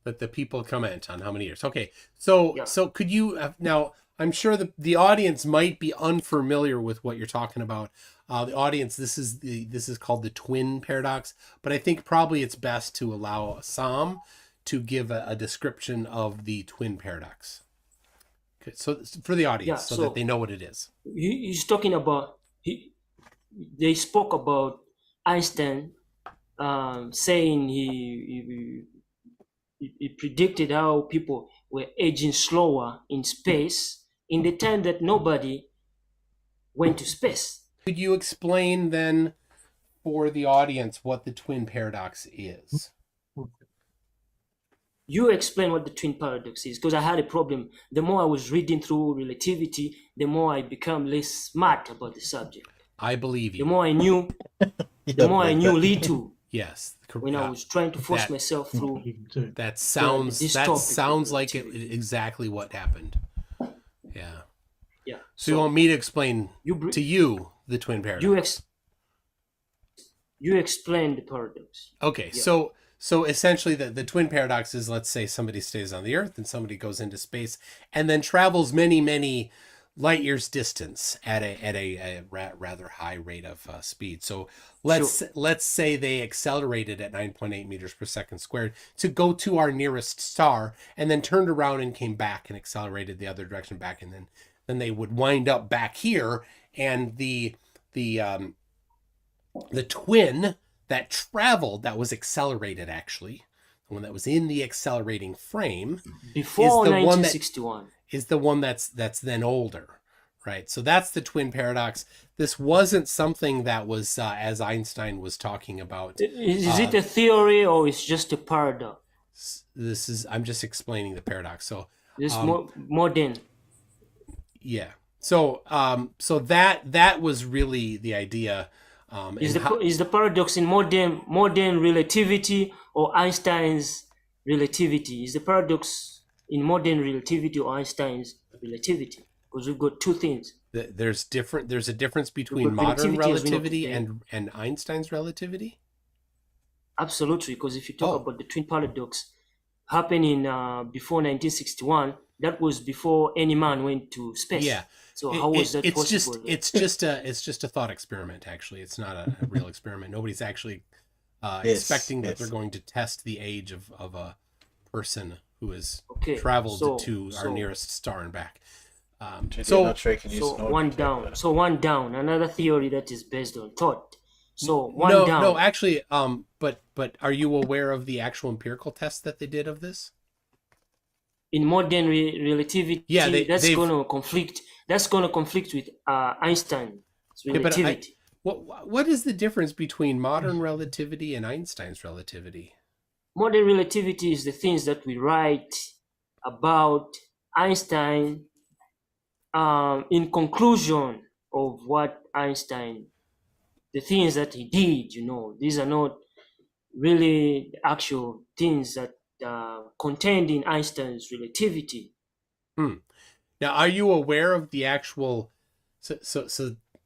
Let the people comment on how many years. Okay. So could you now? I'm sure the audience might be unfamiliar with what you're talking about. The audience, this is called the twin paradox, but I think probably it's best to allow Sam to give a description of the twin paradox. Okay, so for the audience, so that they know what it is. He's talking about. They spoke about Einstein saying he predicted how people were aging slower in space in the time that nobody went to space. Could you explain then for the audience what the twin paradox is? You explain what the twin paradox is, because I had a problem. The more I was reading through relativity, the more I become less smart about the subject. I believe you. The more I knew, the more I knew little. Yes. When I was trying to force myself through. That sounds like exactly what happened. Yeah. Yeah. So you want me to explain to you the twin paradox? You explain the paradox. Okay. Yeah. So essentially the twin paradox is, let's say somebody stays on the Earth and somebody goes into space and then travels many, many light years distance at a rather high rate of speed. So let's say they accelerated at 9.8 meters per second squared to go to our nearest star and then turned around and came back and accelerated the other direction back and then then they would wind up back here, and the twin that traveled, that was accelerated actually, the one that was in the accelerating frame before 1961 is the one that's then older, right? So that's the twin paradox. This wasn't something that was as Einstein was talking about. Is it a theory or it's just a paradox? I'm just explaining the paradox. So it's modern. Yeah. So that was really the idea. Is the paradox in modern relativity or Einstein's relativity? Is the paradox in modern relativity or Einstein's relativity? Because we've got two things. There's a difference between modern relativity and Einstein's relativity? Absolutely, because if you talk about the twin paradox happening before 1961, that was before any man went to space. Yeah. So how was that possible? It's just a thought experiment. Actually, it's not a real experiment. Nobody's actually expecting that they're going to test the age of a person who has traveled to our nearest star and back. One down. Another theory that is based on thought. So down. No, actually, but are you aware of the actual empirical test that they did of this? In modern relativity, that's going to conflict. That's going to conflict with Einstein's relativity. What is the difference between modern relativity and Einstein's relativity? Modern relativity is the things that we write about Einstein in conclusion of what Einstein, the things that he did. These are not really actual things that contained in Einstein's relativity. Now, are you aware of the actual? So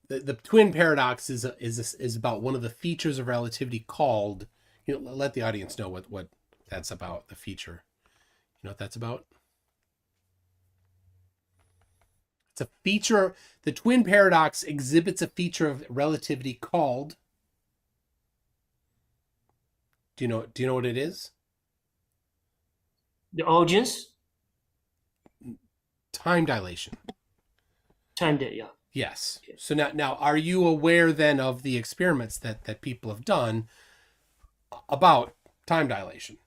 the twin paradox is about one of the features of relativity called. Let the audience know what that's about. The feature. You know what that's about? It's a feature. The twin paradox exhibits a feature of relativity called. Do you know what it is? The audience? Time dilation. Yeah. Yes. Okay. So now, are you aware then of the experiments that people have done about time dilation?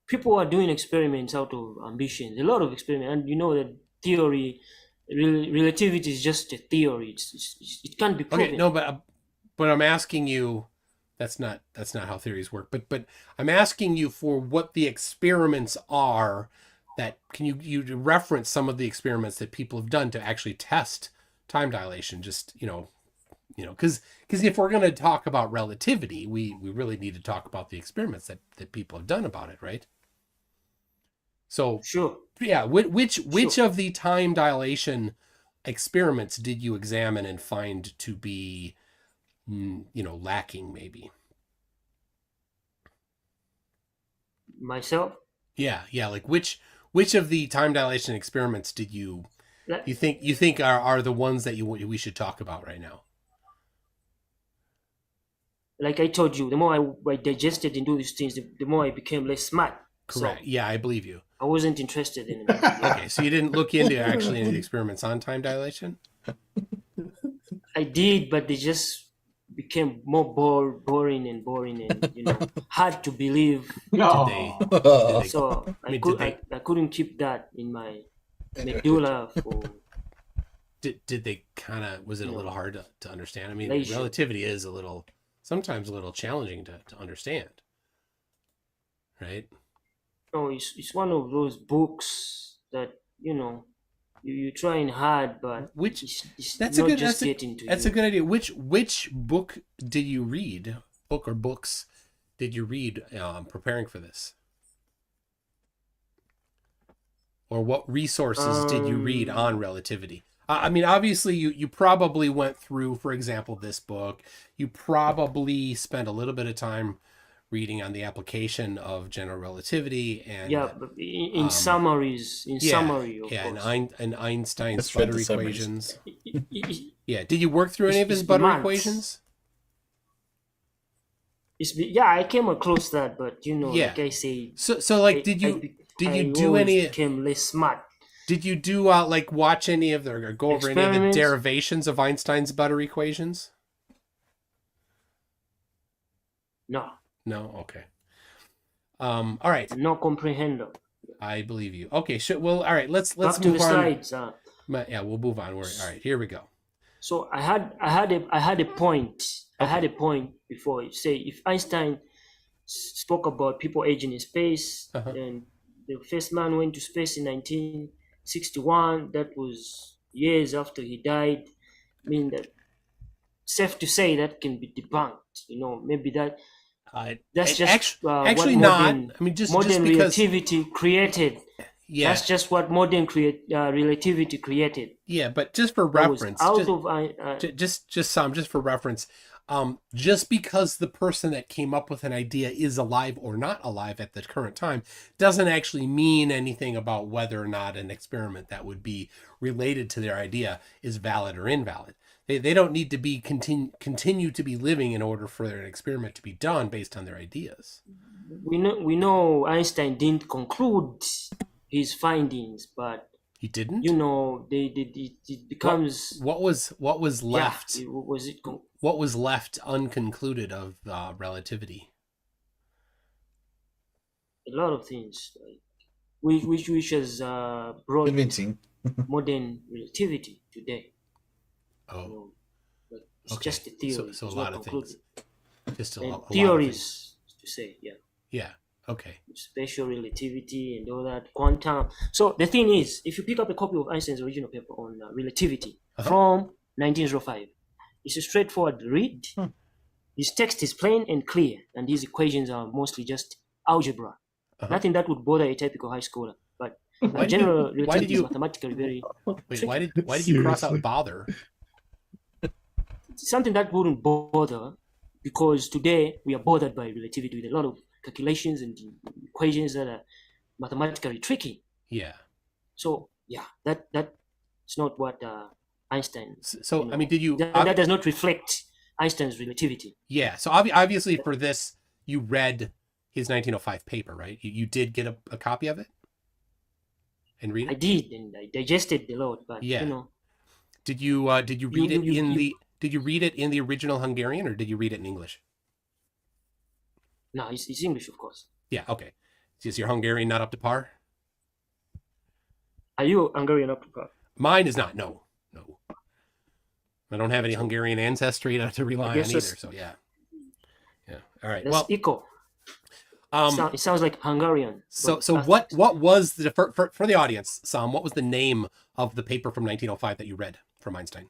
People are doing experiments out of ambition. A lot of experiments, and that theory, relativity is just a theory. It can't be proven. Okay, no, but I'm asking you. That's not how theories work. But I'm asking you for what the experiments are. That can you reference some of the experiments that people have done to actually test time dilation? Just because if we're going to talk about relativity, we really need to talk about the experiments that people have done about it, right? So sure, yeah. Which of the time dilation experiments did you examine and find to be lacking maybe? Myself? Yeah. Like which of the time dilation experiments did you think are the ones that we should talk about right now? Like I told you, the more I digested and do these things, the more I became less smart. Correct. So yeah, I believe you. I wasn't interested in it. Okay, so you didn't look into actually any of the experiments on time dilation? I did, but they just became more boring and hard to believe. No. So I couldn't keep that in my medulla for. Did they kind of? Was it a little hard to understand? I mean, relativity is sometimes a little challenging to understand, right? No, it's one of those books that you trying hard, but that's a good idea. Which book did you read? Book or books did you read preparing for this? Or what resources did you read on relativity? I mean, obviously, you probably went through, for example, this book. You probably spent a little bit of time reading on the application of general relativity and but in summaries, summary, of course. And Einstein's Butter equations. Yeah, did you work through any of his Butter equations? I came across that, but like I say, so like, did you do any? Became less smart. Did you do like watch any of the or go over any of the Experiments? derivations of Einstein's butter equations? No. No. Okay. All right. No comprehendo. I believe you. Okay. Well, all right. Let's Back to move the on. slides. Yeah, we'll move on. All right. Here we go. So I had a point. I had a point before. Say if Einstein spoke about people aging in space, and the first man went to space in 1961. That was years after he died. I mean that safe to say that can be debunked. You know, maybe that's just actually what not. modern, I mean, just modern because relativity created. Yeah, that's just what modern relativity created. Yeah, but just for reference, just for reference, just because the person that came up with an idea is alive or not alive at the current time doesn't actually mean anything about whether or not an experiment that would be related to their idea is valid or invalid. They don't need to be continue to be living in order for an experiment to be done based on their ideas. We know Einstein didn't conclude his findings, but he didn't. You know, it becomes what was left. Yeah, what was left unconcluded of relativity? A lot of things, which has brought convincing modern relativity today. Oh, you know, it's just a theory. So a lot of things. Just a theories to say, yeah. Yeah. Okay. Special relativity and all that, quantum. So the thing is, if you pick up a copy of Einstein's original paper on relativity from 1905, it's a straightforward read. His text is plain and clear, and these equations are mostly just algebra. Nothing that would bother a typical high schooler. But general relativity is mathematically very. Wait, why did you cross out bother? Something that wouldn't bother, because today we are bothered by relativity with a lot of calculations and equations that are mathematically tricky. Yeah. So yeah, that's not what Einstein. So I mean, did you? That does not reflect Einstein's relativity. Yeah. So obviously, for this, you read his 1905 paper, right? You did get a copy of it and read it. I did, and I digested a lot. But yeah. You know, did you read it Did you read it in the original Hungarian, or did you read it in English? No, it's English, of course. Yeah, okay. Is your Hungarian not up to par? Are you Hungarian up to par? Mine is not. No. I don't have any Hungarian ancestry to rely on either. So yeah. All right. That's equal. It sounds like Hungarian. So what was for the audience, Sam? What was the name of the paper from 1905 that you read from Einstein?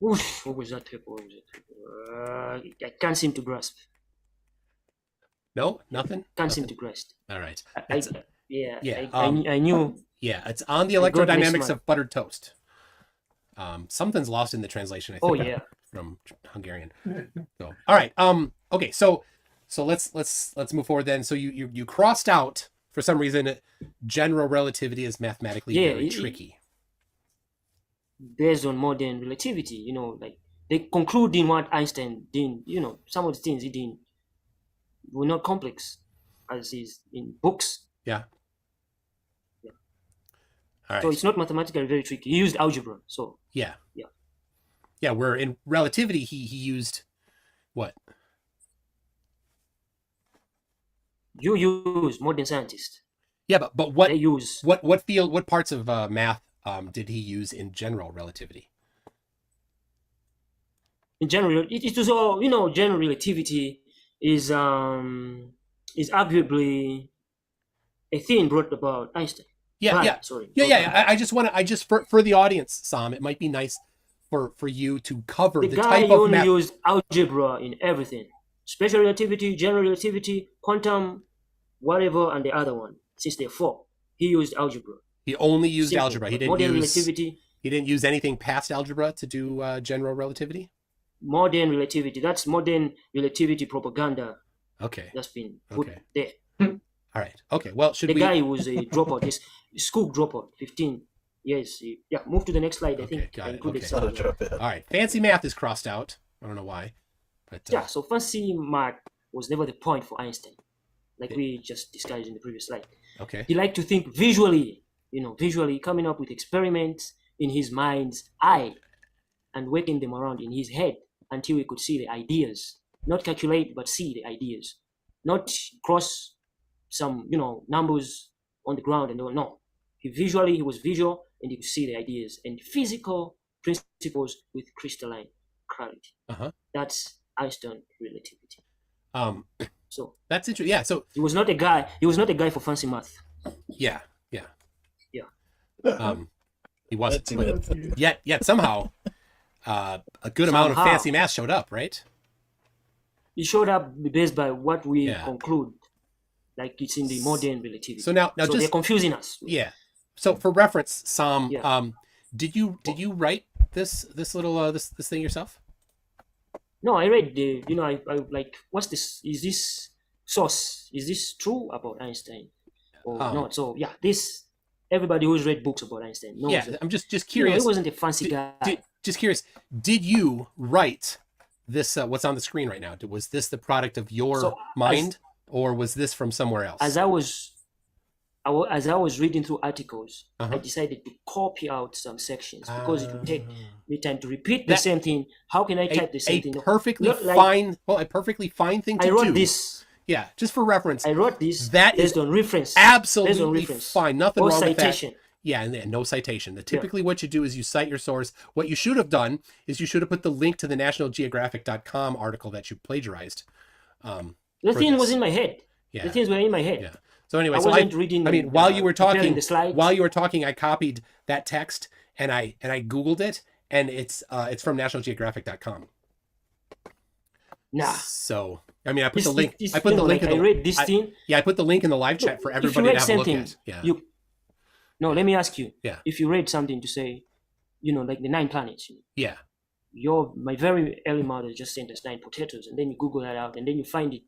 Oof, what was that paper? I can't seem to grasp. No, nothing. Can't seem to grasp. All right. I knew. Yeah, it's on the electrodynamics of buttered toast. Something's lost in the translation, I think. Oh yeah. From Hungarian. So, all right. Okay. So let's move forward then. So you crossed out for some reason. General relativity is mathematically very tricky. Based on modern relativity, you know, like they conclude in what Einstein didn't. You know, some of the things he didn't were not complex, as is in books. Yeah. All right. So it's not mathematically very tricky. He used algebra. So yeah. Where in relativity he used what? You use modern scientists. Yeah, but what they use? What field? What parts of math did he use in general relativity? In general, it was all, you know. General relativity is arguably a thing brought about Einstein. Yeah. I just for the audience, Sam, it might be nice for you to cover the guy type of math. He only used algebra in everything: special relativity, general relativity, quantum, whatever, and the other one. Since they're four, he used algebra. He only used algebra. He didn't modern use relativity. He didn't use anything past algebra to do general relativity. Modern relativity. That's modern relativity propaganda. Okay. That's been put there. All right. Okay. Well, the guy was a dropout. This school dropout. 15 years. Move to the next slide. I think. Got it. Okay. All right. Fancy math is crossed out. I don't know why. But so fancy math was never the point for Einstein, like we just discussed in the previous slide. Okay. He liked to think visually, visually coming up with experiments in his mind's eye and working them around in his head until he could see the ideas. Not calculate, but see the ideas. Not cross some, numbers on the ground and all. No. He was visual and he could see the ideas and physical principles with crystalline clarity. That's Einstein relativity. So that's interesting. Yeah. So he was not a guy for fancy math. Yeah. Yeah. He wasn't. But yet somehow, a good amount of fancy math showed up, right? It showed up based by what we conclude, like it's in the modern relativity. So now they're confusing us. Yeah. So for reference, Sam, did you write this little this thing yourself? No, I read the I like, what's this? Is this source? Is this true about Einstein or not? So this everybody who's read books about Einstein knows. Yeah, I'm just curious. He wasn't a fancy guy. Just curious. Did you write this? What's on the screen right now? Was this the product of your mind, or was this from somewhere else? As I was reading through articles, I decided to copy out some sections because it would take me time to repeat the same thing. How can I type the same thing? A perfectly fine thing to do. I wrote this. Yeah, just for reference. I wrote this. That based on reference. Absolutely fine. Nothing wrong citation. With that. Yeah, and no citation. Typically what you do is you cite your source. What you should have done is you should have put the link to the nationalgeographic.com article that you plagiarized. The thing was in my head. Yeah. The things were in my head. Yeah. So anyway, I wasn't reading. I mean, while you were talking, the slides. I copied that text and I Googled it, and it's from nationalgeographic.com. Nah. So I mean, I put the link. I put the link. I read this thing. Yeah, I put the link in the live chat for everybody to have a look at. Yeah. No, let me ask you. Yeah. If you read something to say, like the 9 planets. Yeah. My very early mother just sent us 9 potatoes, and then you Google that out, and then you find it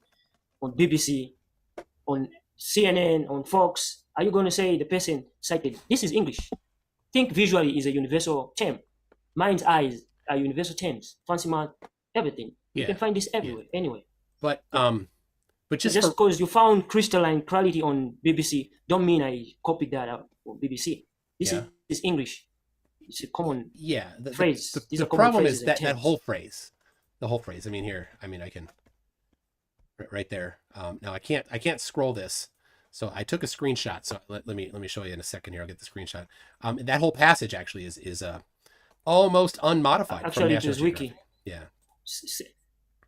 on BBC, on CNN, on Fox. Are you going to say the person cited? This is English. Think visually is a universal term. Mind's eyes are universal terms. Fancy math, everything. You can find this everywhere, anyway. But just because you found crystalline clarity on BBC, don't mean I copied that out on BBC. This is English. It's a common phrase. The problem is that whole phrase. The whole phrase. I mean, here. I mean, I can. Right there. Now I can't scroll this, so I took a screenshot. So let me show you in a second here. I'll get the screenshot. That whole passage actually is almost unmodified. Actually, it was wiki. Yeah.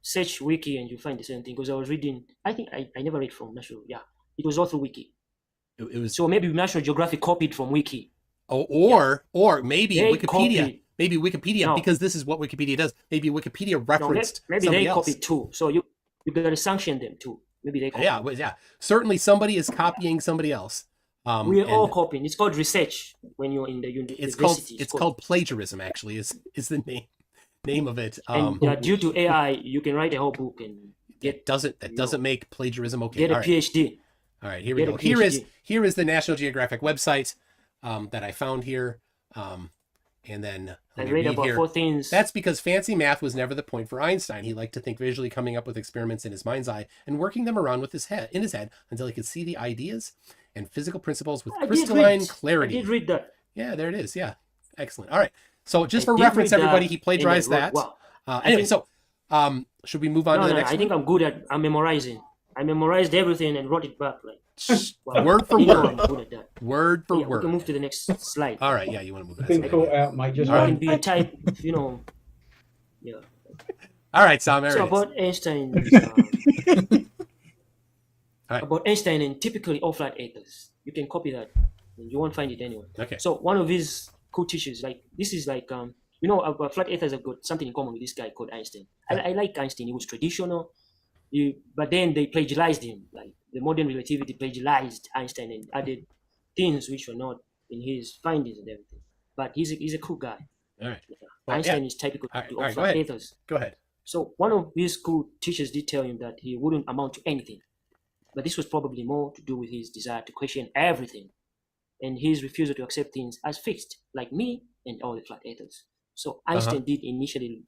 Search wiki and you find the same thing. Because I was reading. I think I never read from National. Yeah, it was all through wiki. It was. So maybe National Geographic copied from wiki. Oh, or maybe Wikipedia. Maybe Wikipedia, because this is what Wikipedia does. Maybe Wikipedia referenced. Maybe somebody they else. copied too. So you gotta sanction them too. Maybe they copy. Yeah. Certainly somebody is copying somebody else. We're all copying. It's called research when you're in the university. It's called plagiarism, actually, is the name of it. And due to AI, you can write a whole book and get. Doesn't make plagiarism okay. Get a PhD. All right, here we go. Here is the National Geographic website that I found here. And then I read about 4 things. That's because fancy math was never the point for Einstein. He liked to think visually, coming up with experiments in his mind's eye and working them around with his head until he could see the ideas and physical principles with crystalline clarity. I did read that. Yeah, there it is. Yeah, excellent. All right. So just for reference, everybody, he plagiarized that. Wow. Anyway, should we move on to the next one? I think I'm good at memorizing. I memorized everything and wrote it back word for word. I'm good at that. Word for word. We can move to the next slide. All right. Yeah, you want to move to that slide. Caught out, mate. Just I can be a type, Yeah. All right, Sam. So about Einstein. About Einstein and typically all flat earthers. You can copy that. You won't find it anywhere. Okay. So one of his cool teachers, this is flat earthers have got something in common with this guy called Einstein. I like Einstein. He was traditional. But then they plagiarized him. Like the modern relativity plagiarized Einstein and added things which were not in his findings and everything. But he's a cool guy. All right. Einstein is typical of flat earthers. Go ahead. So one of his cool teachers did tell him that he wouldn't amount to anything. But this was probably more to do with his desire to question everything and his refusal to accept things as fixed, like me and all the flat earthers. So Einstein did initially.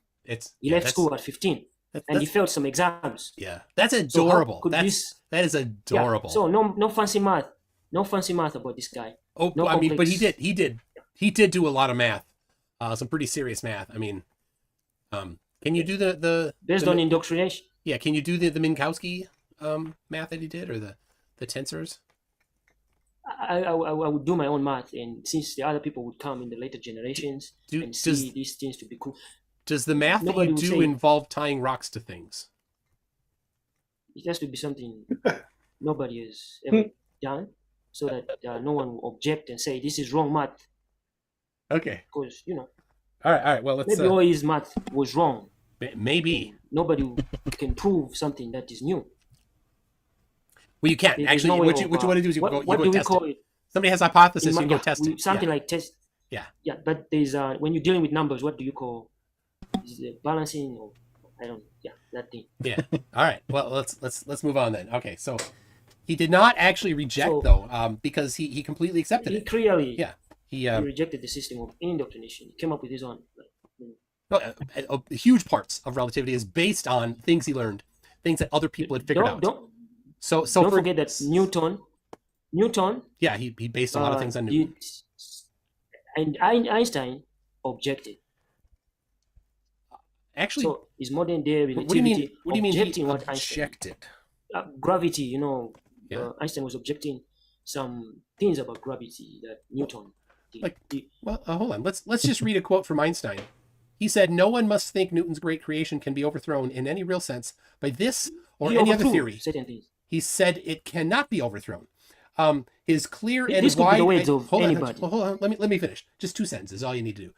He left school at 15. And he failed some exams. Yeah, that's adorable. That is adorable. Yeah. So no fancy math. No fancy math about this guy. Oh, no I mean, but complex- he did do a lot of math, some pretty serious math. I mean, can you do the based on indoctrination? Yeah, can you do the Minkowski math that he did, or the tensors? I would do my own math, and since the other people would come in the later generations and see these things to be cool. Does the math that you do involve tying rocks to things? It has to be something nobody has ever done, so that no one will object and say this is wrong math. Okay. Because All right. Well, let's. Maybe all his math was wrong. Maybe. Nobody can prove something that is new. Well, you can. Actually, no what you want to do is you what go do we test call it. it? Somebody has a hypothesis, you can go test it. Something like test. Yeah. Yeah, but there's when you're dealing with numbers, what do you call? Is it balancing or I don't? Yeah, that thing. Yeah. All right. Well, let's move on then. Okay. So he did not actually reject though, because he completely accepted it. He clearly. Yeah. He rejected the system of indoctrination. He came up with his own. Huge parts of relativity is based on things he learned, things that other people had figured out. Don't don't forget that Newton. Yeah, he based a lot of things on Newton. And Einstein objected. Actually, so is modern day relativity. What do you mean? He objected? Gravity. Einstein was objecting some things about gravity that Newton did. Hold on. Let's just read a quote from Einstein. He said, "No one must think Newton's great creation can be overthrown in any real sense by this or any other theory." He said it cannot be overthrown. His clear and wide. Hold on. Let me finish. Just 2 sentences. All you need to do.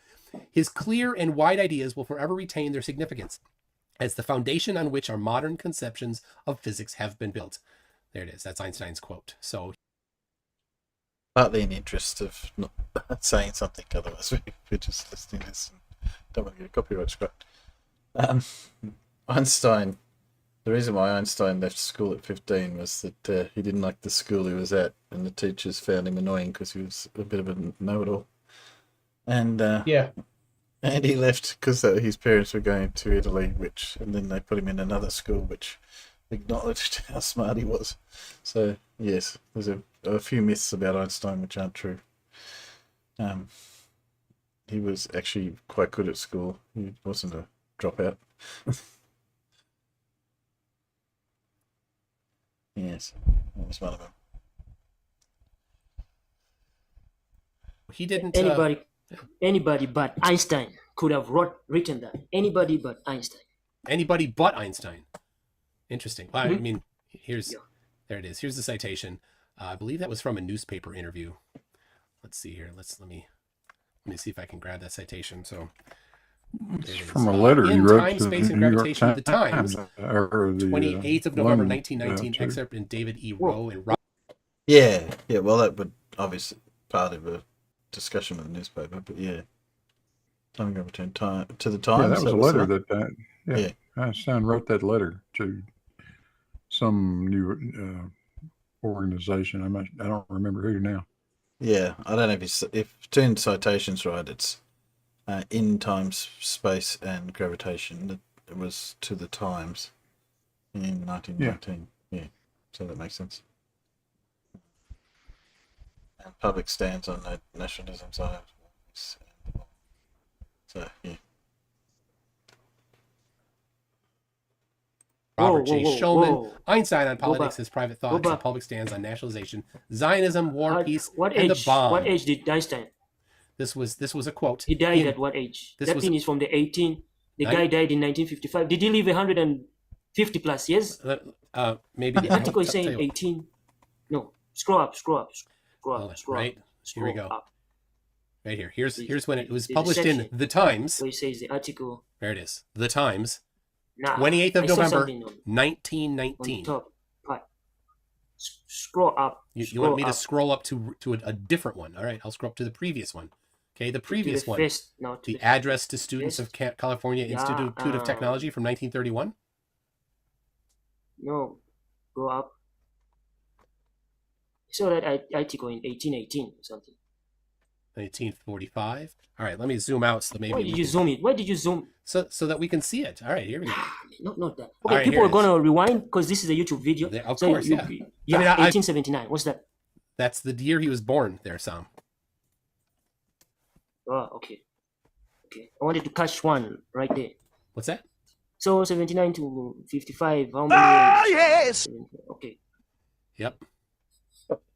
His clear and wide ideas will forever retain their significance as the foundation on which our modern conceptions of physics have been built. There it is. That's Einstein's quote. So, partly in the interest of not saying something, otherwise we're just listening to this and don't want to get a copyright strike. Einstein. The reason why Einstein left school at 15 was that he didn't like the school he was at, and the teachers found him annoying because he was a bit of a know-it-all. And and he left because his parents were going to Italy, and then they put him in another school which acknowledged how smart he was. So yes, there's a few myths about Einstein which aren't true. He was actually quite good at school. He wasn't a dropout. Yes, that was one of them. He didn't. Anybody but Einstein could have written that. Anybody but Einstein. Anybody but Einstein. Interesting. Well, I mean, there it is. Here's the citation. I believe that was from a newspaper interview. Let's see here. Let me see if I can grab that citation. So. It's from a letter he wrote Time, to Space, the and New Gravitation York of the Times, or the 28th of November, London, 1919, excerpt in David E. Rowe and Rob. Yeah. Well, that would obviously part of a discussion with the newspaper, but yeah. Time Gravitation to the Times. Yeah, that was a letter that Einstein wrote that letter to some new organization. I don't remember who now. Yeah, I don't know if two citations right. It's in Time, Space, and Gravitation. It was to the Times in 1919. Yeah, so that makes sense. And public stands on nationalism side. So yeah. Robert J. Shulman, Einstein on politics, his private thoughts, and public stands on nationalization, Zionism, war, peace, and the bomb. What age did Einstein? This was a quote. He died at what age? That thing is from the 18. The guy died in 1955. Did he live 150 plus years? Maybe. The article is saying 18. No, scroll up. Right. Here we go. Up. Right here. Here's when it was published in The Times. So it says the article. There it is. The Times. 28th of November, 1919. Top part. Scroll up. You want me to scroll up to a different one? All right, I'll scroll up to the previous one. Okay, the previous one. The address to students of California Institute of Technology from 1931. No, go up. I saw that article in 1818 or something. 1945. All right, let me zoom out so maybe. Why did you zoom it? Why did you zoom? So that we can see it. All right, here we go. Not that. Okay, people are gonna rewind because this is a YouTube video. Of course, yeah. Yeah, 1879. What's that? That's the year he was born there, Sam. Oh, okay. Okay. I wanted to catch one right there. What's that? So 79 to 55, how many years? Yes! Okay. Yep.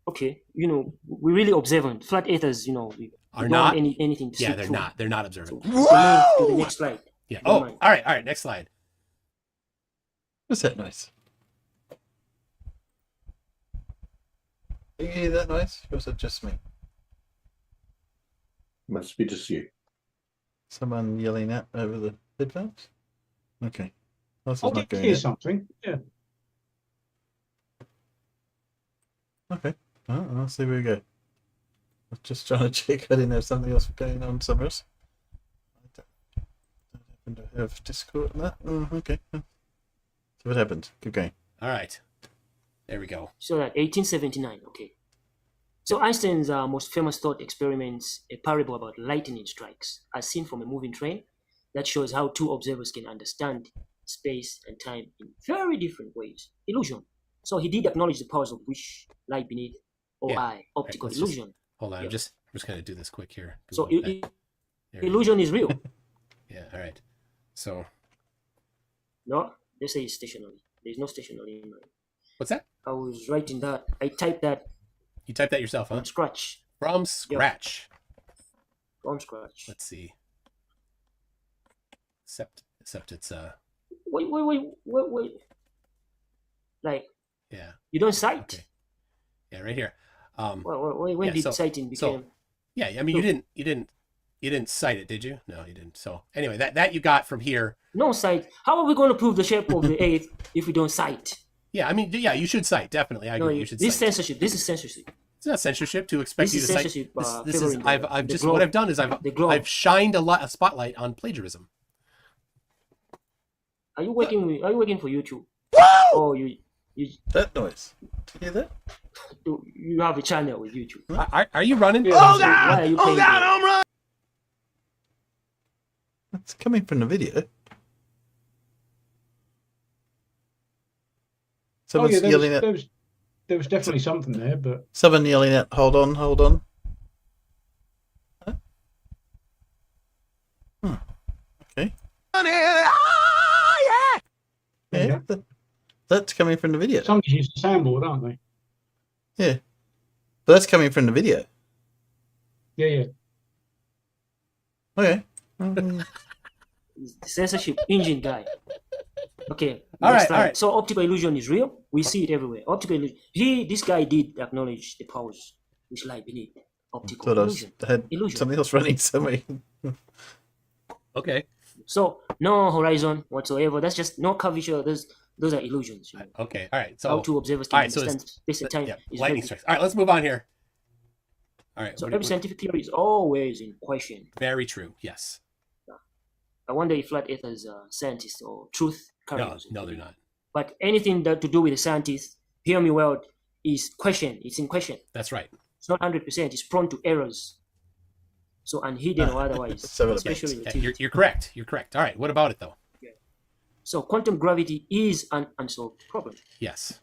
Okay. You know, we're really observant. Flat earthers, you know, we Are don't not? want anything to Yeah, slip they're through. not. They're not observant. So, move to the next slide. Yeah. Don't Oh, mind. all right. Next slide. What's that noise? Do you hear that noise? Or is it just me? Must be just you. Someone yelling out over the headphones? Okay. This is I not did going hear out. something. Yeah. Okay. Oh, I'll see where we go. I was just trying to check. I didn't have something else going on somewhere else. I don't happen to have Discord and that. Oh, okay. See what happens. Keep going. All right. There we go. So that 1879, okay. So Einstein's most famous thought experiments a parable about lightning strikes, as seen from a moving train, that shows how two observers can understand space and time in very different ways. Illusion. So he did acknowledge the powers of which lie beneath or eye, optical Right, illusion. Hold on. Yeah. I'm just going to do this quick here. So There we go. illusion is real. Yeah. All right. So No, they say it's stationary. There's no stationary in mine. what's that? I was writing that. I typed that You typed that yourself, huh? from scratch. From scratch. From scratch. Let's see. Except it's Wait. Like, yeah. you don't cite? Okay. Yeah, right here. When yeah, did citing become? Yeah, I mean, you didn't cite it, did you? No, you didn't. So anyway, that you got from here. No cite. How are we going to prove the shape of the eighth if we don't cite? Yeah, I mean, yeah, you should cite, definitely. I agree. You should this cite. censorship. This is censorship. It's not censorship to expect This you is to cite. censorship, This is favoring I've the just globe. what I've done is I've shined a spotlight on plagiarism. Are you working for YouTube? Oh, you that noise. Do you hear that? You have a channel with YouTube. Are you running? Yeah, oh God! Why are you playing I'm running. It's coming from the video. Someone's yelling at. There was definitely something there, but Someone yelling at. Hold on. Huh? Okay. Yeah. That's coming from the video. Somebody's used a soundboard, aren't they? Yeah. But that's coming from the video. Yeah. Okay. Censorship engine guy. Okay. All next right. slide. So optical illusion is real. We see it everywhere. Optical illusion. This guy did acknowledge the powers which lie beneath optical Thought illusion. I had something else running somewhere. Okay. So no horizon whatsoever. That's just no curvature. Those are illusions. You know? Okay. All right. So how two observers can understand space and time. Yeah, is lightning very strikes. All right. Let's move on here. All right. So every scientific theory is always in question. Very true. Yes. I wonder if flat earthers are scientists or truth carriers. No, they're not. But anything that to do with the scientists, hear me well, is question. It's in question. That's right. It's not 100%. It's prone to errors. So unhidden or otherwise. Especially Yeah, you're correct. You're correct. All right. What about it though? So quantum gravity is an unsolved problem. Yes.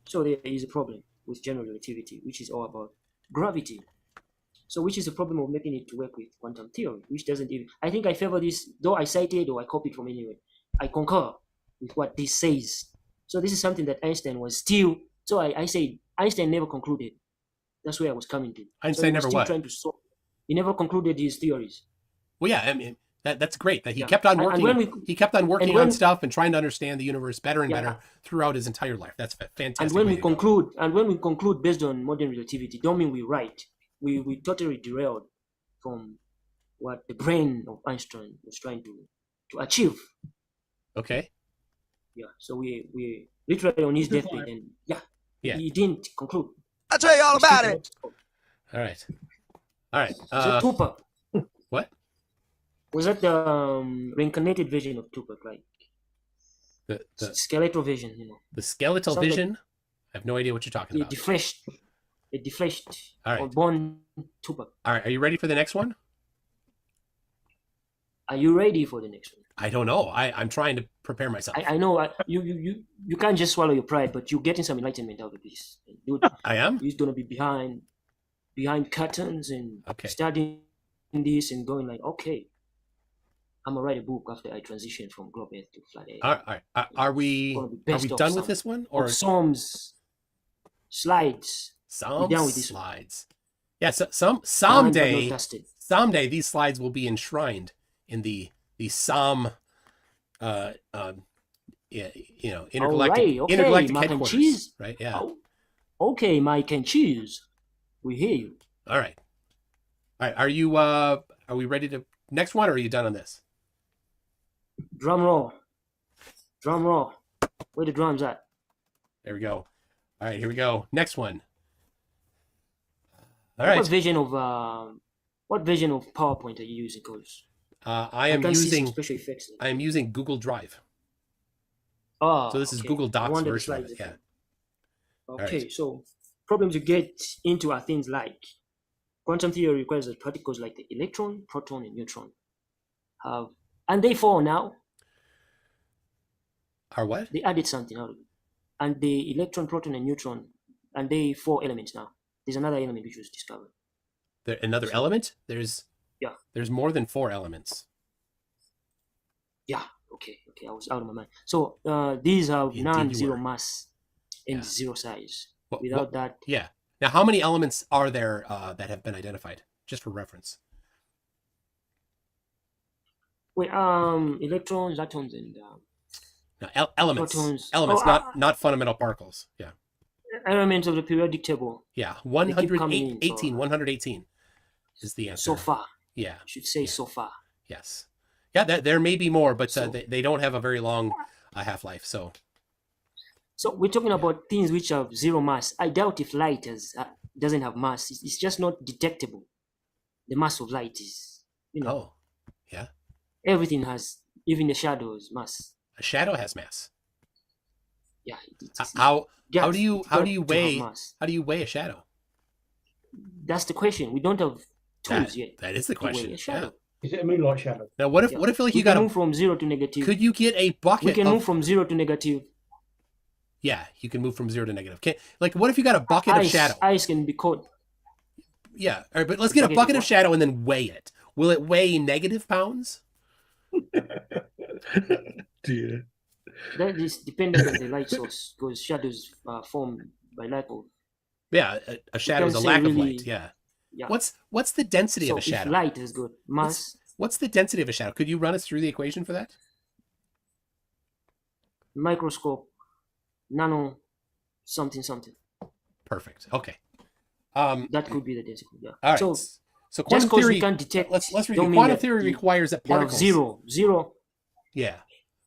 So there is a problem with general relativity, which is all about gravity. So which is the problem of making it to work with quantum theory, which doesn't even... I think I favor this, though I cited or I copied from anywhere. I concur with what this says. So this is something that Einstein was still... So I say Einstein never concluded. That's where I was coming to. Einstein never what? Trying to solve. He never concluded his theories. Well, yeah, I mean, that's great that he kept on working. He kept on working on stuff and trying to understand the universe better and better throughout his entire life. That's fantastic. And when we conclude based on modern relativity, don't mean we're right. We totally derailed from what the brain of Einstein was trying to achieve. Okay. Yeah. So we literally on his deathbed, and he didn't conclude. I'll tell you all about it. All right. So Tupac. What? Was that the reincarnated version of Tupac, like the skeletal vision? You know. The skeletal Sounds vision. like I have no idea what you're talking about. It defleshed. All right. Or born Tupac. All right. Are you ready for the next one? Are you ready for the next one? I don't know. I'm trying to prepare myself. I know you can't just swallow your pride, but you're getting some enlightenment out of this. I am. You're gonna be behind curtains and studying this and going like, okay, I'm gonna write a book after I transition from globe Earth to flat Earth. All right. Are we done with this one, or Psalms slides? Some done with this slides. Yeah. So someday these slides will be enshrined in the Psalm, intergalactic headquarters, right? Yeah. Okay, Mike and cheese. We hear you. All right. Are we ready to next one, or are you done on this? Drum roll. Where the drums at? There we go. All right, here we go. Next one. All right. What version of PowerPoint are you using, Coach? I am using Google Drive. Oh, so this is Google Docs version of it. Yeah. Okay, right. So problems you get into are things like quantum theory requires that particles like the electron, proton, and neutron have, and they fall now. Are what? They added something out of it. And the electron, proton, and neutron, and they 4 elements now. There's another element which was discovered. Another element? There's more than 4 elements. Yeah. Okay. I was out of my mind. So these have non-zero mass and zero size. Without that. Yeah. Now, how many elements are there that have been identified, just for reference? Wait, electrons, atoms, and elements. Protons. Elements, not fundamental particles. Yeah. Elements of the periodic table. Yeah, 118 is the answer. So far. Yeah. I should say so far. Yes. Yeah, there may be more, but they don't have a very long half-life. So we're talking about things which have zero mass. I doubt if light doesn't have mass. It's just not detectable. The mass of light is, Oh, yeah. Everything has, even the shadows, mass. A shadow has mass. Yeah. How do you weigh a shadow? That's the question. We don't have tools yet. That is the question. Yeah. Is it a moonlight shadow? Now, what if like you got to move from 0 to negative? Could you get a bucket? We can move from 0 to negative. Yeah, you can move from 0 to negative. What if you got a bucket of shadow? Ice can be caught. Yeah, all right, but let's get a bucket of shadow and then weigh it. Will it weigh negative pounds? Dear. That is dependent on the light source, because shadows are formed by lack of. Yeah, a shadow is a lack of light. Yeah. What's the density of a shadow? If light is good, mass. What's the density of a shadow? Could you run us through the equation for that? Microscope, nano, something. Perfect. Okay. That could be the density. Yeah. All right. So quantum theory. We can detect. Let's review. Quantum theory requires that particles zero. Yeah.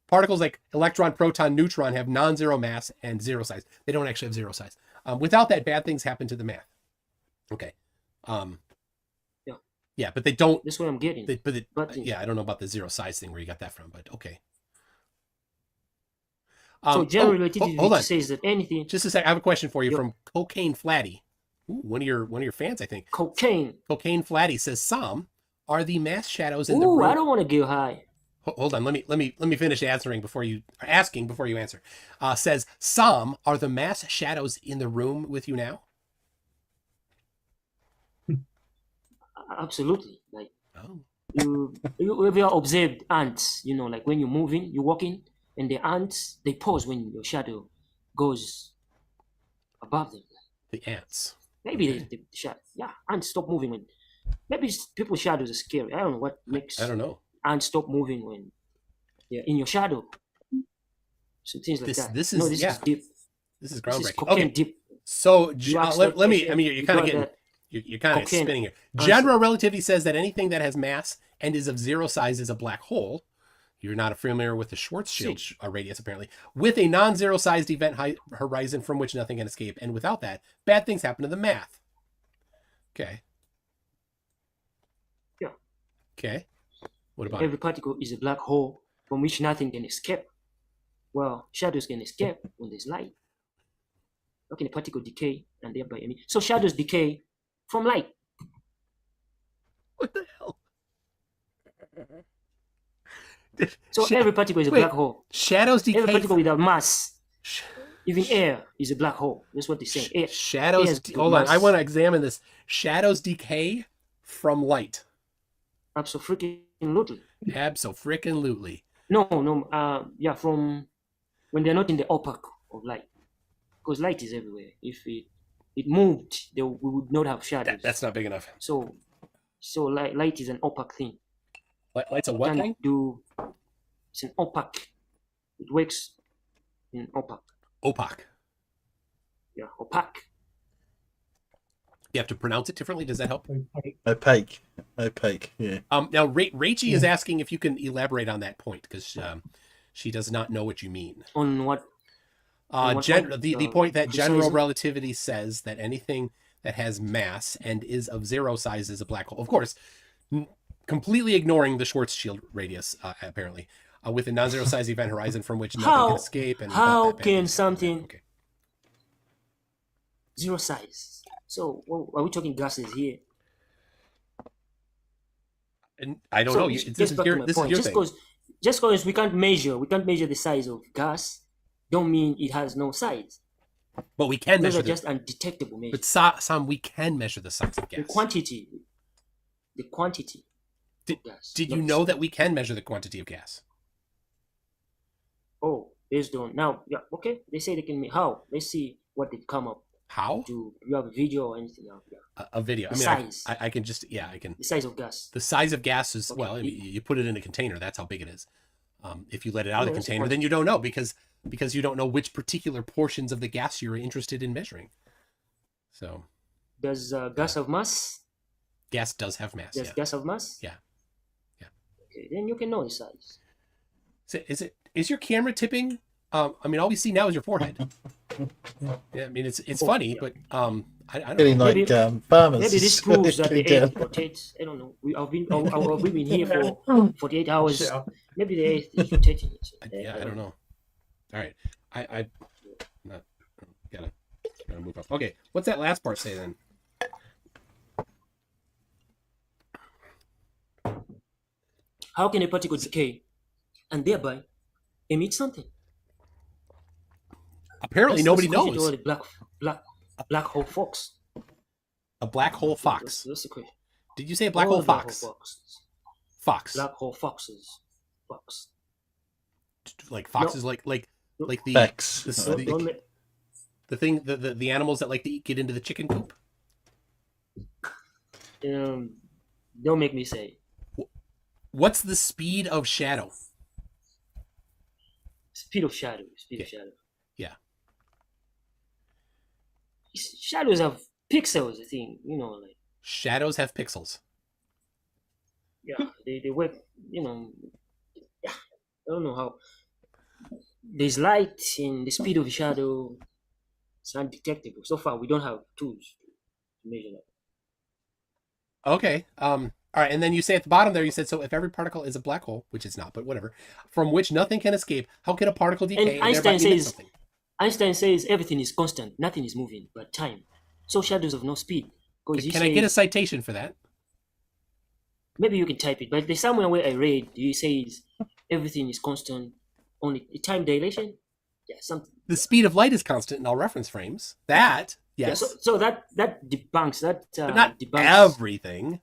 Particles like electron, proton, neutron have non-zero mass and zero size. They don't actually have zero size. Without that, bad things happen to the math. Okay. Yeah, but they don't. That's what I'm getting. I don't know about the zero size thing where you got that from, but okay. So general relativity says that anything. Just a sec. I have a question for you from Cocaine Flatty. Ooh, one of your fans, I think. Cocaine Flatty says some are the mass shadows in the room. room. I don't want to get high. Hold on, let me finish asking before you answer. Says some are the mass shadows in the room with you now. Absolutely, like you ever observed ants? Like when you're moving, you're walking, and the ants they pause when your shadow goes above them. The ants. Maybe the shadow. Yeah, ants stop moving when. Maybe people's shadows are scary. I don't know what makes. I don't know. And stop moving when they're in your shadow. So things like that. This is deep. This is groundbreaking. This is cocaine deep. So let me. I mean, you're kind of getting. You're kind of spinning here. General relativity says that anything that has mass and is of zero size is a black hole. You're not familiar with the Schwarzschild radius, apparently. With a non-zero sized event horizon from which nothing can escape, and without that, bad things happen to the math. Okay. Yeah. Okay. What about every particle is a black hole from which nothing can escape. Well, shadows can escape when there's light. How can a particle decay and thereby emit? So shadows decay from light. What the hell? So every particle is a black hole. Shadows decay. Every particle without mass, even air, is a black hole. That's what they say. Air. Shadows. Hold on, I want to examine this. Shadows decay from light. Absolutely. Abso-frickin-lutely. No. Yeah, from when they're not in the opaque of light, because light is everywhere. If it moved, we would not have shadows. That's not big enough. So light is an opaque thing. Light's a what thing? It's an opaque. It works in opaque. Opaque. Yeah, opaque. You have to pronounce it differently. Does that help? Opaque. Yeah. Now, Rachie is asking if you can elaborate on that point because she does not know what you mean. On what? The point that general relativity says that anything that has mass and is of zero size is a black hole. Of course, completely ignoring the Schwarzschild radius, apparently, with a non-zero size event horizon from which nothing can escape. And how can something zero size? So, are we talking gases here? And I don't know. This is your thing. Just because we can't measure the size of gas, don't mean it has no size. But we can measure. Those are just undetectable measures. But Sam, we can measure the size of gas. The quantity. Did you know that we can measure the quantity of gas? Oh, based on now, yeah, okay. They say they can. How? Let's see what they've come up. How? Do you have a video or anything? Yeah. A video. The size. I can just I can. The size of gas. The size of gas is you put it in a container. That's how big it is. If you let it out of the container, then you don't know because you don't know which particular portions of the gas you're interested in measuring. So. Does gas have mass? Gas does have mass. Does gas have mass? Yeah. Okay, then you can know the size. Is your camera tipping? All we see now is your forehead. Yeah, I mean it's funny, but I don't Getting know. like farmers. Maybe this proves that the earth rotates. I don't know. We've been here for 48 hours. Maybe the earth is rotating. I don't know. All right, I gotta move up. Okay, what's that last part say then? How can a particle decay and thereby emit something? Apparently, nobody knows. A black hole fox. A black hole fox. That's the question. Did you say a black hole fox? Fox. Black hole foxes. Fox. Like foxes, like the X. The thing, the animals that like to get into the chicken coop. Don't make me say. What's the speed of shadow? Speed of shadow. Speed of shadow. Yeah. Shadows have pixels, I think. Like. Shadows have pixels. Yeah, they work. Yeah, I don't know how. There's light in the speed of the shadow. It's undetectable. So far, we don't have tools to measure that. Okay. All right, and then you say at the bottom there, you said, so if every particle is a black hole, which it's not, but whatever, from which nothing can escape, how can a particle decay? And Einstein says everything is constant, nothing is moving, but time. So shadows have no speed. Can I get a citation for that? Maybe you can type it, but there's somewhere where I read, he says everything is constant, only time dilation? Yeah, something. The speed of light is constant in all reference frames. That, yes. Yeah, so that debunks that. But not debunks everything.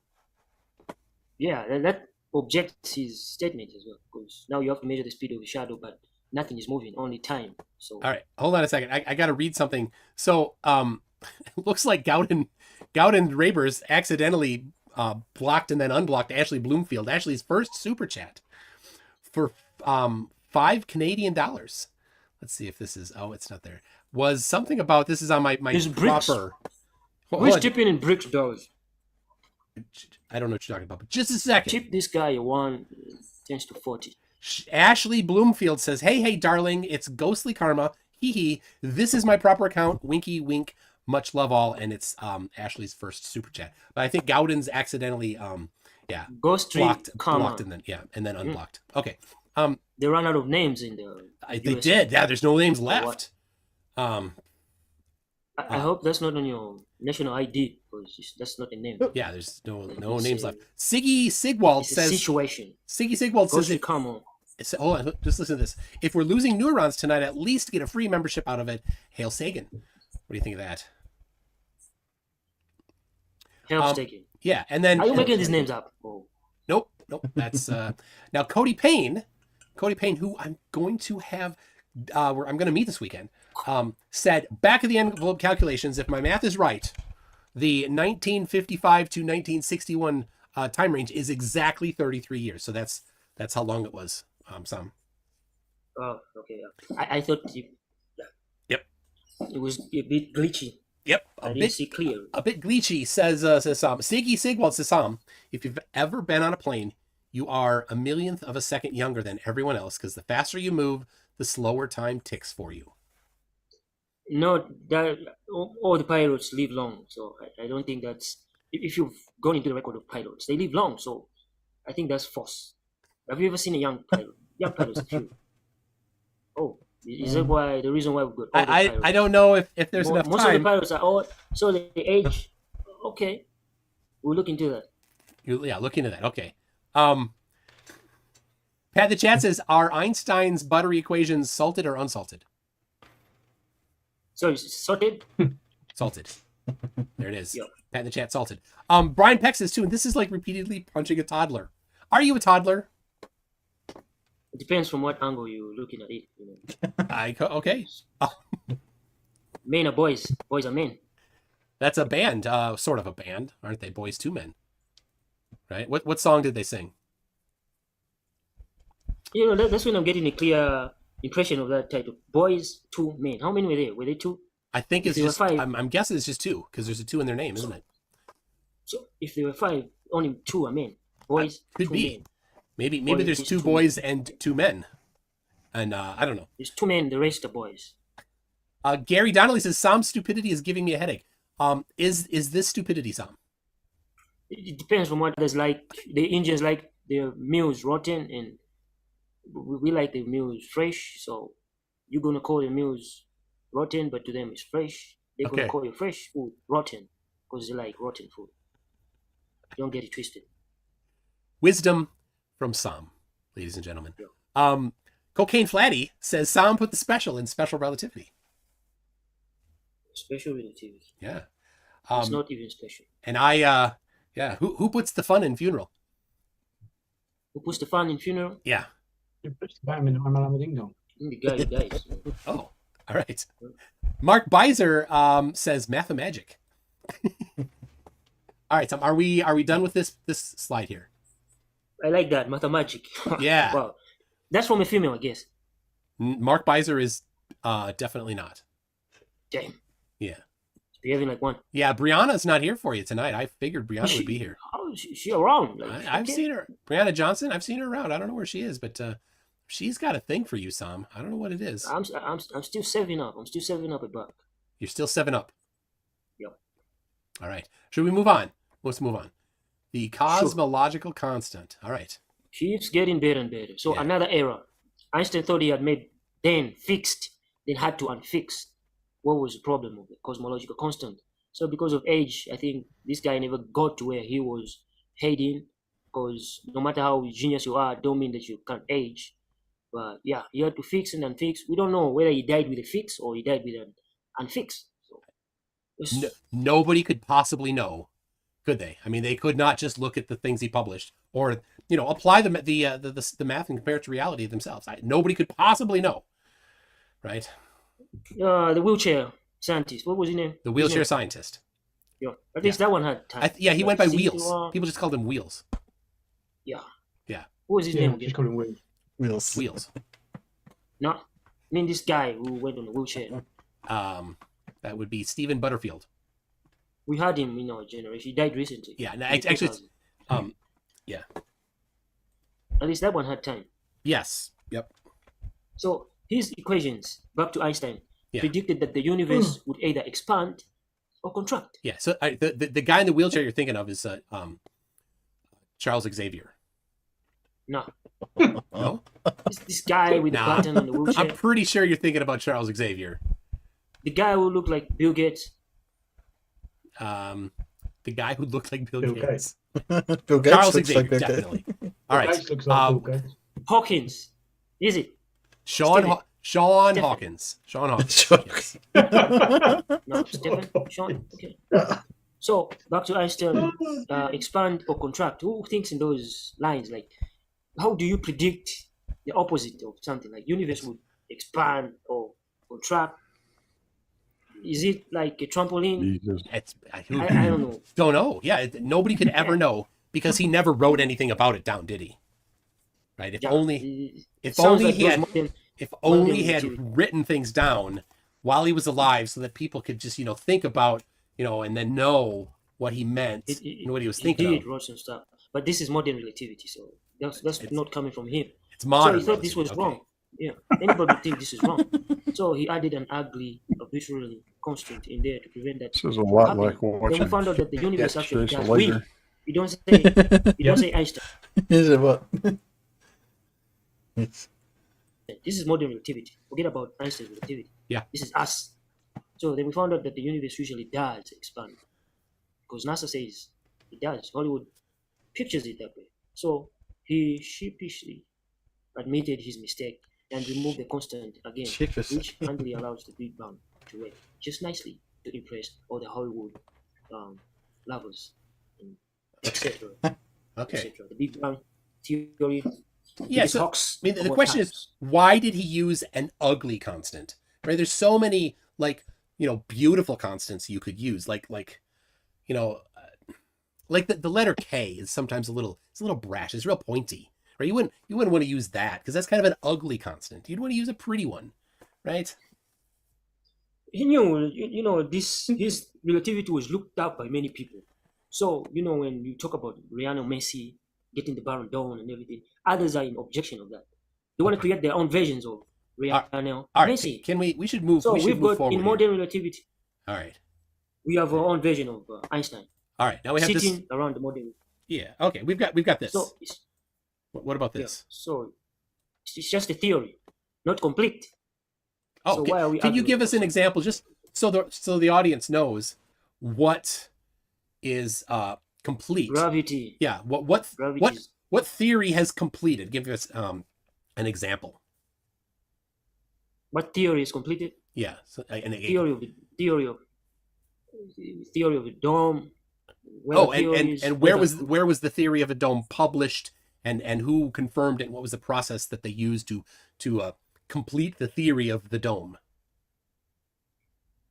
Yeah, that objects his statement as well, because now you have to measure the speed of the shadow, but nothing is moving, only time. So. All right, hold on a second. I got to read something. So, it looks like Gowden Rabers accidentally blocked and then unblocked Ashley Bloomfield, Ashley's first super chat, for $5 Canadian. Let's see if this is. Oh, it's not there. Was something about this is on my proper. Who's tipping in bricks, dollars? I don't know what you're talking about, but just a second. Tip this guy a 1 tends to 40. Ashley Bloomfield says, hey, darling, it's ghostly karma. Hee hee. This is my proper account. Winky wink. Much love all. And it's Ashley's first super chat. But I think Gowden's accidentally blocked and then unblocked. Okay. They ran out of names in the they did. Yeah, there's no names left. I hope that's not on your national ID, because that's not a name. Yeah, there's no names left. Siggy Sigwald says situation. Siggy Sigwald says hold on, just listen to this. If we're losing neurons tonight, at least get a free membership out of it. Hail Sagan. What do you think of that? Hail Sagan. Yeah, and then... Are you making these names up? Oh. Nope. That's... now, Cody Payne, who I'm going to have... I'm going to meet this weekend, said, back of the envelope calculations, if my math is right, the 1955 to 1961 time range is exactly 33 years. So that's how long it was, Sam. Oh, okay. I thought Yep. It was a bit glitchy. Yep. I didn't see clear. A bit glitchy, says Sam. Siggy Sigwald says Sam, if you've ever been on a plane, you are a millionth of a second younger than everyone else because the faster you move, the slower time ticks for you. No, that all the pilots live long, so I don't think that's... If you've gone into the record of pilots, they live long, so I think that's false. Have you ever seen a young pilot? Young pilots, a few. Oh, is that why the reason why we've got all the pilots? I don't know if there's enough most time. Most of the pilots are old, so the age... Okay, we'll look into that. Look into that. Okay. Pat the chat says, are Einstein's buttery equations salted or unsalted? So salted? Salted. There it is. Yep. Pat in the chat, salted. Brian Peck says too, and this is like repeatedly punching a toddler. Are you a toddler? It depends from what angle you're looking at it. You know. Okay. Men are boys. Boys are men. That's a band, sort of a band, aren't they? Boys to Men. Right? What song did they sing? You know, that's when I'm getting a clear impression of that title. Boys to Men. How many were there? Were there two? I think it's just, I'm guessing it's just two, because there's a two in their name, isn't it? So if there were five, only two are men. Boys, could be. Men. Maybe there's two boys and two men. And I don't know. There's two men, the rest are boys. Gary Donnelly says, Sam's stupidity is giving me a headache. Is this stupidity, Sam? It depends on what there's like. The Indians like their meals rotten, and we like the meals fresh. So you're going to call the meals rotten, but to them it's fresh. They're going to call your fresh food rotten because they like rotten food. Don't get it twisted. Wisdom from Sam, ladies and gentlemen. Yeah. Cocaine Flatty says Sam put the special in special relativity. Special relativity. Yeah. It's not even special. And who puts the fun in funeral? Who puts the fun in funeral? Yeah. Who puts the fun in I'm Ding Dong? The guys. Oh, all right. Mark Beiser says Mathemagic. All right, Tom, are we done with this slide here? I like that, Mathemagic. Yeah. Wow. That's from a female, I guess. Mark Beiser is definitely not. Damn. Yeah. Behaving like one. Yeah, Brianna's not here for you tonight. I figured Brianna would be here. How is she around? Like, I've seen her. Brianna Johnson, I've seen her around. I don't know where she is, but she's got a thing for you, Sam. I don't know what it is. I'm still saving up. I'm still saving up a buck. You're still 7 up. Yep. All right. Should we move on? Let's move on. The cosmological constant. All right. Keeps getting better and better. So another error. Einstein thought he had made, then fixed, then had to unfix. What was the problem of the cosmological constant? So because of age, I think this guy never got to where he was heading, because no matter how genius you are, don't mean that you can't age. But yeah, he had to fix and unfix. We don't know whether he died with a fix or he died with an unfix. So, nobody could possibly know, could they? I mean, they could not just look at the things he published or, apply the math and compare it to reality themselves. Nobody could possibly know, right? The wheelchair scientist. What was his name? The wheelchair scientist. Yeah, at least that one had time. He went by Wheels. People just called him Wheels. Yeah. Yeah. What was his name again? Just called him Wheels. Wheels. No, I mean this guy who went on the wheelchair. That would be Stephen Butterfield. We had him in our generation. He died recently. Yeah, actually, yeah. At least that one had time. Yes. Yep. So his equations, back to Einstein, predicted that the universe would either expand or contract. Yeah. So the guy in the wheelchair you're thinking of is Charles Xavier. No. No. This guy with the button on the wheelchair. I'm pretty sure you're thinking about Charles Xavier. The guy who looked like Bill Gates. The guy who looked like Bill Gates. Bill Gates Charles looks Xavier, like Bill definitely. Gates. All right. Hawkins. Is it? Sean Stephen. Hawkins. Sean Hawkins. Yes. No, Stephen. Sean. Okay. So back to Einstein. Expand or contract. Who thinks in those lines? Like, how do you predict the opposite of something? Like universe would expand or contract. Is it like a trampoline? I don't know. Don't know. Yeah, nobody could ever know because he never wrote anything about it down, did he? Right. If only he had written things down while he was alive, so that people could just think about and then know what he meant and what he was thinking. He did wrote some stuff, but this is modern relativity, so that's not coming from him. It's modern. So he thought this was wrong. Yeah, anybody would think this is wrong. So he added an ugly, arbitrary constant in there to prevent that. This is a lot happening. like watching. Then we found out that the universe actually does later. win. You don't say Einstein. Is it what? This is modern relativity. Forget about Einstein's relativity. Yeah. This is us. So then we found out that the universe usually does expand. Because NASA says it does. Hollywood pictures it that way. So he sheepishly admitted his mistake and removed the constant again, which handily allows the Big Bang to work just nicely to impress all the Hollywood lovers, etc. Okay. Et the Big Bang theory. Yeah, so the question is, why did he use an ugly constant? Right? There's so many beautiful constants you could use, like the letter K is sometimes a little brash. It's real pointy, right? You wouldn't want to use that because that's kind of an ugly constant. You'd want to use a pretty one, right? He knew, his relativity was looked up by many people. So, when you talk about Lionel Messi getting the Baron d'Or and everything, others are in objection of that. They want to create their own versions of Lionel Messi. Can we should move? So we've got forward in modern relativity. All right. We have our own version of Einstein. All right. Now we have sitting this around the modern. Yeah. Okay. We've got this. So what about this? Yeah, so it's just a theory, not complete. Oh, so can you give us an example, just so the audience knows what is complete? Gravity. Yeah. What theory has completed? Give us an example. What theory is completed? Yeah. So theory of the dome. And where was the theory of a dome published, and who confirmed it? And what was the process that they used to complete the theory of the dome?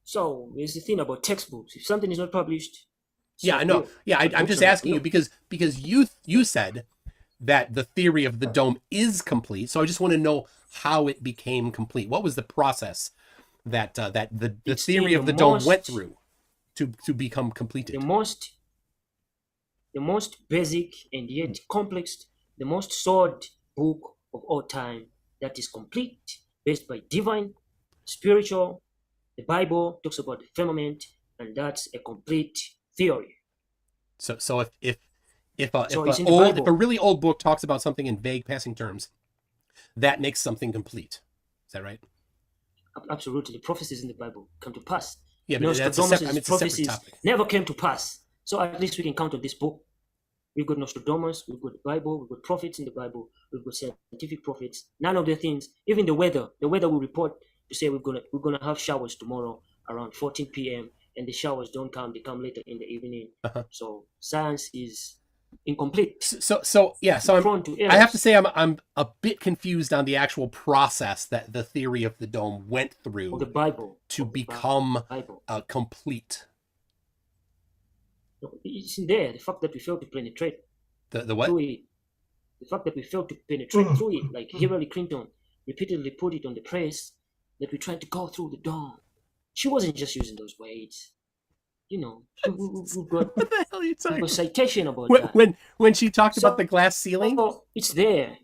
So there's the thing about textbooks. If something is not published, yeah, I know. Yeah, I'm just asking you because you said that the theory of the dome is complete. So I just want to know how it became complete. What was the process that the theory of the dome went through to become completed? The most basic and yet complex, the most sought book of all time that is complete, based by divine, spiritual. The Bible talks about the firmament, and that's a complete theory. So if a really old book talks about something in vague passing terms, that makes something complete. Is that right? Absolutely. The prophecies in the Bible come to pass. Yeah, but that's a separate topic. Never came to pass. So at least we can count on this book. We've got Nostradamus, we've got the Bible, we've got prophets in the Bible, we've got scientific prophets. None of the things, even the weather will report to say we're gonna have showers tomorrow around 14 p.m. and the showers don't come; they come later in the evening. So science is incomplete. So I have to say I'm a bit confused on the actual process that the theory of the dome went through of the Bible to become complete. It's in there. The fact that we failed to penetrate the what? Through it. The fact that we failed to penetrate through it, like Hillary Clinton repeatedly put it on the press that we tried to go through the dome. She wasn't just using those words. We've got what the hell are you talking a citation about that. When she talked about the glass ceiling? It's there.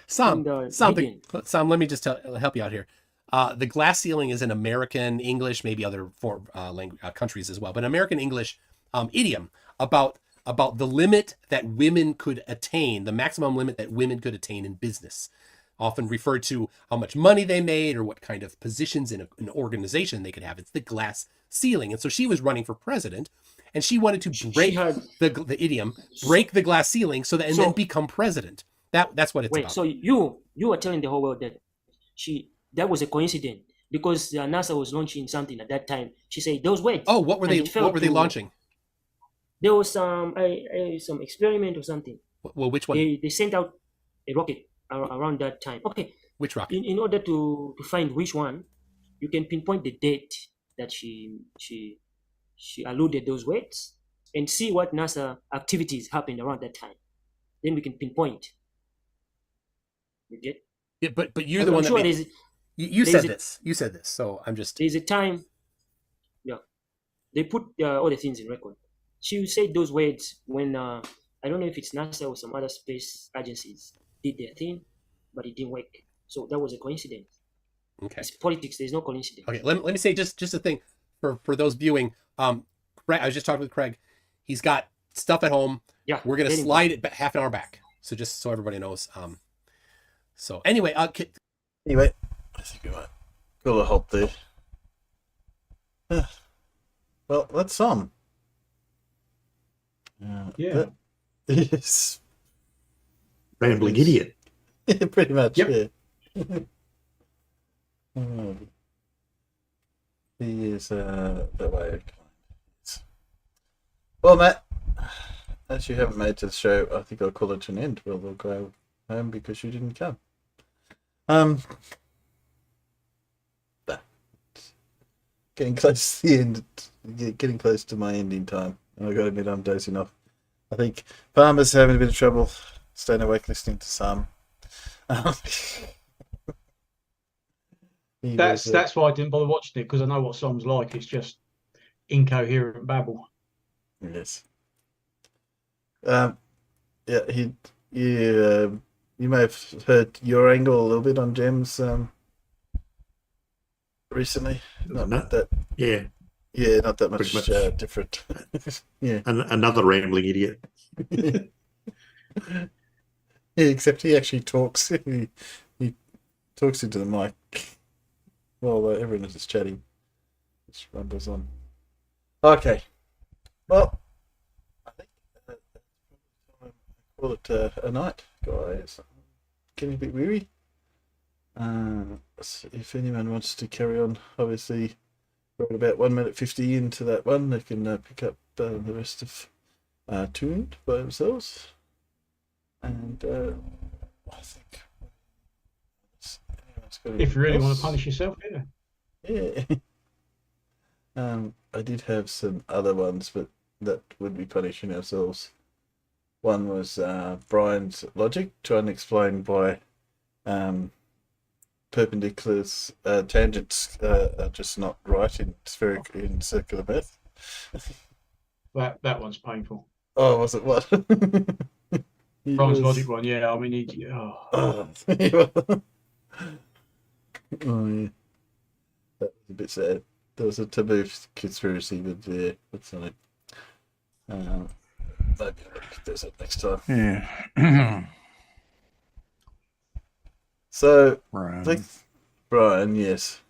Sam, let me just help you out here. The glass ceiling is an American English, maybe other countries as well, but American English idiom about the limit that women could attain, the maximum limit that women could attain in business. Often referred to how much money they made or what kind of positions in an organization they could have. It's the glass ceiling. And so she was running for president, and she wanted to break the idiom, break the glass ceiling, then become president. That's what it's Wait, about. so you are telling the whole world that that was a coincidence because NASA was launching something at that time. She said those words. Oh, what were they launching? There was some experiment or something. Well, which one? They sent out a rocket around that time. Okay. Which rocket? In order to find which one, you can pinpoint the date that she alluded those words and see what NASA activities happened around that time. Then we can pinpoint. You get? Yeah, but you're the one that you said this. You said this. So I'm just. There's a time. Yeah, they put all the things in record. She said those words when I don't know if it's NASA or some other space agencies did their thing, but it didn't work. So that was a coincidence. Okay. It's politics. There's no coincidence. Okay. Let me say just a thing for those viewing. Craig, I was just talking with Craig. He's got stuff at home. Yeah. We're gonna slide it half an hour back. So just so everybody knows. So anyway, I think we might call a halt there. Well, that's yeah. Yes. Rambling idiot. Yeah, pretty much. Yep. Yeah. He is that way. Well, Matt, as you haven't made to the show, I think I'll call it an end. We'll go home because you didn't come. Getting close to the end. Getting close to my ending time. And I've got to admit, I'm dozing off. I think Farmer's having a bit of trouble staying awake listening to Sam. That's why I didn't bother watching it, because I know what Sam's like. It's just incoherent babble. Yes. Yeah. You may have heard your angle a little bit on Gems recently. Not that. Yeah. Yeah, not that much different. Yeah. Another rambling idiot. Yeah, except he actually talks. He talks into the mic while everyone is just chatting. Just rumbles on. Okay. Well, I think I'll call it a night, guys. Getting a bit weary. So if anyone wants to carry on, obviously we're at about 1 minute 50 into that one. They can pick up the rest of Tuned by themselves. And I think if you really want to punish yourself, yeah. I did have some other ones, but that would be punishing ourselves. One was Brian's logic, trying to explain why perpendicular tangents are just not right in spherical in circular math. that one's painful. Oh, was it what? Brian's logic one, yeah. I mean, Oh, yeah. That was a bit sad. There was a taboo conspiracy, but yeah, that's not it. Maybe I'll do that next time. Yeah. So, Brian. Brian, yes.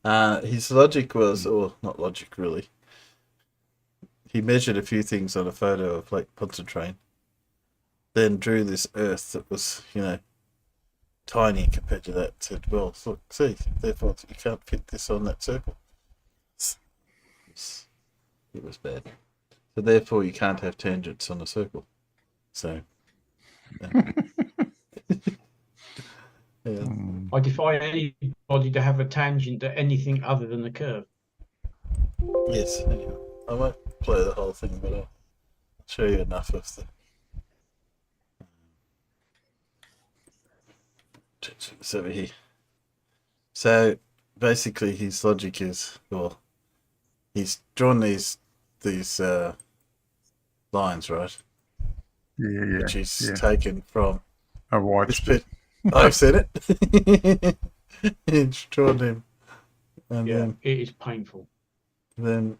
His logic was, or not logic really. He measured a few things on a photo of Lake Pontchartrain, then drew this Earth that was, tiny compared to that. Said, well, look, see, therefore you can't fit this on that circle. It was bad. So therefore you can't have tangents on a circle. So yeah. I defy anybody to have a tangent to anything other than the curve. Yes, anyway, I won't play the whole thing, but I'll show you enough of the it's over here. So basically his logic is, well, he's drawn these lines, right? Yeah. Which he's taken from. I've watched it. I've seen it. He's drawn him. And then it is painful. Then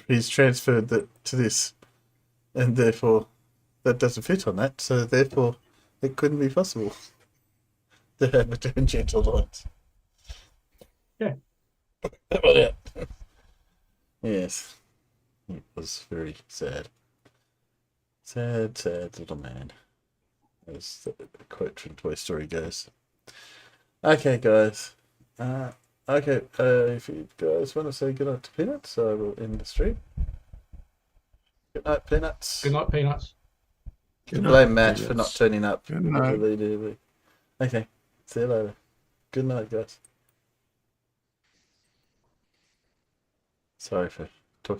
he's transferred that to this, and therefore that doesn't fit on that. So therefore, it couldn't be possible to have a tangential lines. Yeah. Yes. It was very sad. Sad little man. as the quote from Toy Story goes. Okay, guys. If you guys want to say goodnight to Peanuts, I will end the stream. Good night, Peanuts. Good night, Peanuts. Good blame Matt for not turning up. Good night. Okay, see you later. Good night, guys. Sorry for